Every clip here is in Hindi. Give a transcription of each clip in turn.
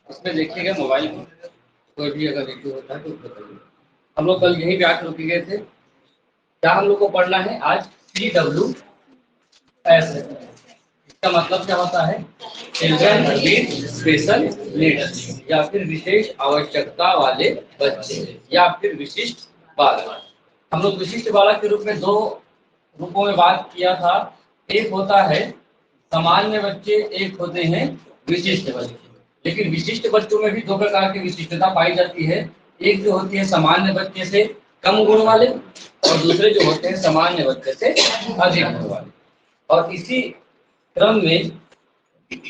इसमें देखिएगा मोबाइल में कोई भी अगर इशू होता है तो बताइए। हम लोग कल यही व्याख्या रुके गए थे। क्या हम लोग को पढ़ना है आज? CWS है। इसका मतलब क्या होता है? चिल्ड्रन विद स्पेशल नीड्स, या फिर विशेष आवश्यकता वाले बच्चे, या फिर विशिष्ट बालक। हम लोग विशिष्ट बालक के रूप में दो रूपों में बात किया था। एक होता है सामान्य बच्चे, एक होते हैं विशिष्ट बच्चे। लेकिन विशिष्ट बच्चों में भी दो प्रकार की विशिष्टता पाई जाती है। एक जो होती है सामान्य बच्चे से कम गुण वाले, और दूसरे जो होते हैं सामान्य बच्चे से अधिक गुण वाले। और इसी क्रम में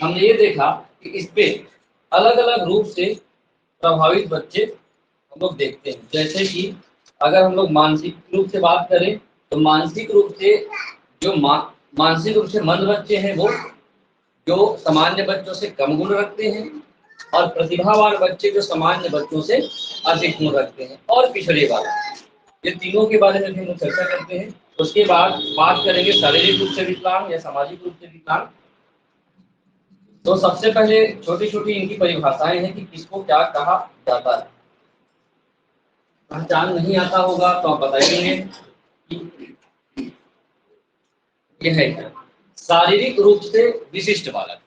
हमने ये देखा कि इस पे अलग अलग रूप से प्रभावित बच्चे हम लोग देखते हैं। जैसे कि अगर हम लोग मानसिक रूप से बात करें तो मानसिक रूप से जो मानसिक रूप से मंद बच्चे हैं वो जो सामान्य बच्चों से कम गुण रखते हैं, और प्रतिभावान बच्चे जो सामान्य बच्चों से अधिक गुण रखते हैं, और पिछड़े वाले। ये तीनों के बारे में भी हम लोग चर्चा करते हैं। उसके बाद बात करेंगे शारीरिक रूप से विकलांग या सामाजिक रूप से विकलांग। तो सबसे पहले छोटी छोटी इनकी परिभाषाएं हैं कि किसको क्या कहा जाता है। पहचान नहीं आता होगा तो आप बताएंगे कि यह है क्या। शारीरिक रूप से विशिष्ट बालक,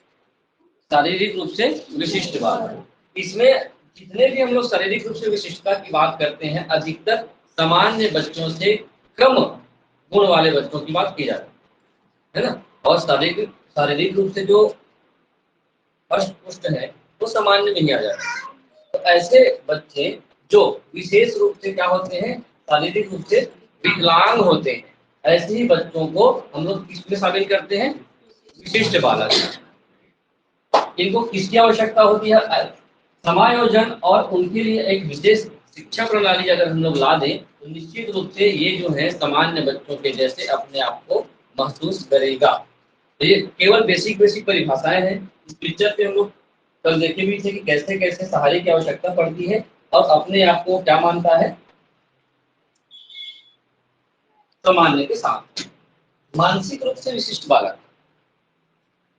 शारीरिक रूप से विशिष्ट बालक, इसमें जितने भी हम लोग शारीरिक रूप से विशिष्टता की बात करते हैं अधिकतर सामान्य बच्चों से कम गुण वाले बच्चों की बात की जाती है ना। और शारीरिक शारीरिक रूप से जो पुष्ट है वो सामान्य में ही आ जाता है। तो ऐसे बच्चे जो विशेष रूप से क्या होते हैं, शारीरिक रूप से विकलांग होते हैं, ऐसे ही बच्चों को हम लोग किसमें शामिल करते हैं? विशिष्ट बालक। इनको किसकी आवश्यकता होती है? समायोजन, और उनके लिए एक विशेष शिक्षा प्रणाली अगर हम लोग ला दें तो निश्चित रूप से ये जो है सामान्य बच्चों के जैसे अपने आप को महसूस करेगा। तो ये केवल बेसिक बेसिक परिभाषाएं हैं। इस पिक्चर पे हम लोग कल देखे भी थे कि कैसे कैसे सहारे की आवश्यकता पड़ती है और अपने आप को क्या मानता है? सामान्य के साथ। मानसिक रूप से विशिष्ट बालक,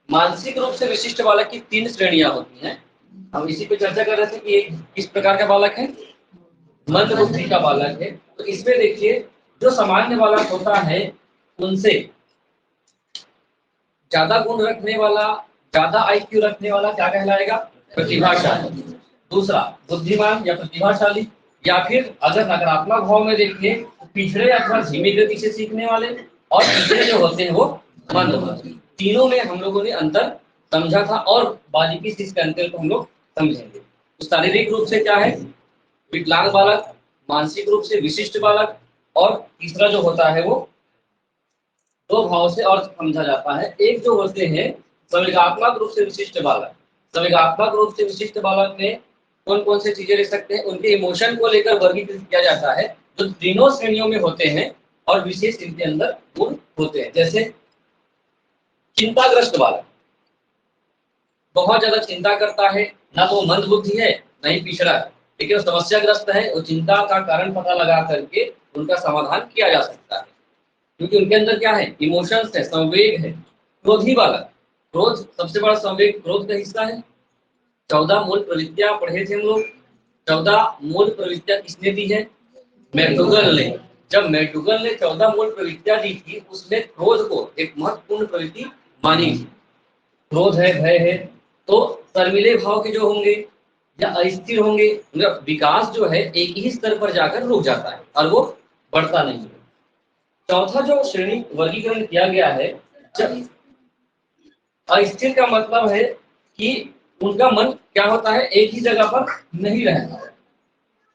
मानसिक रूप से विशिष्ट बालक की 3 श्रेणियां होती हैं। हम इसी पे चर्चा कर रहे थे कि एक किस प्रकार का बालक है? मंद बुद्धि का बालक है। तो इसमें देखिए जो सामान्य बालक होता है उनसे ज्यादा गुण रखने वाला, ज्यादा IQ रखने वाला क्या कहलाएगा? प्रतिभाशाली। दूसरा बुद्धिमान या प्रतिभाशाली, या फिर अगर नकारात्मक भाव में देखिए तो पिछड़े अथवा धीमी गति से सीखने वाले, और तीसरे जो होते हैं वो मंद बुद्धि। तीनों में हम लोगों ने अंतर समझा था और बारीकी से इसके अंतर को हम लोग समझेंगे। तो शारीरिक रूप से क्या है? विकलांग बालक, मानसिक रूप से विशिष्ट बालक, और तीसरा जो होता है वो दो भाव से और समझा जाता है। एक जो होते हैं संवेगात्मक रूप से विशिष्ट बालक। संवेगात्मक रूप से विशिष्ट बालक में कौन कौन से चीजें ले सकते हैं? उनके इमोशन को लेकर वर्गीकृत किया जाता है, जो तीनों श्रेणियों में होते हैं और विशेष इनके अंदर गुण होते हैं। जैसे चिंताग्रस्त बालक बहुत ज्यादा चिंता करता है, ना तो मंद बुद्धि है ना ही पिछड़ा है, लेकिन समस्याग्रस्त है। वो चिंता का कारण पता लगा करके उनका समाधान किया जा सकता है, क्योंकि उनके अंदर क्या है? इमोशंस है, संवेग है। क्रोधी बालक, क्रोध सबसे बड़ा संवेग क्रोध का हिस्सा है। 14 मूल प्रवृत्तियां पढ़े थे हम लोग। 14 मूल प्रवृत्तियां किसने दी है? मैकडूगल ने। जब मैकडूगल ने 14 मूल प्रवृत्तियां दी थी उसने क्रोध को एक महत्वपूर्ण प्रवृत्ति मानी थी। क्रोध है, भय है, तो शर्मिले भाव के जो होंगे या अस्थिर होंगे, उनका विकास जो है एक ही स्तर पर जाकर रुक जाता है और वो बढ़ता नहीं है। चौथा जो श्रेणी वर्गीकरण किया गया है, जब अस्थिर का मतलब है कि उनका मन क्या होता है? एक ही जगह पर नहीं रहता,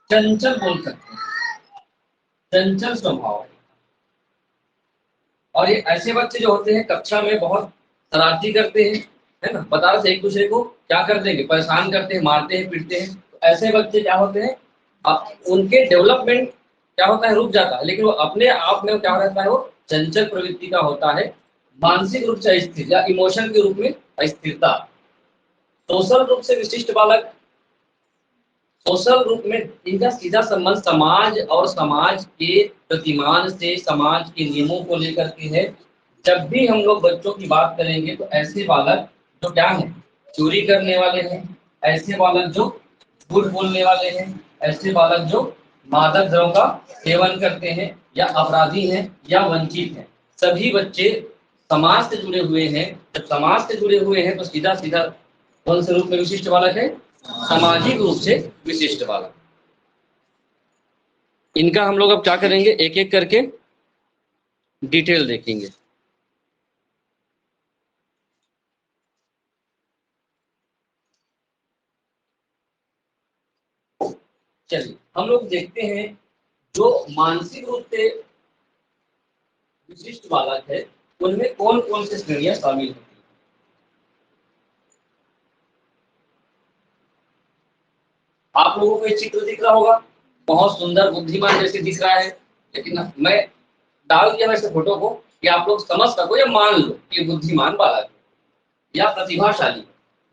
चंचल बोल सकते हैं, चंचल स्वभाव है। और ये ऐसे बच्चे जो होते हैं कक्षा में बहुत शरारती करते हैं, है ना, बता रहे एक दूसरे को क्या कर देंगे, परेशान करते हैं, मारते हैं, पीटते हैं। तो ऐसे बच्चे क्या होते हैं? अब उनके डेवलपमेंट क्या होता है, रुक जाता है, लेकिन वो अपने आप में क्या रहता है, वो चंचल प्रवृत्ति का होता है, मानसिक रूप से स्थिर या इमोशन के रूप में अस्थिरता। सोशल रूप से विशिष्ट बालक, सोशल रूप में इनका सीधा संबंध समाज और समाज के प्रतिमान से, समाज के नियमों को लेकर के है। जब भी हम लोग बच्चों की बात करेंगे तो ऐसे बालक जो क्या है, चोरी करने वाले हैं, ऐसे बालक जो झूठ बोलने वाले हैं, ऐसे बालक जो मादक द्रव्यों का सेवन करते हैं या अपराधी हैं या वंचित हैं, सभी बच्चे समाज से जुड़े हुए हैं। जब समाज से जुड़े हुए हैं तो सीधा सीधा कौन से रूप में विशिष्ट बालक है, सामाजिक रूप से विशिष्ट बालक। इनका हम लोग अब क्या करेंगे, एक एक करके डिटेल देखेंगे। चलिए हम लोग देखते हैं जो मानसिक रूप से विशिष्ट बालक है उनमें कौन कौन सी श्रेणियां शामिल होती हैं। आप लोगों को एक चित्र दिख रहा होगा, बहुत सुंदर बुद्धिमान जैसे दिख रहा है, लेकिन मैं डाल दिया वैसे फोटो को कि आप लोग समझ सको या मान लो कि बुद्धिमान बालक है या प्रतिभाशाली।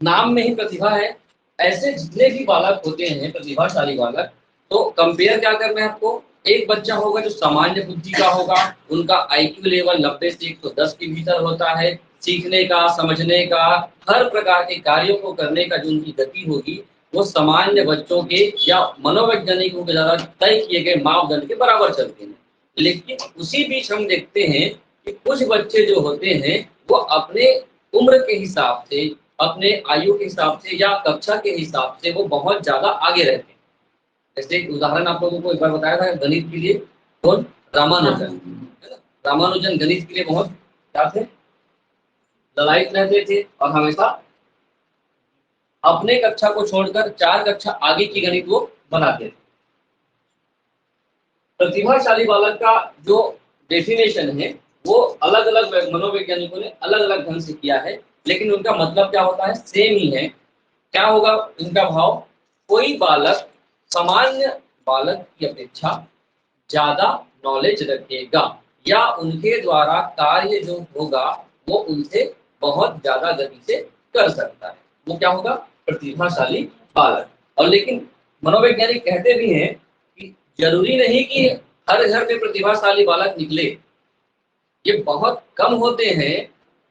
नाम में ही प्रतिभा है। ऐसे जितने भी बालक होते हैं प्रतिभाशाली बालक, तो कंपेयर क्या करना है आपको, एक बच्चा होगा जो सामान्य बुद्धि का होगा, उनका आईक्यू लेवल 90 से 110 के भीतर होता है, सीखने का, समझने का, हर प्रकार के कार्यों को करने का जो उनकी गति होगी वो सामान्य बच्चों के या मनोवैज्ञानिकों के द्वारा तय किए गए मापदंड के बराबर चलते हैं। लेकिन उसी बीच हम देखते हैं कि कुछ बच्चे जो होते हैं वो अपने उम्र के हिसाब से, अपने आयु के हिसाब से या कक्षा के हिसाब से वो बहुत ज्यादा आगे रहते हैं। जैसे एक उदाहरण आप लोगों को एक बार बताया था गणित के लिए, कौन, रामानुजन, है ना। रामानुजन गणित के लिए बहुत क्या थे, ललायत रहते थे और हमेशा अपने कक्षा को छोड़कर 4 कक्षा आगे की गणित वो बनाते थे। प्रतिभाशाली बालक का जो डेफिनेशन है वो अलग अलग मनोवैज्ञानिकों ने अलग अलग ढंग से किया है, लेकिन उनका मतलब क्या होता है, सेम ही है। क्या होगा इनका भाव, कोई बालक सामान्य बालक की अपेक्षा ज्यादा नॉलेज रखेगा या उनके द्वारा कार्य जो होगा वो उनसे बहुत ज्यादा गति से कर सकता है, वो क्या होगा, प्रतिभाशाली बालक। और लेकिन मनोवैज्ञानिक कहते भी हैं कि जरूरी नहीं कि हर घर में प्रतिभाशाली बालक निकले, ये बहुत कम होते हैं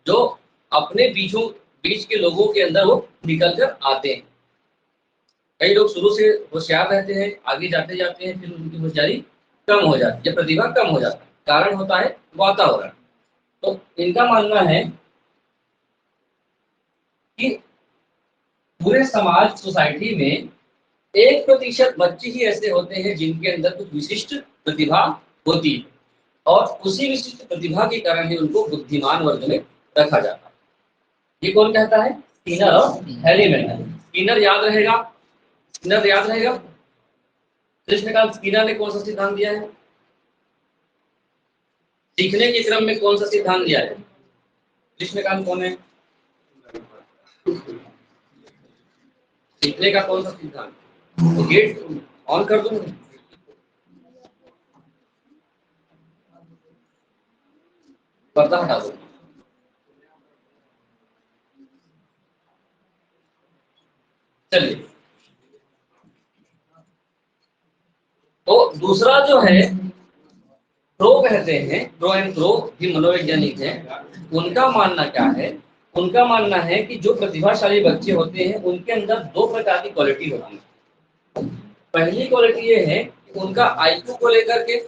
जो अपने बीच के लोगों के अंदर वो निकल कर आते हैं। कई लोग शुरू से होशियार रहते हैं, आगे जाते जाते हैं फिर उनकी होशियारी कम हो जाती है, प्रतिभा कम हो जाता है, कारण होता है वातावरण। तो इनका मानना है कि पूरे समाज सोसाइटी में 1% बच्चे ही ऐसे होते हैं जिनके अंदर कुछ विशिष्ट प्रतिभा होती है और उसी विशिष्ट प्रतिभा के कारण ही उनको बुद्धिमान वर्ग में रखा जाता है। ये कौन कहता है, स्किनर और हैरीमेन। स्किनर याद रहेगा, स्किनर याद रहेगा, कृष्णकांत स्किनर ने कौन सा सिद्धांत दिया है, सीखने के क्रम में कौन सा सिद्धांत दिया है, कृष्णकांत कौन है, सीखने का कौन सा सिद्धांत, तो गेट ऑन कर दो, पर्दा हटा दो। चलिए, तो दूसरा जो है प्रो कहते हैं, प्रो एंड प्रो भी मनोवैज्ञानिक हैं। उनका मानना क्या है, उनका मानना है कि जो प्रतिभाशाली बच्चे होते हैं उनके अंदर 2 प्रकार की क्वालिटी होती है। पहली क्वालिटी ये है कि उनका आईक्यू को लेकर के,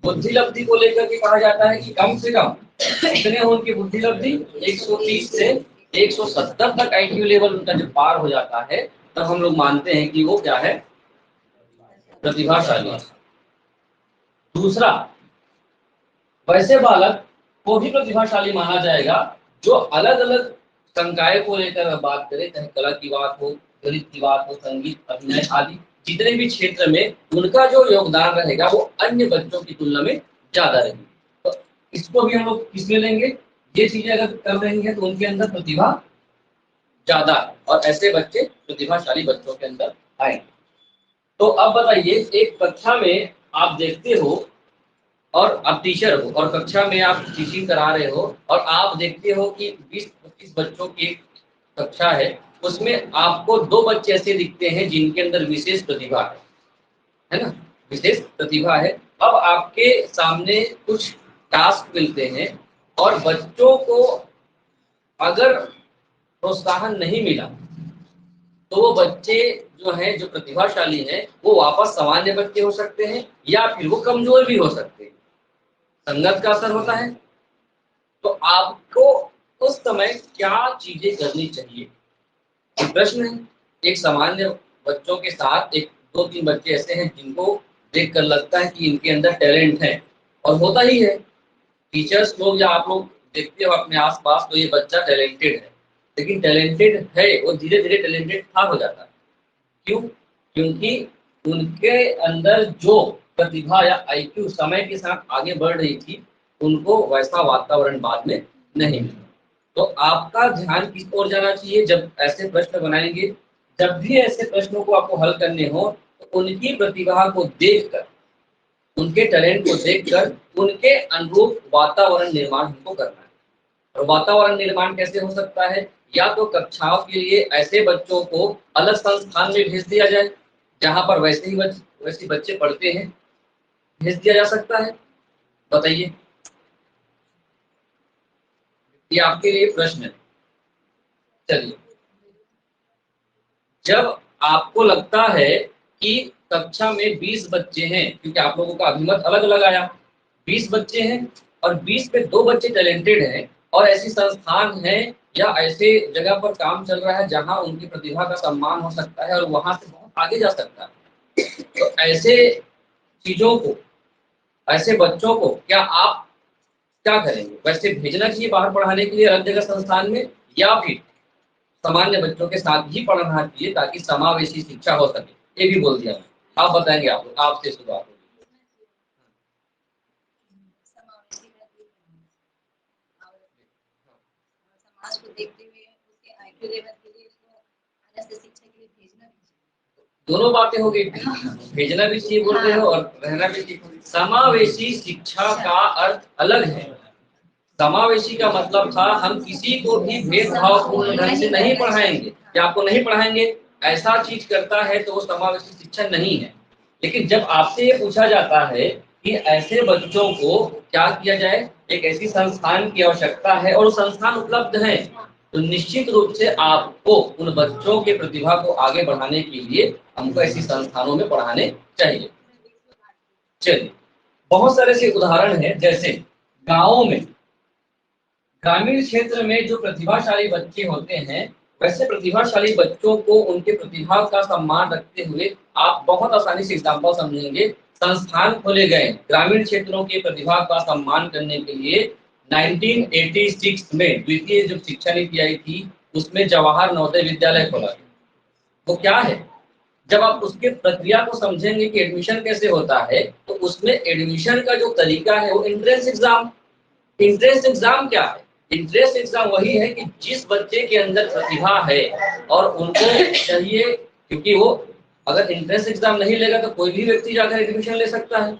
बुद्धि लब्धि को लेकर के कहा जाता है कि कम से कम कितने हो उनकी बुद्धि लब्धि, 130 से 170 तक आईक्यू लेवल उनका जब पार हो जाता है तब हम लोग मानते हैं कि वो क्या है, प्रतिभाशाली। दूसरा, वैसे बालक को भी प्रतिभाशाली माना जाएगा जो अलग अलग संकाय को लेकर बात करें, चाहे कला की बात हो, गणित की बात हो, संगीत, अभिनय आदि जितने भी क्षेत्र में उनका जो योगदान रहेगा वो अन्य बच्चों की तुलना में ज्यादा रहेगी। तो इसको भी हम लोग किसमें लेंगे, ये चीजें अगर कर रही है तो उनके अंदर प्रतिभा ज्यादा है और ऐसे बच्चे प्रतिभाशाली बच्चों के अंदर आएंगे। तो अब बताइए, एक कक्षा में आप देखते हो और आप टीचर हो और कक्षा में आप टीचिंग करा रहे हो और आप देखते हो कि 20-25 बच्चों की कक्षा है, उसमें आपको 2 बच्चे ऐसे दिखते हैं जिनके अंदर विशेष प्रतिभा है ना, विशेष प्रतिभा है। अब आपके सामने कुछ टास्क मिलते हैं और बच्चों को अगर प्रोत्साहन नहीं मिला तो वो बच्चे जो हैं, जो प्रतिभाशाली हैं, वो वापस सामान्य बच्चे हो सकते हैं या फिर वो कमजोर भी हो सकते हैं। संगत का असर होता है। तो आपको उस समय क्या चीजें करनी चाहिए, ये प्रश्न है। एक सामान्य बच्चों के साथ एक 2-3 बच्चे ऐसे हैं जिनको देखकर लगता है कि इनके अंदर टैलेंट है, और होता ही है। टीचर्स लोग या आप लोग देखते हो अपने आसपास, तो ये बच्चा टैलेंटेड है, लेकिन टैलेंटेड है वो धीरे धीरे टैलेंटेड था हो जाता है। क्यों? क्योंकि उनके अंदर जो प्रतिभा या आईक्यू समय के साथ आगे बढ़ रही थी, उनको वैसा वातावरण बाद में नहीं मिला। तो आपका ध्यान किस ओर जाना चाहिए जब ऐसे प्रश्न बनाएंगे? जब भी ऐसे प्रश्नों को आपको हल करने हो, तो उनकी प्रतिभा को देखकर, उनके टैलेंट को देखकर उनके अनुरूप वातावरण निर्माण हमको करना है। और वातावरण निर्माण कैसे हो सकता है? या तो कक्षाओं के लिए ऐसे बच्चों को अलग संस्थान में भेज दिया जाए जहां पर वैसे बच्चे पढ़ते हैं, भेज दिया जा सकता है। बताइए, ये आपके लिए प्रश्न है। चलिए, जब आपको लगता है कि कक्षा में 20 बच्चे हैं, क्योंकि आप लोगों का अभिमत अलग अलग आया, 20 बच्चे हैं और 20 में 2 बच्चे टैलेंटेड हैं और ऐसी संस्थान है या ऐसे जगह पर काम चल रहा है जहां उनकी प्रतिभा का सम्मान हो सकता है और वहां से बहुत आगे जा सकता है। तो ऐसे चीजों को, ऐसे बच्चों को क्या आप क्या करेंगे? वैसे भेजना चाहिए बाहर पढ़ाने के लिए अलग जगह संस्थान में, या फिर सामान्य बच्चों के साथ ही पढ़ना चाहिए ताकि समावेशी शिक्षा हो सके? ये भी बोल दिया। आप बताएंगे, आप आपसे शुरुआत होगी। समाज को देखते हुए उसके आईक्यू लेवल के लिए उसको अलग से शिक्षा के लिए भेजना भी चाहिए। दोनों बातें हो गई, भेजना भी चाहिए बोल रहे हो और रहना भी चाहिए। समावेशी शिक्षा का अर्थ अलग है। समावेशी का मतलब था हम किसी को भी भेदभावपूर्ण ढंग से नहीं पढ़ाएंगे या आपको नहीं पढ़ाएंगे, ऐसा चीज करता है तो वो समावेशी शिक्षा नहीं है। लेकिन जब आपसे ये पूछा जाता है कि ऐसे बच्चों को क्या किया जाए, एक ऐसी संस्थान की आवश्यकता है और वो संस्थान उपलब्ध है, तो निश्चित रूप से आपको उन बच्चों के प्रतिभा को आगे बढ़ाने के लिए हमको ऐसी संस्थानों में पढ़ाने चाहिए। चलिए, बहुत सारे से उदाहरण हैं, जैसे गाँवों में, ग्रामीण क्षेत्र में जो प्रतिभाशाली बच्चे होते हैं, वैसे प्रतिभाशाली बच्चों को उनके प्रतिभा का सम्मान रखते हुए आप बहुत आसानी से एग्जाम्पल समझेंगे। संस्थान खोले गए ग्रामीण क्षेत्रों के प्रतिभा का सम्मान करने के लिए। 1986 में द्वितीय जो शिक्षा नीति आई थी, उसमें जवाहर नवोदय विद्यालय खोला गया। वो क्या है? जब आप उसके प्रक्रिया को समझेंगे कि एडमिशन कैसे होता है, तो उसमें एडमिशन का जो तरीका है वो एंट्रेंस एग्जाम। इंट्रेंस एग्जाम क्या है? इंट्रेंस एग्जाम वही है कि जिस बच्चे के अंदर प्रतिभा है और उनको चाहिए, क्योंकि वो अगर इंट्रेंस एग्जाम नहीं लेगा तो कोई भी व्यक्ति जाकर एडमिशन ले सकता है।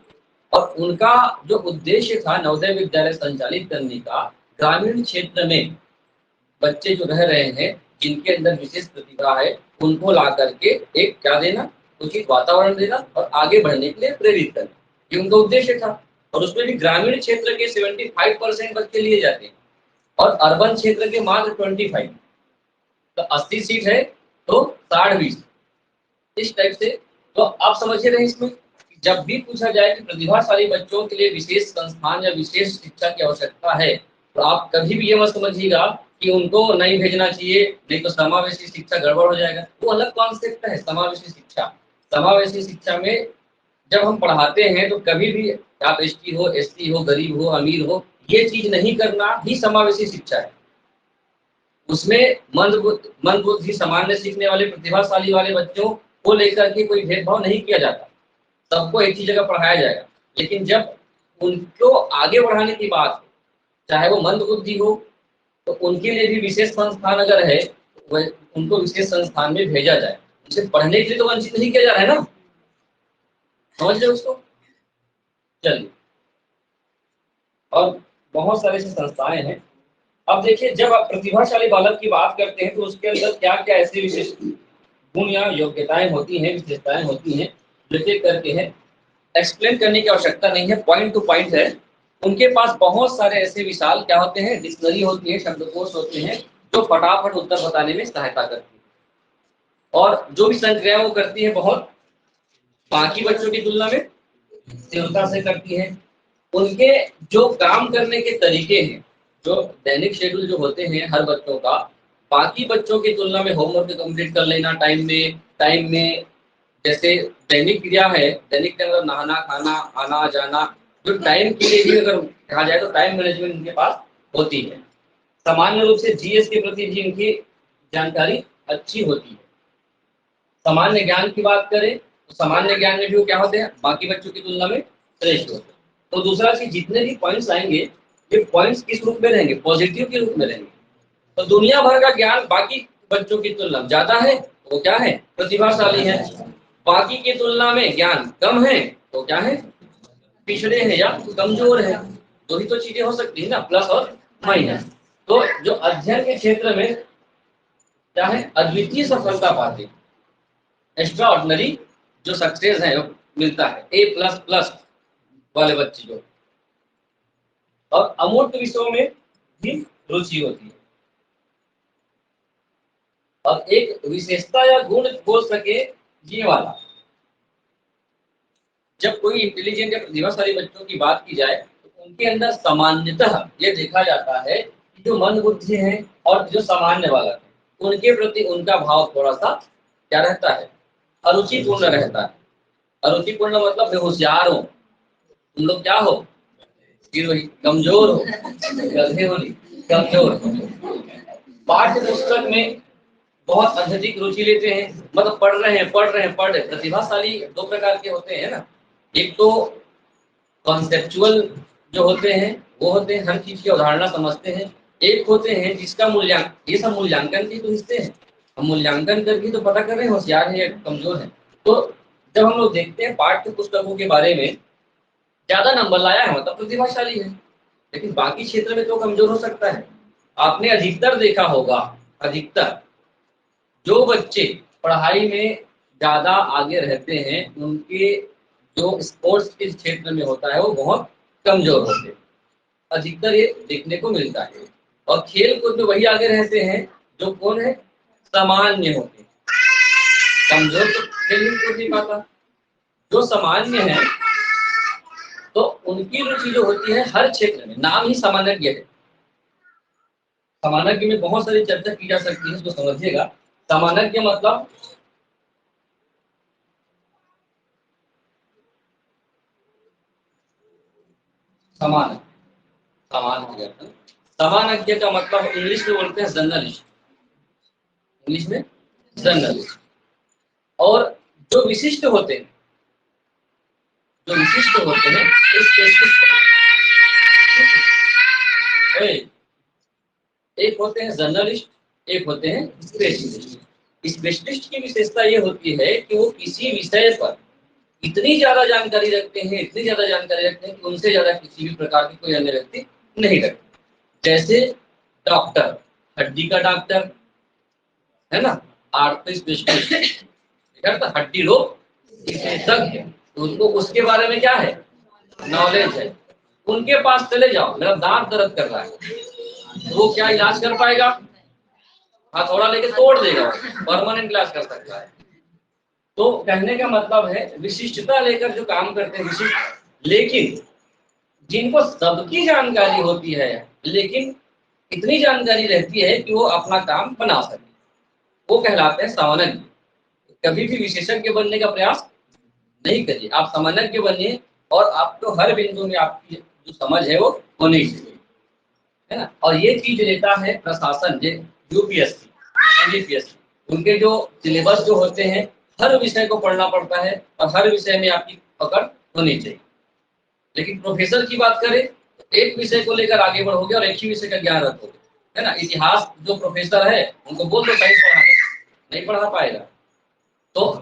और उनका जो उद्देश्य था नवोदय विद्यालय संचालित करने का, ग्रामीण क्षेत्र में बच्चे जो रह रहे हैं जिनके अंदर विशेष प्रतिभा है, उनको ला करके एक क्या देना, उचित वातावरण देना और आगे बढ़ने के लिए प्रेरित करना, ये उनका उद्देश्य था। और उसमें भी ग्रामीण क्षेत्र के 75% बच्चे लिए जाते हैं और अर्बन क्षेत्र के मात्र 25। तो 80 सीट है तो 60-20, इस टाइप से। तो आप समझिए रहे इसमें, जब भी पूछा जाए कि प्रतिभाशाली बच्चों के लिए विशेष संस्थान या विशेष शिक्षा की आवश्यकता है, तो आप कभी भी ये मत समझिएगा कि उनको नहीं भेजना चाहिए, नहीं तो समावेशी शिक्षा गड़बड़ हो जाएगा। वो अलग कॉन्सेप्ट है समावेशी शिक्षा। समावेशी शिक्षा में जब हम पढ़ाते हैं तो कभी भी आप एसटी हो, एससी हो, गरीब हो, अमीर हो, ये चीज नहीं करना ही समावेशी शिक्षा है। उसमें मंद बुद्धि सामान्य सीखने वाले प्रतिभाशाली वाले बच्चों को लेकर के कोई भेदभाव नहीं किया जाता, सबको एक ही जगह पढ़ाया जाएगा। लेकिन जब उनको आगे बढ़ाने की बात हो, चाहे वो मंद बुद्धि हो, तो उनके लिए भी विशेष संस्थान अगर है, उनको विशेष संस्थान में भेजा जाए। उनसे पढ़ने के लिए तो वंचित नहीं किया जा रहा है ना, समझ रहे उसको? चलिए, और बहुत सारे ऐसे संस्थाएं हैं। अब देखिए, जब आप प्रतिभाशाली बालक की बात करते हैं तो उसके अंदर क्या क्या ऐसे विशेष गुण या योग्यताएं होती हैं, विशेषताएं होती हैं, जो एक करके है एक्सप्लेन करने की आवश्यकता नहीं है, पॉइंट टू पॉइंट है। उनके पास बहुत सारे ऐसे विशाल क्या होते हैं, डिक्शनरी होती है, शब्दकोश होते हैं, जो फटाफट उत्तर बताने में सहायता करती है, और जो भी संक्रिया वो करती है बहुत बाकी बच्चों की तुलना में तीव्रता से करती है। उनके जो काम करने के तरीके हैं, जो दैनिक शेड्यूल जो होते हैं हर बच्चों का, बाकी बच्चों की तुलना में होमवर्क कंप्लीट कर लेना टाइम में, जैसे दैनिक क्रिया है, दैनिक के अंदर नहाना, खाना, आना जाना, जो टाइम के लिए भी अगर कहा जाए तो टाइम मैनेजमेंट उनके पास होती है। सामान्य रूप से जीएस के प्रति भी इनकी जानकारी अच्छी होती है। सामान्य ज्ञान की बात करें तो सामान्य ज्ञान में भी वो क्या होते हैं, बाकी बच्चों की तुलना में श्रेष्ठ होते हैं। तो दूसरा चीज, जितने भी पॉइंट्स आएंगे, ये पॉइंट्स किस रूप में रहेंगे, पॉजिटिव के रूप में रहेंगे। तो दुनिया भर का ज्ञान बाकी बच्चों की तुलना में ज्यादा है, वो क्या है, प्रतिभाशाली है। बाकी की तुलना में ज्ञान कम है, तो क्या है, पिछड़े हैं या कमजोर है। दो ही तो चीजें हो सकती है ना, प्लस और माइनस। तो जो अध्ययन के क्षेत्र में क्या है, अद्वितीय सफलता पाते हैं, एक्स्ट्रा ऑर्डिनरी जो सक्सेस है वो मिलता है, A++ वाले बच्चे जो, और अमूर्त विषयों में भी रुचि होती है। और एक विशेषता या गुण बोल सके ये वाला, जब कोई इंटेलिजेंट या प्रतिभाशाली बच्चों की बात की जाए तो उनके अंदर सामान्यतः ये देखा जाता है कि जो मन बुद्धि है और जो सामान्य वाला है, उनके प्रति उनका भाव थोड़ा सा क्या रहता है, अरुचिपूर्ण रहता है। अरुचिपूर्ण मतलब होशियार हो, तुम लोग क्या हो, कमजोर हो, गधे हो नहीं, कमजोर हो। पाठ्य पुस्तक में बहुत अत्यधिक रुचि लेते हैं, मतलब पढ़ रहे हैं। प्रतिभाशाली दो प्रकार के होते हैं ना, एक तो कॉन्सेप्चुअल जो होते हैं, वो होते हैं हर चीज की अवधारणा समझते हैं। एक होते हैं जिसका मूल्यांकन, ये सब मूल्यांकन के तो हिस्से हैं, हम मूल्यांकन करके तो पता कर रहे हैं होशियार है या कमजोर है। तो जब हम लोग देखते हैं पाठ्य पुस्तकों के बारे में, ज्यादा नंबर लाया है मतलब प्रतिभाशाली है, लेकिन बाकी क्षेत्र में तो कमजोर हो सकता है। आपने अधिकतर देखा होगा, अधिकतर जो बच्चे पढ़ाई में ज्यादा आगे रहते हैं, उनके जो स्पोर्ट्स के क्षेत्र में होता है वो बहुत कमजोर होते हैं, अधिकतर ये देखने को मिलता है। और खेल कूद में वही आगे रहते हैं जो कौन है, सामान्य होते हैं। कमजोर तो खेल कूद नहीं पाता, जो सामान्य है तो उनकी रुचि जो होती है हर क्षेत्र में, नाम ही सामान्य है। सामान्य में बहुत सारी चर्चा की जा सकती है, इसको समझिएगा। सामान्य मतलब समान, समानज्ञ का मतलब इंग्लिश में बोलते हैं जर्नलिस्ट, इंग्लिश में जर्नलिस्ट। और जो विशिष्ट होते हैं, एक होते हैं जर्नलिस्ट, एक होते हैं स्पेशलिस्ट। स्पेशलिस्ट की विशेषता ये होती है कि वो किसी विषय पर इतनी ज्यादा जानकारी रखते हैं कि उनसे ज्यादा किसी भी प्रकार की कोई अन्य व्यक्ति नहीं रखते। जैसे डॉक्टर, हड्डी का डॉक्टर है ना, आर्थ स्पेशलिस्ट, तो हड्डी रोग विशेषज्ञ, तो उनको उसके बारे में क्या है, नॉलेज है। उनके पास चले जाओ, मेरा दांत दर्द कर रहा है, तो वो क्या इलाज कर पाएगा, हथौड़ा लेके तोड़ देगा, परमानेंट इलाज कर सकता है। तो कहने का मतलब है विशिष्टता लेकर जो काम करते हैं विशिष्ट, लेकिन जिनको सबकी जानकारी होती है, लेकिन इतनी जानकारी रहती है कि वो अपना काम बना सके, वो कहलाते हैं सामान्य। कभी भी विशेषज्ञ बनने का प्रयास नहीं करिए, आप सामान्य बनिए, और आपको हर बिंदु में आपकी जो समझ है वो होनी चाहिए, है ना। और ये चीज लेता है प्रशासन, यूपीएससी, एनडीपीएससी, उनके जो सिलेबस जो होते हैं, हर विषय को पढ़ना पड़ता है और हर विषय में आपकी पकड़ होनी चाहिए। लेकिन प्रोफेसर की बात करें तो एक विषय को लेकर आगे बढ़ोगे और एक ही विषय का ज्ञान रखोगे, है ना। इतिहास जो प्रोफेसर है उनको बोल दो साइंस पढ़ाने, नहीं पढ़ा पाएगा। तो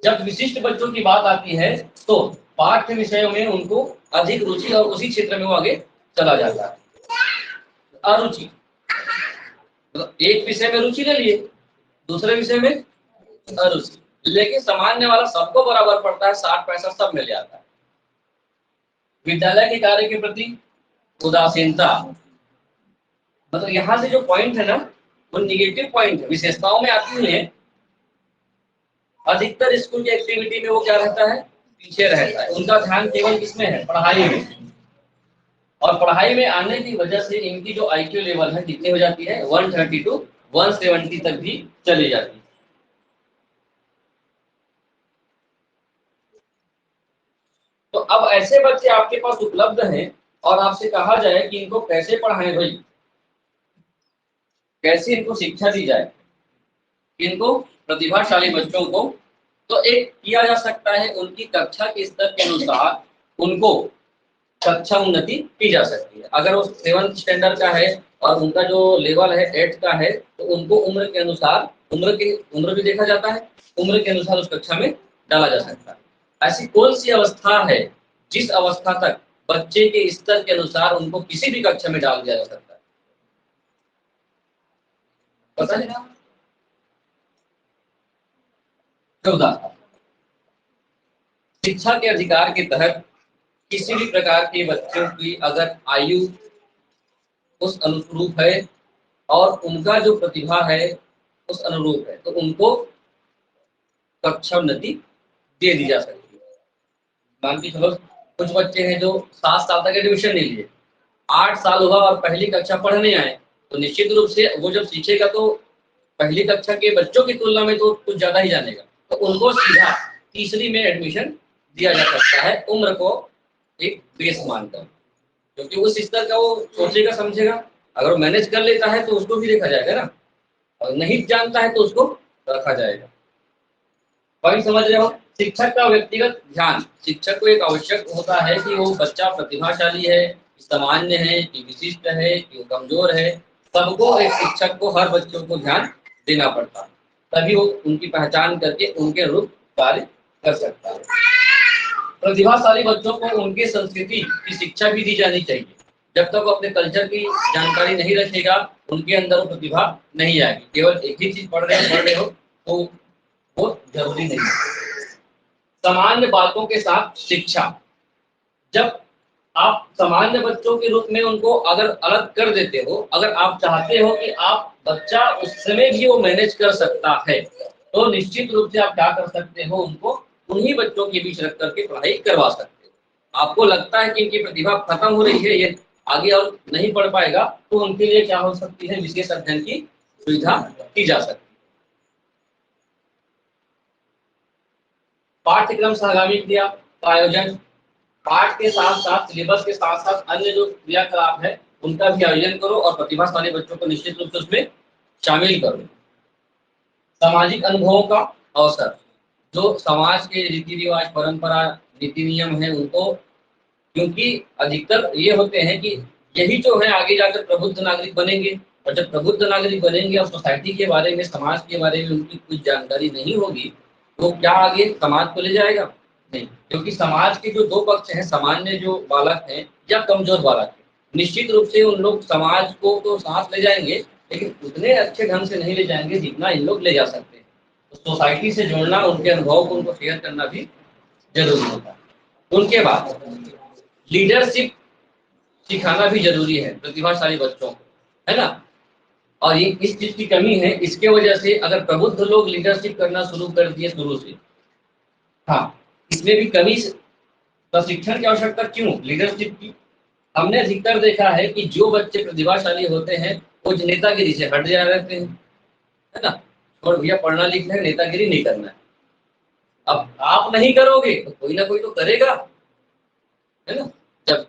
जब विशिष्ट बच्चों की बात आती है तो पाठ्य विषयों में उनको अधिक रुचि और उसी क्षेत्र में वो आगे चला जाता है। अरुचि मतलब एक विषय में रुचि ले लिए, दूसरे विषय में अरुचि, लेकिन सामान्य वाला सबको बराबर पड़ता है, 60 पैसा सब मिल जाता है। विद्यालय के कार्य के प्रति उदासीनता, मतलब यहाँ से जो पॉइंट है ना वो निगेटिव पॉइंट है, विशेषताओं में आती हुई है। अधिकतर स्कूल की एक्टिविटी में वो क्या रहता है, पीछे रहता है, उनका ध्यान केवल किसमें है, पढ़ाई में। और पढ़ाई में आने की वजह से इनकी जो आईक्यू लेवल है कितनी हो जाती है, 130 टू 170 तक भी चली जाती है। तो अब ऐसे बच्चे आपके पास उपलब्ध हैं और आपसे कहा जाए कि इनको कैसे पढ़ाएं भाई, कैसे इनको शिक्षा दी जाए, इनको प्रतिभाशाली बच्चों को, तो एक किया जा सकता है उनकी कक्षा के स्तर के अनुसार उनको कक्षा उन्नति की जा सकती है। अगर वो 7th स्टैंडर्ड का है और उनका जो लेवल है 8th का है तो उनको उम्र के अनुसार, उम्र भी देखा जाता है, उम्र के अनुसार उस कक्षा में डाला जा सकता है। ऐसी कौन सी अवस्था है जिस अवस्था तक बच्चे के स्तर के अनुसार उनको किसी भी कक्षा में डाल दिया जा सकता है, पता है? 14। शिक्षा के अधिकार के तहत किसी भी प्रकार के बच्चों की अगर आयु उस अनुरूप है और उनका जो प्रतिभा है उस अनुरूप है तो उनको कक्षा उन्नति दे दी जा सकती है। मान के चलो कुछ बच्चे हैं जो 7 साल तक एडमिशन नहीं लिए, 8 साल हुआ और पहली कक्षा पढ़ने आए, तो निश्चित रूप से वो जब सीखेगा तो पहली कक्षा के बच्चों की तुलना में तो कुछ ज्यादा ही जानेगा, तो उनको सीधा तीसरी में एडमिशन दिया जा सकता है उम्र को एक बेस मानकर, क्योंकि उस स्तर का वो सोचेगा समझेगा। अगर वो मैनेज कर लेता है तो उसको भी देखा जाएगा ना, और नहीं जानता है तो उसको रखा जाएगा। पॉइंट समझ रहे हो? शिक्षक का व्यक्तिगत ध्यान, शिक्षक को एक आवश्यक होता है कि वो बच्चा प्रतिभाशाली है, सामान्य है कि विशिष्ट है कि वो कमजोर है, सबको एक शिक्षक को हर बच्चों को ध्यान देना पड़ता है, तभी वो उनकी पहचान करके उनके अनुरूप कार्य कर सकता है। प्रतिभाशाली बच्चों को उनके संस्कृति की शिक्षा भी दी जानी चाहिए। जब तक वो अपने कल्चर की जानकारी नहीं रखेगा उनके अंदर वो प्रतिभा नहीं आएगी। केवल एक ही चीज पढ़ रहे हो तो वो जरूरी नहीं है। सामान्य बातों के साथ शिक्षा, जब आप सामान्य बच्चों के रूप में उनको अगर अलग कर देते हो, अगर आप चाहते हो कि आप बच्चा उस समय भी वो मैनेज कर सकता है तो निश्चित रूप से आप क्या कर सकते हो, उनको उन्हीं बच्चों के बीच रख करके पढ़ाई करवा सकते हो। आपको लगता है कि इनकी प्रतिभा खत्म हो रही है, ये आगे और नहीं पढ़ पाएगा, तो उनके लिए क्या हो सकती है, विशेष अध्ययन की सुविधा की जा सकती है। पाठ्यक्रम सहगामी क्रिया का आयोजन, पाठ के साथ साथ सिलेबस के साथ साथ अन्य जो क्रियाकलाप है उनका भी आयोजन करो और प्रतिभाशाली बच्चों को निश्चित रूप से उसमें शामिल करो। सामाजिक अनुभवों का अवसर, जो समाज के रीति रिवाज परंपरा नीति नियम है उनको, क्योंकि अधिकतर ये होते हैं कि यही जो है आगे जाकर प्रबुद्ध नागरिक बनेंगे, और जब प्रबुद्ध नागरिक बनेंगे और सोसाइटी के बारे में, समाज के बारे में उनकी कुछ जानकारी नहीं होगी तो क्या आगे समाज को ले जाएगा, नहीं। क्योंकि समाज के जो दो पक्ष हैं, सामान्य जो बालक हैं या कमजोर बालक है, निश्चित रूप से उन लोग समाज को तो साथ ले जाएंगे लेकिन उतने अच्छे ढंग से नहीं ले जाएंगे जितना इन लोग ले जा सकते हैं। तो सोसाइटी से जोड़ना, उनके अनुभव को उनको शेयर करना भी जरूरी होता है। उनके बाद लीडरशिप सिखाना भी जरूरी है प्रतिभाशाली बच्चों को, है ना। और ये इस चीज की कमी है, इसके वजह से अगर प्रबुद्ध लोग लीडरशिप करना शुरू कर दिए शुरू से, हाँ, इसमें भी कमी, प्रशिक्षण की आवश्यकता क्यों लीडरशिप की। हमने अधिकतर देखा है कि जो बच्चे प्रतिभाशाली होते हैं वो नेतागिरी से हट जा रहते हैं, है ना, और भैया पढ़ना लिखना है, नेतागिरी नहीं करना है। अब आप नहीं करोगे तो कोई ना कोई तो करेगा, है ना। जब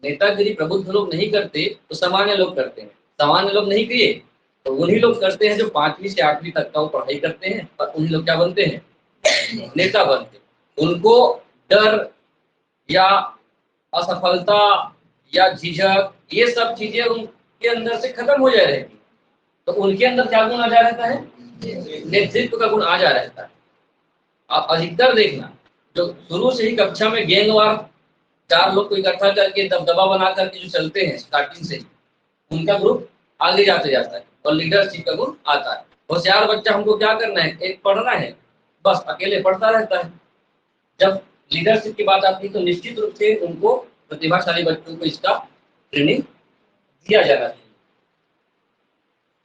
नेतागिरी प्रबुद्ध लोग नहीं करते तो सामान्य लोग करते हैं, सामान्य लोग नहीं किए तो उन्हीं लोग करते हैं जो 5वीं से 8वीं तक का वो पढ़ाई करते हैं, और उन्हीं लोग क्या बनते हैं, नेता बनते हैं। उनको डर या असफलता या झिझक ये सब चीजें उनके अंदर से खत्म हो जा रही थी, तो उनके अंदर क्या गुण आ जा रहता है, नेतृत्व का गुण आ जा रहता है। आप अधिकतर देखना जो शुरू से ही कक्षा में गैंगवार 4 लोग को इकट्ठा करके दबदबा बना करके जो चलते हैं स्टार्टिंग से ही, उनका ग्रुप आगे जाते जाता है और लीडरशिप का गुण आता है। होशियार बच्चा हमको क्या करना है, एक पढ़ना है, बस अकेले पढ़ता रहता है। जब लीडरशिप की बात आती है तो निश्चित रूप से उनको प्रतिभाशाली बच्चों को इसका ट्रेनिंग दिया जाना चाहिए।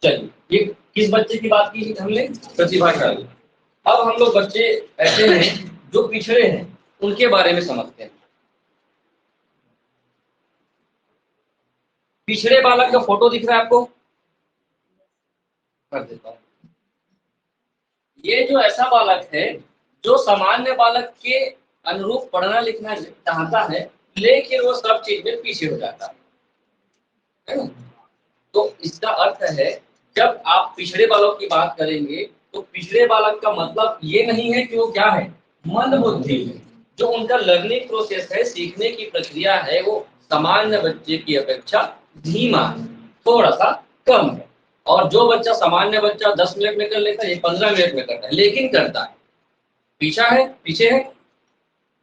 चलिए, ये किस बच्चे की बात की हमने, प्रतिभाशाली। अब हम लोग बच्चे ऐसे हैं जो पिछड़े हैं, उनके बारे में समझते हैं। पिछड़े बालक का फोटो दिख रहा है आपको, कर देता हूं। ये जो ऐसा बालक है जो सामान्य बालक के अनुरूप पढ़ना लिखना चाहता है, लेकिन वो सब चीज में पीछे हो जाता है ना? तो इसका अर्थ है, जब आप पिछड़े बालक की बात करेंगे तो पिछड़े बालक का मतलब ये नहीं है कि वो क्या है, मंद बुद्धि। जो उनका लर्निंग प्रोसेस है, सीखने की प्रक्रिया है, वो सामान्य बच्चे की अपेक्षा धीमा, थोड़ा सा कम है। और जो बच्चा सामान्य बच्चा 10 मिनट में कर लेता है, ये 15 मिनट में करता है, लेकिन करता है। पीछे है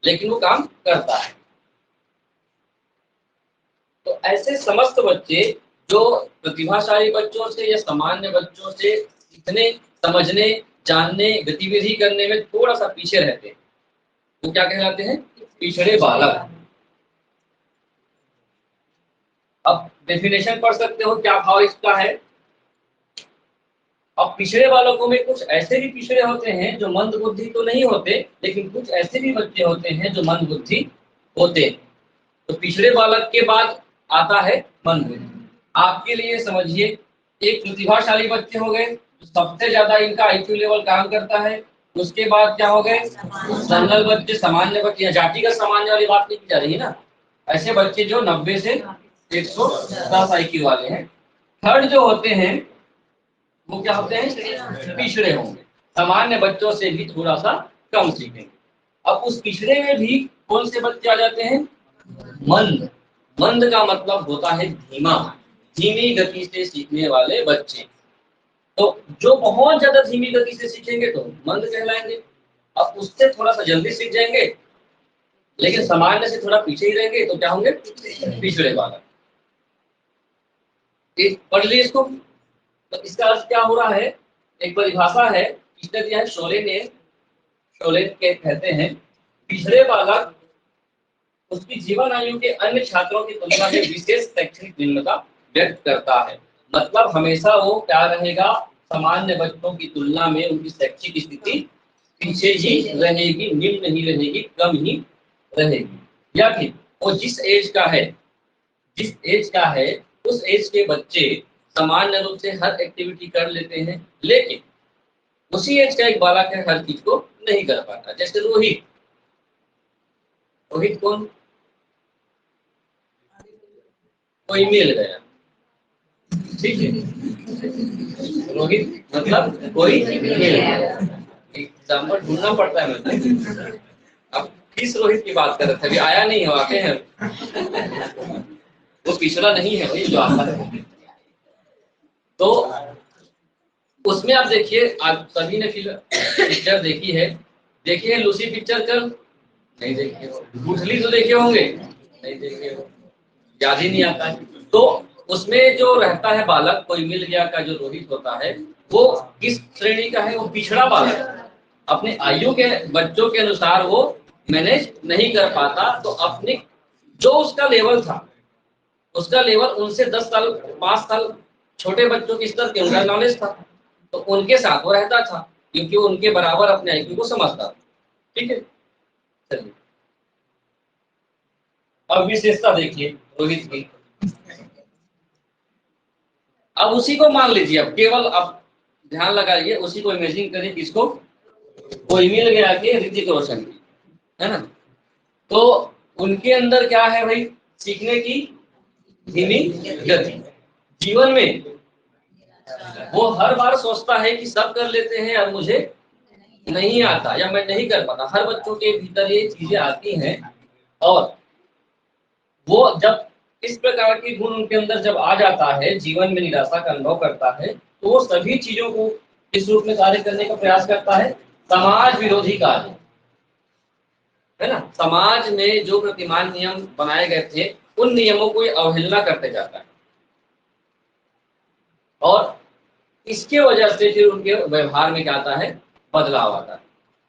लेकिन वो काम करता है। तो ऐसे समस्त बच्चे जो प्रतिभाशाली बच्चों से या सामान्य बच्चों से सीखने, समझने, जानने, गतिविधि करने में थोड़ा सा पीछे रहते हैं, वो क्या कहलाते हैं, पिछड़े बालक। अब डेफिनेशन पढ़ सकते हो, क्या भाव इसका है। अब पिछड़े बालकों में कुछ ऐसे भी पिछड़े होते हैं जो मंद बुद्धि तो नहीं होते, लेकिन कुछ ऐसे भी बच्चे होते हैं जो मंद बुद्धि होते हैं। तो पिछड़े बालक के बाद आता है मंद बुद्धि। आपके लिए समझिए, एक प्रतिभाशाली बच्चे हो गए, सबसे ज्यादा इनका आईक्यू लेवल काम करता है। उसके बाद क्या हो गए, जनरल बच्चे, सामान्य बच्चे, या जातिगत सामान्य वाली बात नहीं की जा रही है ना, ऐसे बच्चे जो 90 से 110 आईक्यू वाले हैं। थर्ड जो होते हैं वो क्या होते हैं, पिछड़े होंगे, सामान्य बच्चों से भी थोड़ा सा कम सीखेंगे। अब उस पिछड़े में भी कौन से बच्चे आ जाते हैं, मंद। मंद का मतलब होता है धीमा, धीमी गति से सीखने वाले बच्चे। तो जो बहुत ज्यादा धीमी गति से सीखेंगे तो मंद कहलाएंगे। अब उससे थोड़ा सा जल्दी सीख जाएंगे, लेकिन सामान्य से थोड़ा पीछे ही रहेंगे, तो क्या होंगे, पिछड़े बालक। पढ़ लीजिए इसको। तो इसका अर्थ क्या हो रहा है, एक परिभाषा है, किसने दिया है, शोले ने। शोले के कहते हैं, पिछड़े बालक उसकी जीवन आयु के अन्य छात्रों की तुलना में विशेष शैक्षणिक निम्नता व्यक्त करता है। मतलब हमेशा वो क्या रहेगा, सामान्य बच्चों की तुलना में उनकी शैक्षिक स्थिति पीछे ही रहेगी, निम्न ही रहेगी, कम ही रहेगी। या फिर वो जिस एज का है उस एज के बच्चे सामान्य रूप से हर एक्टिविटी कर लेते हैं, लेकिन उसी एज का एक बालक है हर चीज को नहीं कर पाता। जैसे रोहित कौन, कोई मिल गया, ठीक है, रोहित मतलब कोई मिल गया। एग्जाम्पल ढूंढना पड़ता है मतलब। अब किस रोहित की बात कर रहे थे, अभी आया नहीं है, आते हैं, वो पिछड़ा नहीं है, वही जो आता है। तो उसमें आप देखिए, आप सभी ने पिक्चर देखी है, देखिए लूसी पिक्चर कल नहीं देखे हो, गुठली तो देखे होंगे, नहीं देखे हो, याद ही नहीं आता है। तो उसमें जो रहता है बालक, कोई मिल गया का जो रोहित होता है, वो किस श्रेणी का है, वो पिछड़ा बालक। अपने आयु के बच्चों के अनुसार वो मैनेज नहीं कर पाता, तो अपने जो उसका लेवल था, उसका लेवल उनसे 10 साल 5 साल छोटे बच्चों के स्तर के उनका नॉलेज था, तो उनके साथ वो रहता था, क्योंकि वो उनके बराबर अपने आईक्यू को समझता था। ठीक है, चलिए अब विशेषता देखिए रोहित की। अब उसी को मान लीजिए, अब केवल अब ध्यान लगाइए, उसी को इमेजिन करिए, किसको, कोई मिल गया कि ऋतिक रोशन की, है ना। तो उनके अंदर क्या है भाई, सीखने की धीमी गति। जीवन में वो हर बार सोचता है कि सब कर लेते हैं और मुझे नहीं आता या मैं नहीं कर पाता। हर बच्चों के भीतर ये चीजें आती हैं, और वो जब इस प्रकार की गुण उनके अंदर जब आ जाता है, जीवन में निराशा का अनुभव करता है, तो वो सभी चीजों को इस रूप में कार्य करने का प्रयास करता है, समाज विरोधी कार्य, है ना। समाज में जो प्रतिमान नियम बनाए गए थे उन नियमों को अवहेलना करते जाता है और इसके वजह से फिर उनके व्यवहार में क्या आता है, बदलाव आता है।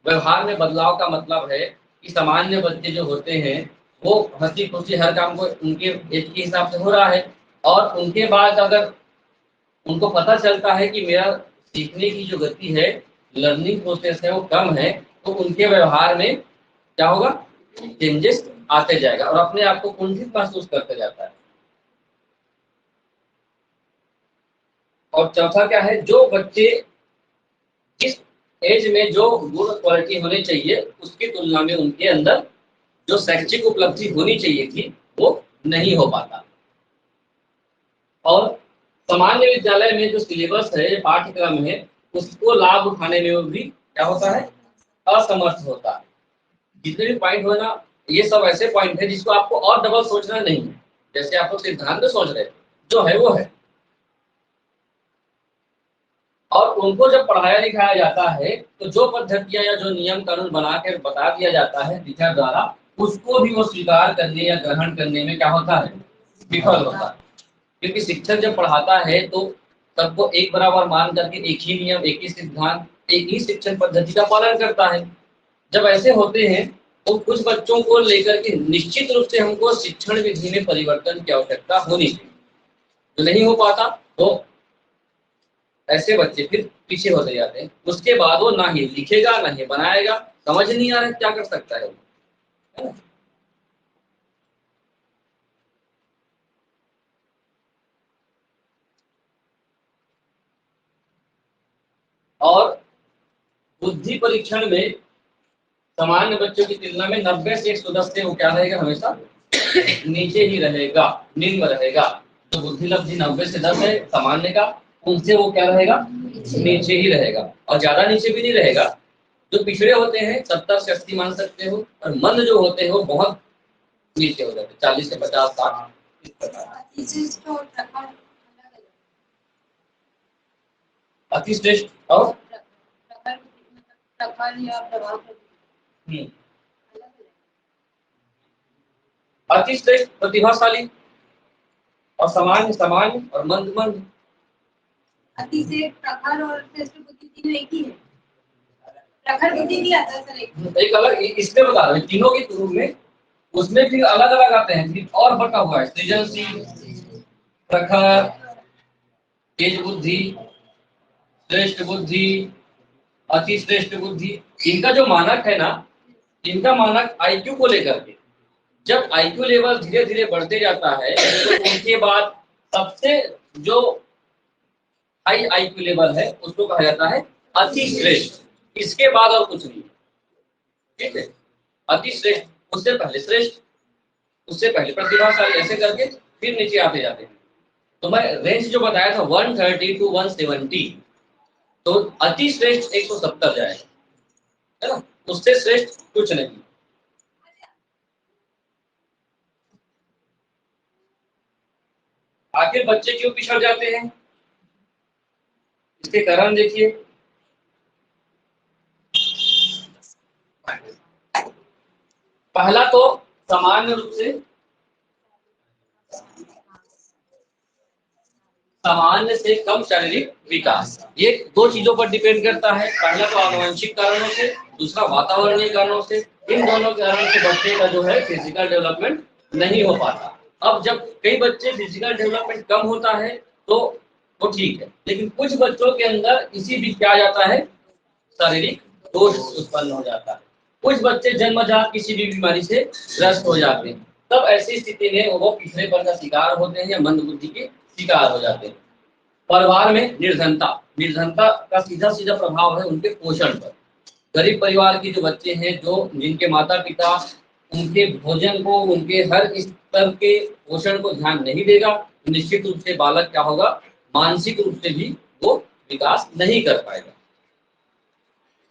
व्यवहार में बदलाव का मतलब है कि सामान्य बच्चे जो होते हैं वो हंसी खुशी हर काम को उनके एज के हिसाब से हो रहा है और उनके बाद अगर उनको पता चलता है कि मेरा सीखने की जो गति है, लर्निंग प्रोसेस है वो कम है, तो उनके व्यवहार में क्या होगा, चेंजेस आते जाएगा और अपने आप को कुंठित महसूस करते जाता है। और चौथा क्या है, जो बच्चे इस एज में जो गुड क्वालिटी होनी चाहिए उसकी तुलना में उनके अंदर जो शैक्षिक उपलब्धि होनी चाहिए थी वो नहीं हो पाता। और सामान्य विद्यालय में जो सिलेबस है, पाठ्यक्रम है, उसको लाभ उठाने में भी क्या होता है, असमर्थ होता है। जितने भी पॉइंट हो ना, ये सब ऐसे पॉइंट है जिसको आपको और डबल सोचना नहीं है। जैसे आप लोग सिद्धांत सोच रहे, जो है वो है, और उनको जब पढ़ाया लिखाया जाता है तो जो पद्धतियां या जो नियम कानून बना कर बता दिया जाता है टीचर द्वारा, उसको भी वो स्वीकार करने या ग्रहण करने में क्या होता है, विफल होता है। क्योंकि शिक्षक जब पढ़ाता है तो सबको एक बराबर मान करके एक ही नियम, एक ही सिद्धांत, एक ही शिक्षण पद्धति का पालन करता है। जब ऐसे होते हैं तो कुछ बच्चों को लेकर के निश्चित रूप से हमको शिक्षण विधि में परिवर्तन की आवश्यकता होनी चाहिए। जो नहीं हो पाता तो ऐसे बच्चे फिर पीछे होते जाते हैं। उसके बाद वो ना ही लिखेगा ना ही बनाएगा, समझ नहीं आ रहा है क्या कर सकता है वो, है ना? और बुद्धि परीक्षण में सामान्य बच्चों की तुलना में 90 से 110 से वो क्या रहेगा, हमेशा नीचे ही रहेगा, निम्न रहेगा। तो बुद्धि लब्धि 90 से 10 है सामान्य का, उनसे वो क्या रहेगा, नीचे ही रहेगा और ज्यादा नीचे भी नहीं रहेगा। जो पिछड़े होते हैं 70 से 80 मान सकते हो, और मंद जो होते हैं वो बहुत नीचे हो जाते हैं, 40 से 50 60 इस प्रकार। अति श्रेष्ठ और अति श्रेष्ठ प्रतिभाशाली और सामान्य सामान्य और मंद मंद। अति से प्रखर और श्रेष्ठ बुद्धि तीनों एक ही है। प्रखर बुद्धि नहीं आता सर, एक अलग, इसलिए बता रहे हैं तीनों के रूप में, उसमें फिर अलग अलग आते हैं, फिर और बटा हुआ है सृजनशील, प्रखर, तेज बुद्धि, श्रेष्ठ बुद्धि, अति श्रेष्ठ बुद्धि। इनका जो मानक है ना, इनका मानक आईक्यू को लेकर के, जब आईक्यू लेवल धीरे धीरे बढ़ते जाता है तो उनके बाद सबसे जो हाई आईक्यू लेवल है उसको कहा जाता है अति श्रेष्ठ। इसके बाद और कुछ नहीं, ठीक है। अति श्रेष्ठ, उससे पहले श्रेष्ठ, उससे पहले प्रतिभाशाली, ऐसे करके फिर नीचे आते जाते हैं। तो मैं रेंज जो बताया था 130 टू 170, तो अति श्रेष्ठ 170 जाएगा, है ना, उससे श्रेष्ठ कुछ नहीं। आखिर बच्चे क्यों पिछड़ जाते हैं, इसके कारण देखिए। पहला तो सामान्य रूप से सामान्य से कम शारीरिक विकास, ये दो चीजों पर डिपेंड करता है। पहला तो आनुवंशिक कारणों से, दूसरा वातावरणीय कारणों से। इन दोनों कारणों से बच्चे का जो है फिजिकल डेवलपमेंट नहीं हो पाता। अब जब कई बच्चे फिजिकल डेवलपमेंट कम होता है तो वो ठीक है, लेकिन कुछ बच्चों के अंदर इसी बीच क्या आ जाता है, शारीरिक दोष उत्पन्न हो जाता है। कुछ बच्चे जन्मजात किसी भी बीमारी से ग्रस्त हो जाते हैं, तब ऐसी स्थिति में वो पिछड़ेपन का शिकार होते हैं या मंद बुद्धि के शिकार हो जाते हैं। परिवार में निर्धनता, निर्धनता का सीधा सीधा प्रभाव है उनके पोषण पर। गरीब परिवार के जो बच्चे हैं, जो जिनके माता पिता उनके भोजन को, उनके हर स्तर के पोषण को ध्यान नहीं देगा, निश्चित रूप से बालक क्या होगा, मानसिक रूप से भी वो विकास नहीं कर पाएगा।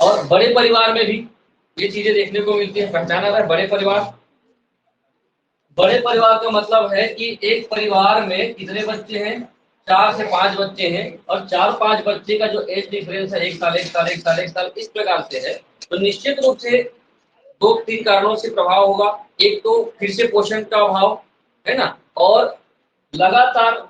और बड़े परिवार में भी ये चीजें देखने को मिलती है। पहचाना है बड़े परिवार, बड़े परिवार का मतलब है कि एक परिवार में कितने बच्चे हैं, 4 से 5 बच्चे हैं और 4-5 बच्चे का जो एज डिफरेंस है 1 साल 1 साल 1 साल 1 साल इस प्रकार से है, तो निश्चित रूप से 2-3 कारणों से प्रभाव होगा। एक तो फिर से पोषण का अभाव, है ना? और लगातार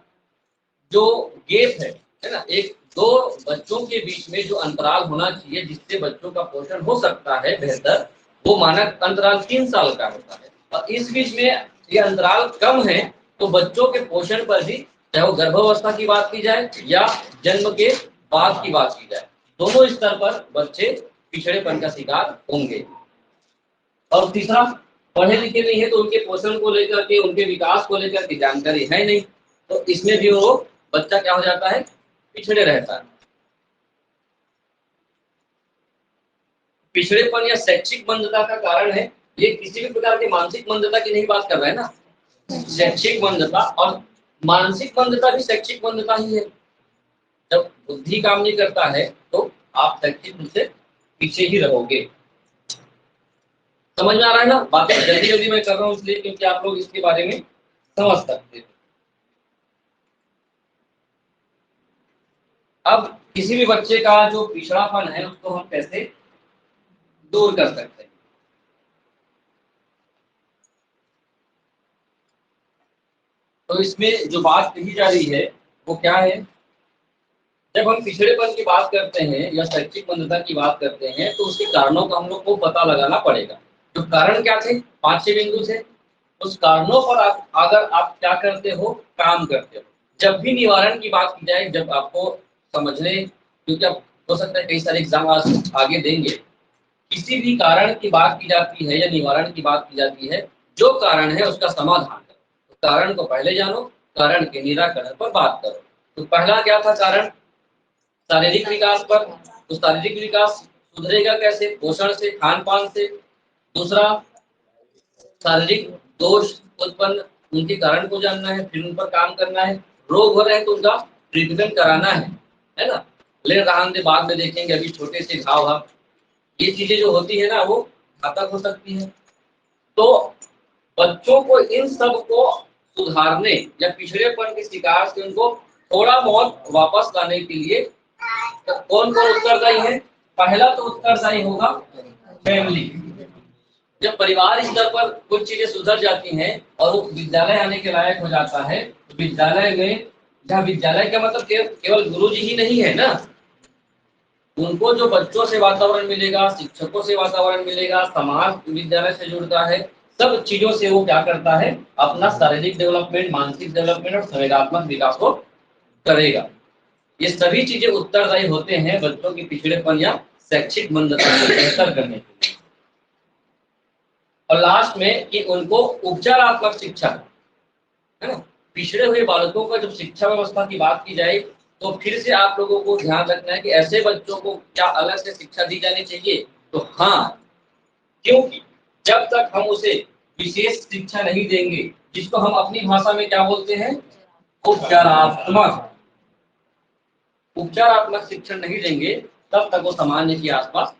जो गैप है ना? एक दो बच्चों के बीच में जो अंतराल होना चाहिए जिससे बच्चों का पोषण हो सकता है बेहतर, वो मानक अंतराल 3 साल का होता है और इस बीच में ये अंतराल कम है, तो बच्चों के पोषण पर भी, चाहे वो गर्भावस्था की बात की जाए या जन्म के बाद की बात की जाए, दोनों स्तर पर बच्चे पिछड़ेपन का शिकार होंगे। और तीसरा, पढ़े लिखे नहीं है तो उनके पोषण को लेकर के, उनके विकास को लेकर के जानकारी है नहीं, तो इसमें भी वो बच्चा क्या हो जाता है, पिछड़े रहता है। पिछड़ेपन या शैक्षिक मंदता का कारण है, ये किसी भी प्रकार की मानसिक मंदता की नहीं बात कर रहे हैं ना, शैक्षिक मंदता, और मानसिक मंदता भी शैक्षिक मंदता ही है। जब बुद्धि काम नहीं करता है तो आप शैक्षिक रूप से पीछे ही रहोगे। समझ में आ रहा है ना? बातें जल्दी जल्दी मैं कर रहा हूँ इसलिए क्योंकि आप लोग इसके बारे में समझ सकते हैं। अब किसी भी बच्चे का जो पिछड़ापन है उसको हम कैसे दूर कर सकते हैं? तो इसमें जो बात कही जा रही है वो क्या है, जब हम पिछड़ेपन की बात करते हैं या शैक्षिक मंदता की बात करते हैं तो उसके कारणों का हम लोग को पता लगाना पड़ेगा। जो कारण क्या थे, 5-6 बिंदु थे, उस कारणों पर अगर आप क्या करते हो, काम करते हो। जब भी निवारण की बात की जाए, जब आपको समझने, क्योंकि आप हो सकता है कई सारे एग्जाम आगे देंगे, किसी भी कारण की बात की जाती है या निवारण की बात की जाती है, जो कारण है उसका समाधान करो। तो कारण को पहले जानो, कारण के निराकरण पर बात करो। तो पहला क्या था कारण, शारीरिक विकास पर। तो शारीरिक विकास सुधरेगा कैसे, पोषण से, खान पान से। दूसरा, शारीरिक दोष उत्पन्न, उनके कारण को जानना है, फिर उन पर काम करना है। रोग हो रहे हैं तो उनका ट्रीटमेंट कराना है ना? ले रहा बाद में देखेंगे, अभी छोटे से घाव, ये चीजें जो होती है ना वो घातक हो सकती है। तो बच्चों को इन सब को सुधारने या पिछड़ेपन के शिकार से उनको थोड़ा बहुत वापस लाने के लिए तो कौन कौन उत्तरदायी है? पहला तो उत्तरदायी होगा फैमिली। जब परिवार स्तर पर कुछ चीजें सुधर जाती हैं और वो विद्यालय आने के लायक हो जाता है, तो विद्यालय में, जहाँ विद्यालय का मतलब केवल गुरु जी ही नहीं है ना, उनको जो बच्चों से वातावरण मिलेगा, शिक्षकों से वातावरण मिलेगा, समाज विद्यालय से जुड़ता है, सब चीजों से वो क्या करता है, अपना शारीरिक डेवलपमेंट, मानसिक डेवलपमेंट और संवेगात्मक विकास को करेगा। ये सभी चीजें उत्तरदायी होते हैं बच्चों की पिछड़ेपन या शैक्षिक मंदता को बेहतर करने के लिए। और लास्ट में कि उनको उपचारात्मक शिक्षा, है ना? पिछड़े हुए बालकों का जब शिक्षा व्यवस्था की बात की जाए तो फिर से आप लोगों को ध्यान रखना है कि ऐसे बच्चों को क्या अलग से शिक्षा दी जानी चाहिए? तो हाँ, क्योंकि जब तक हम उसे विशेष शिक्षा नहीं देंगे, जिसको हम अपनी भाषा में क्या बोलते हैं, उपचारात्मक, उपचारात्मक शिक्षण नहीं देंगे, तब तक वो सामान्य के आसपास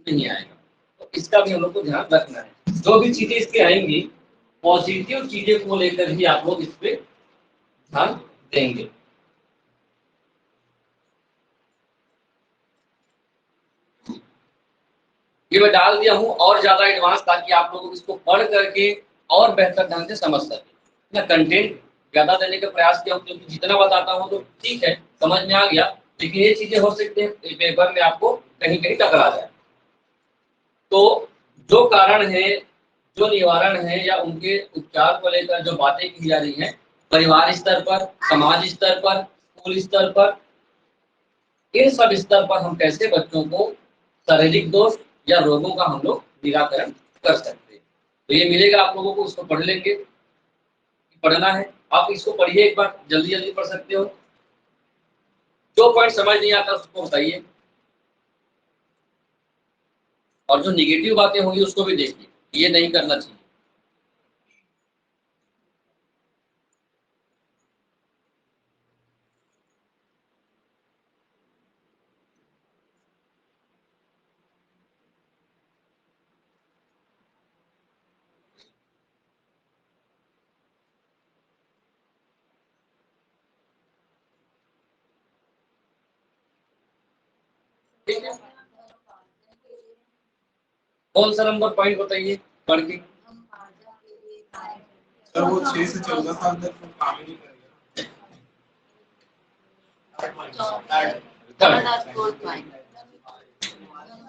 नहीं आएगा। तो इसका भी हम लोग को ध्यान रखना है। जो भी चीजें इसके आएंगी, पॉजिटिव चीजें को लेकर ही आप लोग इस पे ध्यान देंगे। ये मैं डाल दिया हूँ और ज्यादा एडवांस, ताकि आप लोग इसको पढ़ करके और बेहतर ढंग से समझ सके। मैं कंटेंट ज्यादा देने का प्रयास किया हूँ क्योंकि जितना बताता हूँ तो ठीक है, समझ में आ गया, लेकिन ये चीजें हो सकती है पेपर में आपको कहीं कहीं टकरा जाए। तो जो कारण है, जो निवारण है या उनके उपचार को लेकर जो बातें की जा रही हैं, परिवार स्तर पर, समाज स्तर पर, स्कूल स्तर पर, इन सब स्तर पर हम कैसे बच्चों को शारीरिक दोष या रोगों का हम लोग निराकरण कर सकते हैं। तो ये मिलेगा आप लोगों को, उसको पढ़ लेंगे। पढ़ना है, आप इसको पढ़िए एक बार, जल्दी जल्दी पढ़ सकते हो। जो पॉइंट समझ नहीं आता उसको बताइए, और जो निगेटिव बातें होंगी उसको भी देखिए, ये नहीं करना चाहिए। ठीक है, कौन सा नंबर पॉइंट बताइए पढ़ के। सर वो 6 से 14 साल तक वो काम ही नहीं करेगा।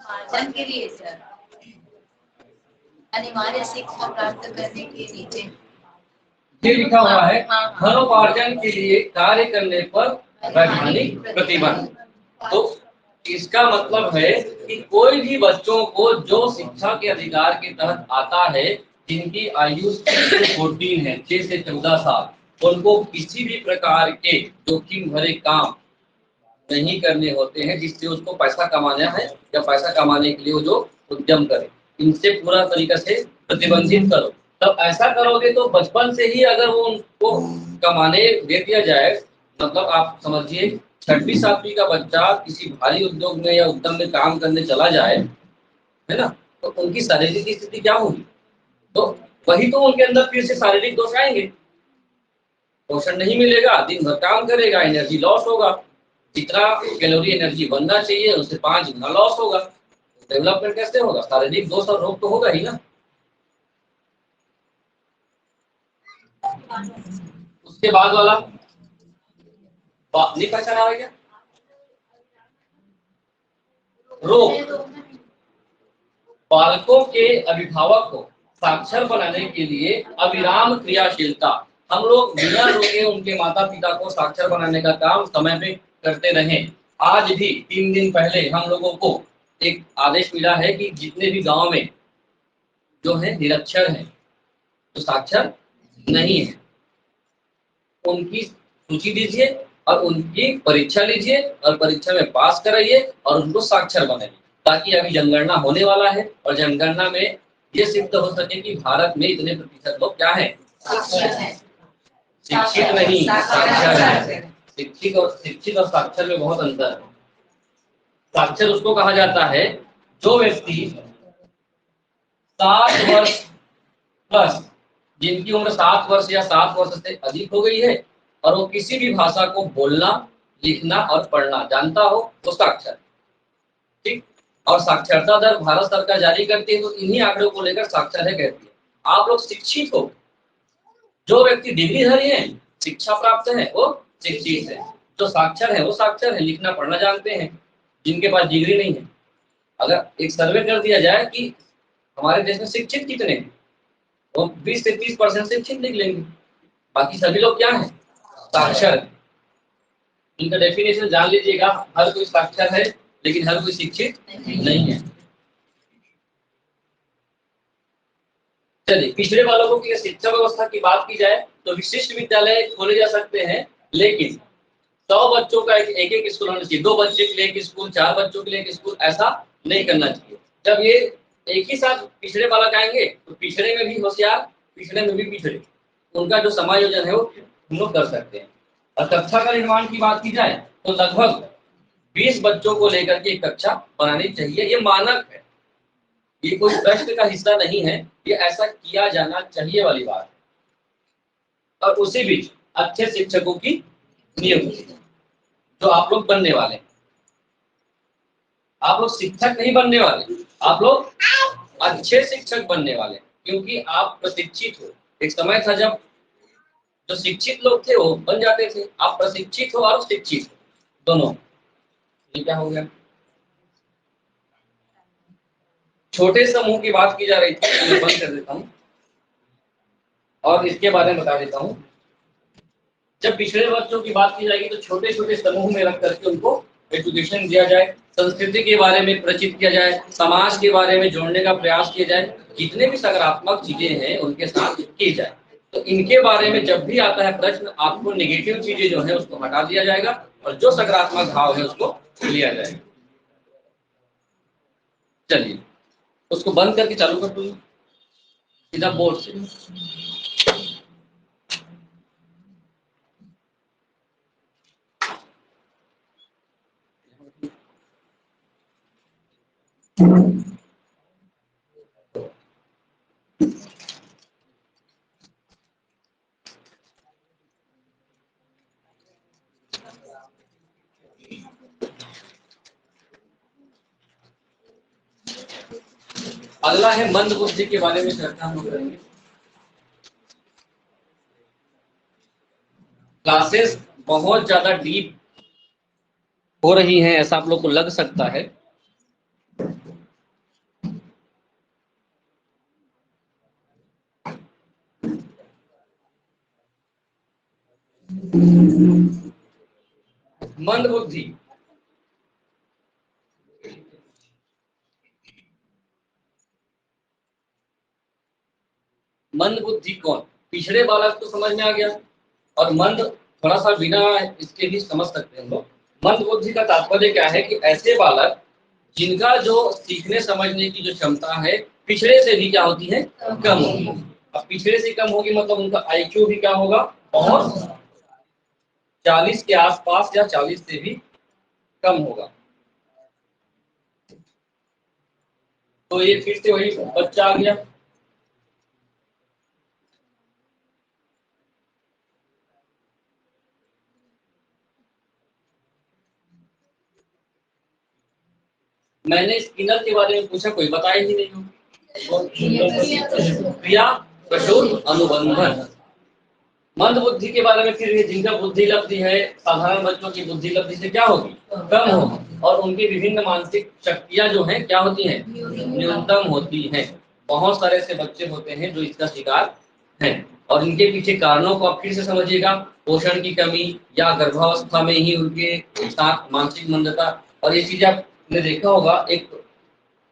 उपार्जन के लिए सर, अनिवार्य शिक्षा प्राप्त करने के नीचे ये लिखा हुआ है, हाँ। धनोपार्जन के लिए कार्य करने पर वैधानिक प्रतिबंध। तो इसका मतलब है कि कोई भी बच्चों को जो शिक्षा के अधिकार के तहत आता है, जिनकी आयु 6 से 14 है, 6 से 14 साल, उनको किसी भी प्रकार के जोखिम भरे काम नहीं करने होते हैं जिससे उसको पैसा कमाना है या पैसा कमाने के लिए वो जो उद्यम करे, इनसे पूरा तरीका से प्रतिबंधित करो। तब ऐसा करोगे तो बचपन से ही अगर वो उनको कमाने दे दिया जाए, मतलब आप समझिए 6वीं 7वीं का बच्चा किसी भारी उद्योग में या उद्यम में काम करने चला जाए, है ना, तो उनकी शारीरिक स्थिति क्या होगी, तो वही तो उनके अंदर फिर से शारीरिक दोष आएंगे, पोषण नहीं मिलेगा, दिन भर काम करेगा, एनर्जी लॉस होगा, जितना कैलोरी एनर्जी बनना चाहिए उससे 5 गुना लॉस होगा। डेवलपमेंट कैसे होगा, शारीरिक दोष और रोग तो होगा ही ना। उसके बाद वाला नहीं पहचाना है क्या, रोग। बालकों के अभिभावक को साक्षर बनाने के लिए अविराम क्रियाशीलता, हम लोग बिना रोके उनके माता पिता को साक्षर बनाने का काम समय पे करते रहें। आज भी 3 दिन पहले हम लोगों को एक आदेश मिला है कि जितने भी गांव में जो है निरक्षर हैं, जो साक्षर नहीं है, उनकी सूची दीजिए और उनकी परीक्षा लीजिए और परीक्षा में पास कराइए और उनको साक्षर बनाइए, ताकि अभी जनगणना होने वाला है और जनगणना में ये सिद्ध हो सके कि भारत में इतने प्रतिशत लोग क्या है, शिक्षित नहीं, साक्षर है। शिक्षित और साक्षर में बहुत अंतर है। साक्षर उसको कहा जाता है जो व्यक्ति 7 वर्ष प्लस, जिनकी उम्र 7 वर्ष या 7 वर्ष से अधिक हो गई है और वो किसी भी भाषा को बोलना, लिखना और पढ़ना जानता हो, तो साक्षर। ठीक, और साक्षरता दर भारत सरकार जारी करती है, तो इन्हीं आंकड़ों को लेकर साक्षर है कहती है। आप लोग शिक्षित हो, जो व्यक्ति डिग्रीधारी है, शिक्षा प्राप्त है, वो शिक्षित है। जो साक्षर है वो साक्षर है, लिखना पढ़ना जानते हैं। जिनके पास डिग्री नहीं है, अगर एक सर्वे कर दिया जाए कि हमारे देश में शिक्षित कितने हैं, वो 20 से 30% शिक्षित लिख लेंगे, बाकी सभी लोग क्या हैं, साक्षर है। इनका डेफिनेशन जान लीजिएगा, हर कोई साक्षर है लेकिन हर कोई शिक्षित नहीं है। चलिए, पिछड़े बालकों की शिक्षा व्यवस्था की बात की जाए तो विशिष्ट विद्यालय खोले जा सकते हैं, लेकिन 100 बच्चों का एक एक स्कूल होना चाहिए, 2 बच्चे के लिए एक स्कूल, 4 बच्चों के लिए एक स्कूल, ऐसा नहीं करना चाहिए। जब ये एक ही साथ पिछड़े बालक आएंगे तो पिछड़े में भी होशियार, पिछड़े में भी पिछड़े, उनका जो समायोजन है वो हम लोग कर सकते हैं। और कक्षा का निर्माण की बात की जाए तो लगभग 20 बच्चों को लेकर के एक कक्षा बनानी चाहिए, ये मानक है, ये कोई प्रश्न का हिस्सा नहीं है, ये ऐसा किया जाना चाहिए वाली बात है। और उसी बीच अच्छे शिक्षकों की नियुक्ति, जो आप लोग बनने वाले हैं, आप लोग शिक्षक नहीं बनने वाले, आप लोग अच्छे शिक्षक बनने वाले, क्योंकि आप प्रशिक्षित हो। एक समय था जब जो शिक्षित लोग थे वो बन जाते थे, आप प्रशिक्षित हो और शिक्षित हो दोनों। ये क्या हो गया, छोटे समूह की बात की जा रही थी, मैं बंद कर देता हूँ और इसके बारे में बता देता हूँ। जब पिछड़े बच्चों की बात की जाएगी तो छोटे छोटे समूह में रख करके उनको एजुकेशन दिया जाए, संस्कृति के बारे में परिचित किया जाए, समाज के बारे में जोड़ने का प्रयास किया जाए, जितने भी सकारात्मक चीजें हैं उनके साथ की जाए। तो इनके बारे में जब भी आता है प्रश्न, आपको नेगेटिव चीजें जो है उसको हटा दिया जाएगा और जो सकारात्मक भाव है उसको लिया जाएगा। चलिए, उसको बंद करके चालू कर दो सीधा बोर्ड से। अगला है मंद बुद्धि के बारे में चर्चा हम लोग करेंगे। क्लासेस बहुत ज्यादा डीप हो रही हैं ऐसा आप लोग को लग सकता है। मंद बुद्धि मंद बुद्धि कौन? पिछड़े बालक तो समझ में आ गया, और मंद थोड़ा सा बिना इसके भी समझ सकते हैं हम लोग। मंद बुद्धि का तात्पर्य क्या है कि ऐसे बालक जिनका जो सीखने समझने की जो क्षमता है पिछड़े से भी क्या होती है, कम होगी। अब पिछड़े से कम होगी मतलब उनका आईक्यू भी क्या होगा, बहुत 40 के आसपास या 40 से भी कम होगा। तो ये फिर से वही बच्चा आ गया। मैंने स्किनर के बारे में पूछा, कोई बताया ही नहीं। क्रिया कठोर अनुबंधन। मंद बुद्धि के बारे में फिर जिनका बुद्धि लब्धि है साधारण बच्चों की बुद्धि लब्धि से क्या होगी, कम होगी, और उनकी विभिन्न मानसिक शक्तियां जो हैं क्या होती हैं, न्यूनतम होती हैं। बहुत सारे ऐसे बच्चे होते हैं जो इसका शिकार हैं, और इनके पीछे कारणों को आप फिर से समझिएगा। पोषण की कमी या गर्भावस्था में ही उनके साथ मानसिक मंदता। और ये चीजें आपने देखा होगा, एक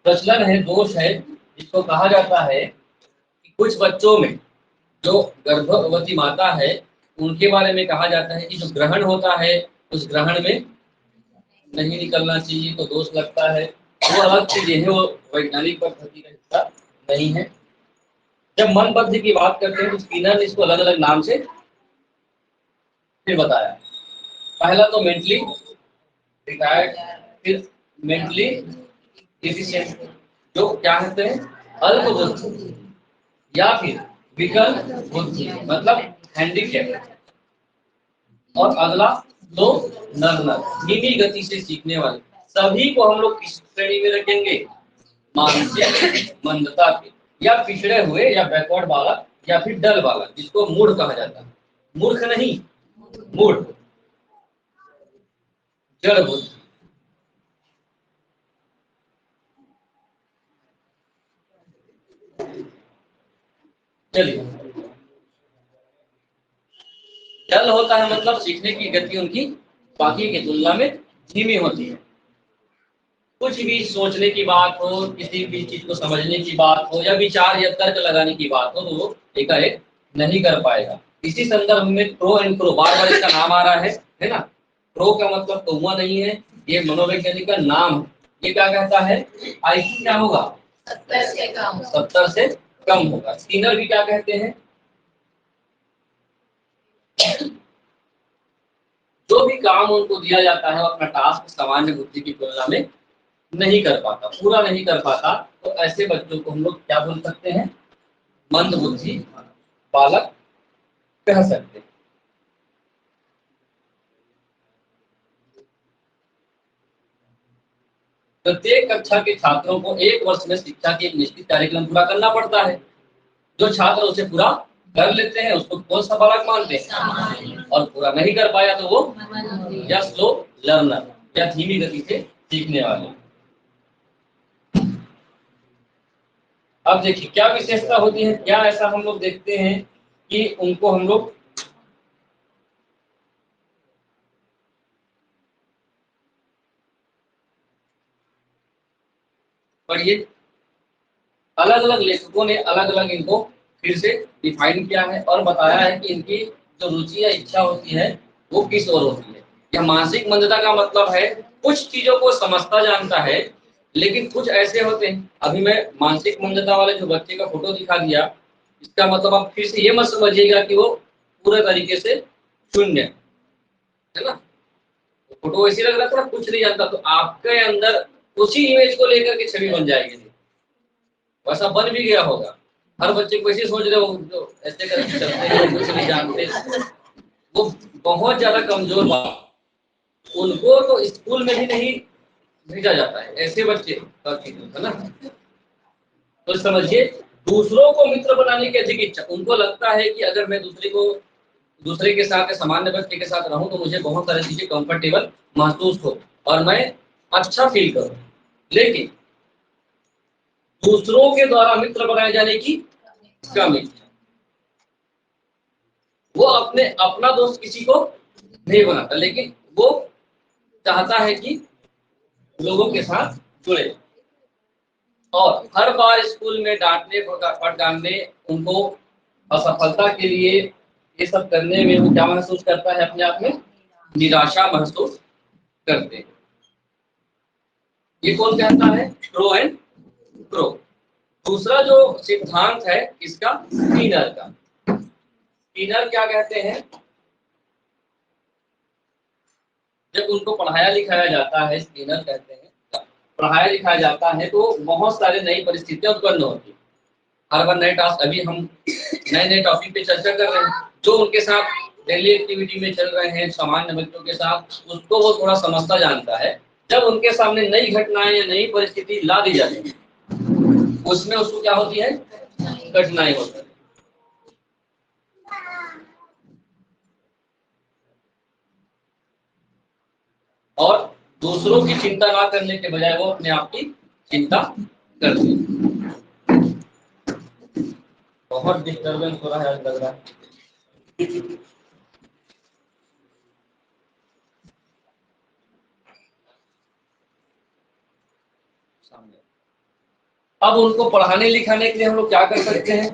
प्रचलन है, दोष है, जिसको कहा जाता है कि कुछ बच्चों में जो गर्भवती माता है उनके बारे में कहा जाता है कि जो ग्रहण होता है उस ग्रहण में नहीं निकलना चाहिए, तो दोष लगता है। वो अलग चीजें हैं, वो वैज्ञानिक पद्धति का हिस्सा नहीं है। जब मन बुद्धि की बात करते हैं तो स्किनर ने इसको अलग अलग नाम से फिर बताया। पहला तो मेंटली रिटायर्ड, फिर मेंटली डिफिशिएंट, जो क्या कहते हैं, अल्प बुद्धि, या फिर विकल बुद्धि मतलब हैंडीकैप, और अगला तो लर्नर, धीमी गति से सीखने वाले। सभी को हम लोग किस श्रेणी में रखेंगे, मानसिक मंदता के, या पिछड़े हुए या बैकवर्ड बालक, या फिर डल बालक, जिसको मूढ़ कहा जाता है। मूर्ख नहीं, मूढ़, जड़ बुद्धि। चलिए, डल होता है मतलब सीखने की गति उनकी बाकी की तुलना में धीमी होती है। कुछ भी सोचने की बात हो, किसी भी चीज को समझने की बात हो, या विचार या तर्क लगाने की बात हो, तो वो एकाएक नहीं कर पाएगा। इसी संदर्भ में प्रो एंड प्रो बार बार इसका नाम आ रहा है ना। प्रो का मतलब कौवा नहीं है, ये मनोवैज्ञानिक का नाम है। ये क्या कहता है, आईक्यू क्या होगा, 70 से कम होगा। स्किनर भी क्या कहते हैं, जो भी काम उनको दिया जाता है अपना टास्क सामान्य बुद्धि की तुलना में नहीं कर पाता, पूरा नहीं कर पाता, तो ऐसे बच्चों को हम लोग क्या बोल सकते हैं, मंद बुद्धि बालक कह सकते हैं। प्रत्येक कक्षा के छात्रों को एक वर्ष में शिक्षा के एक निश्चित कार्यक्रम पूरा करना पड़ता है। जो छात्र उसे पूरा कर लेते हैं उसको कौन सा बालक मानते हैं, और पूरा नहीं कर पाया तो वो या स्लो लर्नर, या धीमी गति से सीखने वाले। अब देखिए क्या विशेषता होती है, क्या ऐसा हम लोग देखते हैं कि उनको हम लोग पढ़िए, अलग अलग लेखकों ने अलग अलग इनको फिर से डिफाइन किया है और बताया है कि इनकी जो रुचि या इच्छा होती है वो किस ओर होती है। यह मानसिक मंदता का मतलब है कुछ चीजों को समझता जानता है, लेकिन कुछ ऐसे होते हैं। अभी मैं मानसिक मंदता वाले जो बच्चे का फोटो दिखा दिया, इसका मतलब आप फिर से ये मत समझिएगा कि वो पूरे तरीके से शून्य है ना। फोटो वैसे लग रहा था कुछ नहीं जानता, तो आपके अंदर उसी इमेज को लेकर के छवि बन जाएगी, वैसा बन भी गया होगा। हर बच्चे को ऐसे सोच रहे हो जो ऐसे करके चलते हैं, कुछ नहीं जानते, वो बहुत ज्यादा कमजोर बात, उनको तो स्कूल में भी नहीं भेजा जाता है, ऐसे बच्चे है ना। तो समझिए, दूसरों को मित्र बनाने की अधिक इच्छा, उनको लगता है कि अगर मैं दूसरे के साथ या सामान्य व्यक्ति के साथ रहूं तो मुझे बहुत सारी चीजें कंफर्टेबल महसूस हो और मैं अच्छा फील करूं। लेकिन दूसरों के द्वारा मित्र बनाए जाने की कम इच्छा, वो अपना दोस्त किसी को नहीं बनाता, लेकिन वो चाहता है कि लोगों के साथ जुड़े। और हर बार स्कूल में डांटने फटकारने, उनको असफलता के लिए ये सब करने में वो क्या महसूस करता है, अपने आप में निराशा महसूस करते हैं। ये कौन कहता है? Crow and crow. दूसरा जो सिद्धांत है इसका, स्किनर का। स्किनर क्या कहते हैं? जब उनको पढ़ाया लिखाया जाता है, स्किनर कहते हैं, पढ़ाया लिखाया जाता है तो बहुत सारे नई परिस्थितियां उत्पन्न होती है। हर बार नए टास्क, अभी हम नए नए टॉपिक पे चर्चा कर रहे हैं, जो उनके साथ डेली एक्टिविटी में चल रहे हैं सामान्य बच्चों के साथ, उसको वो थोड़ा समझता जानता है। जब उनके सामने नई घटनाएं या नई परिस्थिति ला दी जाती है, उसमें उसको क्या होती है? कठिनाई होती है। और दूसरों की चिंता ना करने के बजाय वो अपने आप की चिंता करते हैं। बहुत डिस्टर्बेंस हो रहा है, लग रहा है। अब उनको पढ़ाने लिखाने के लिए हम लोग क्या कर सकते हैं?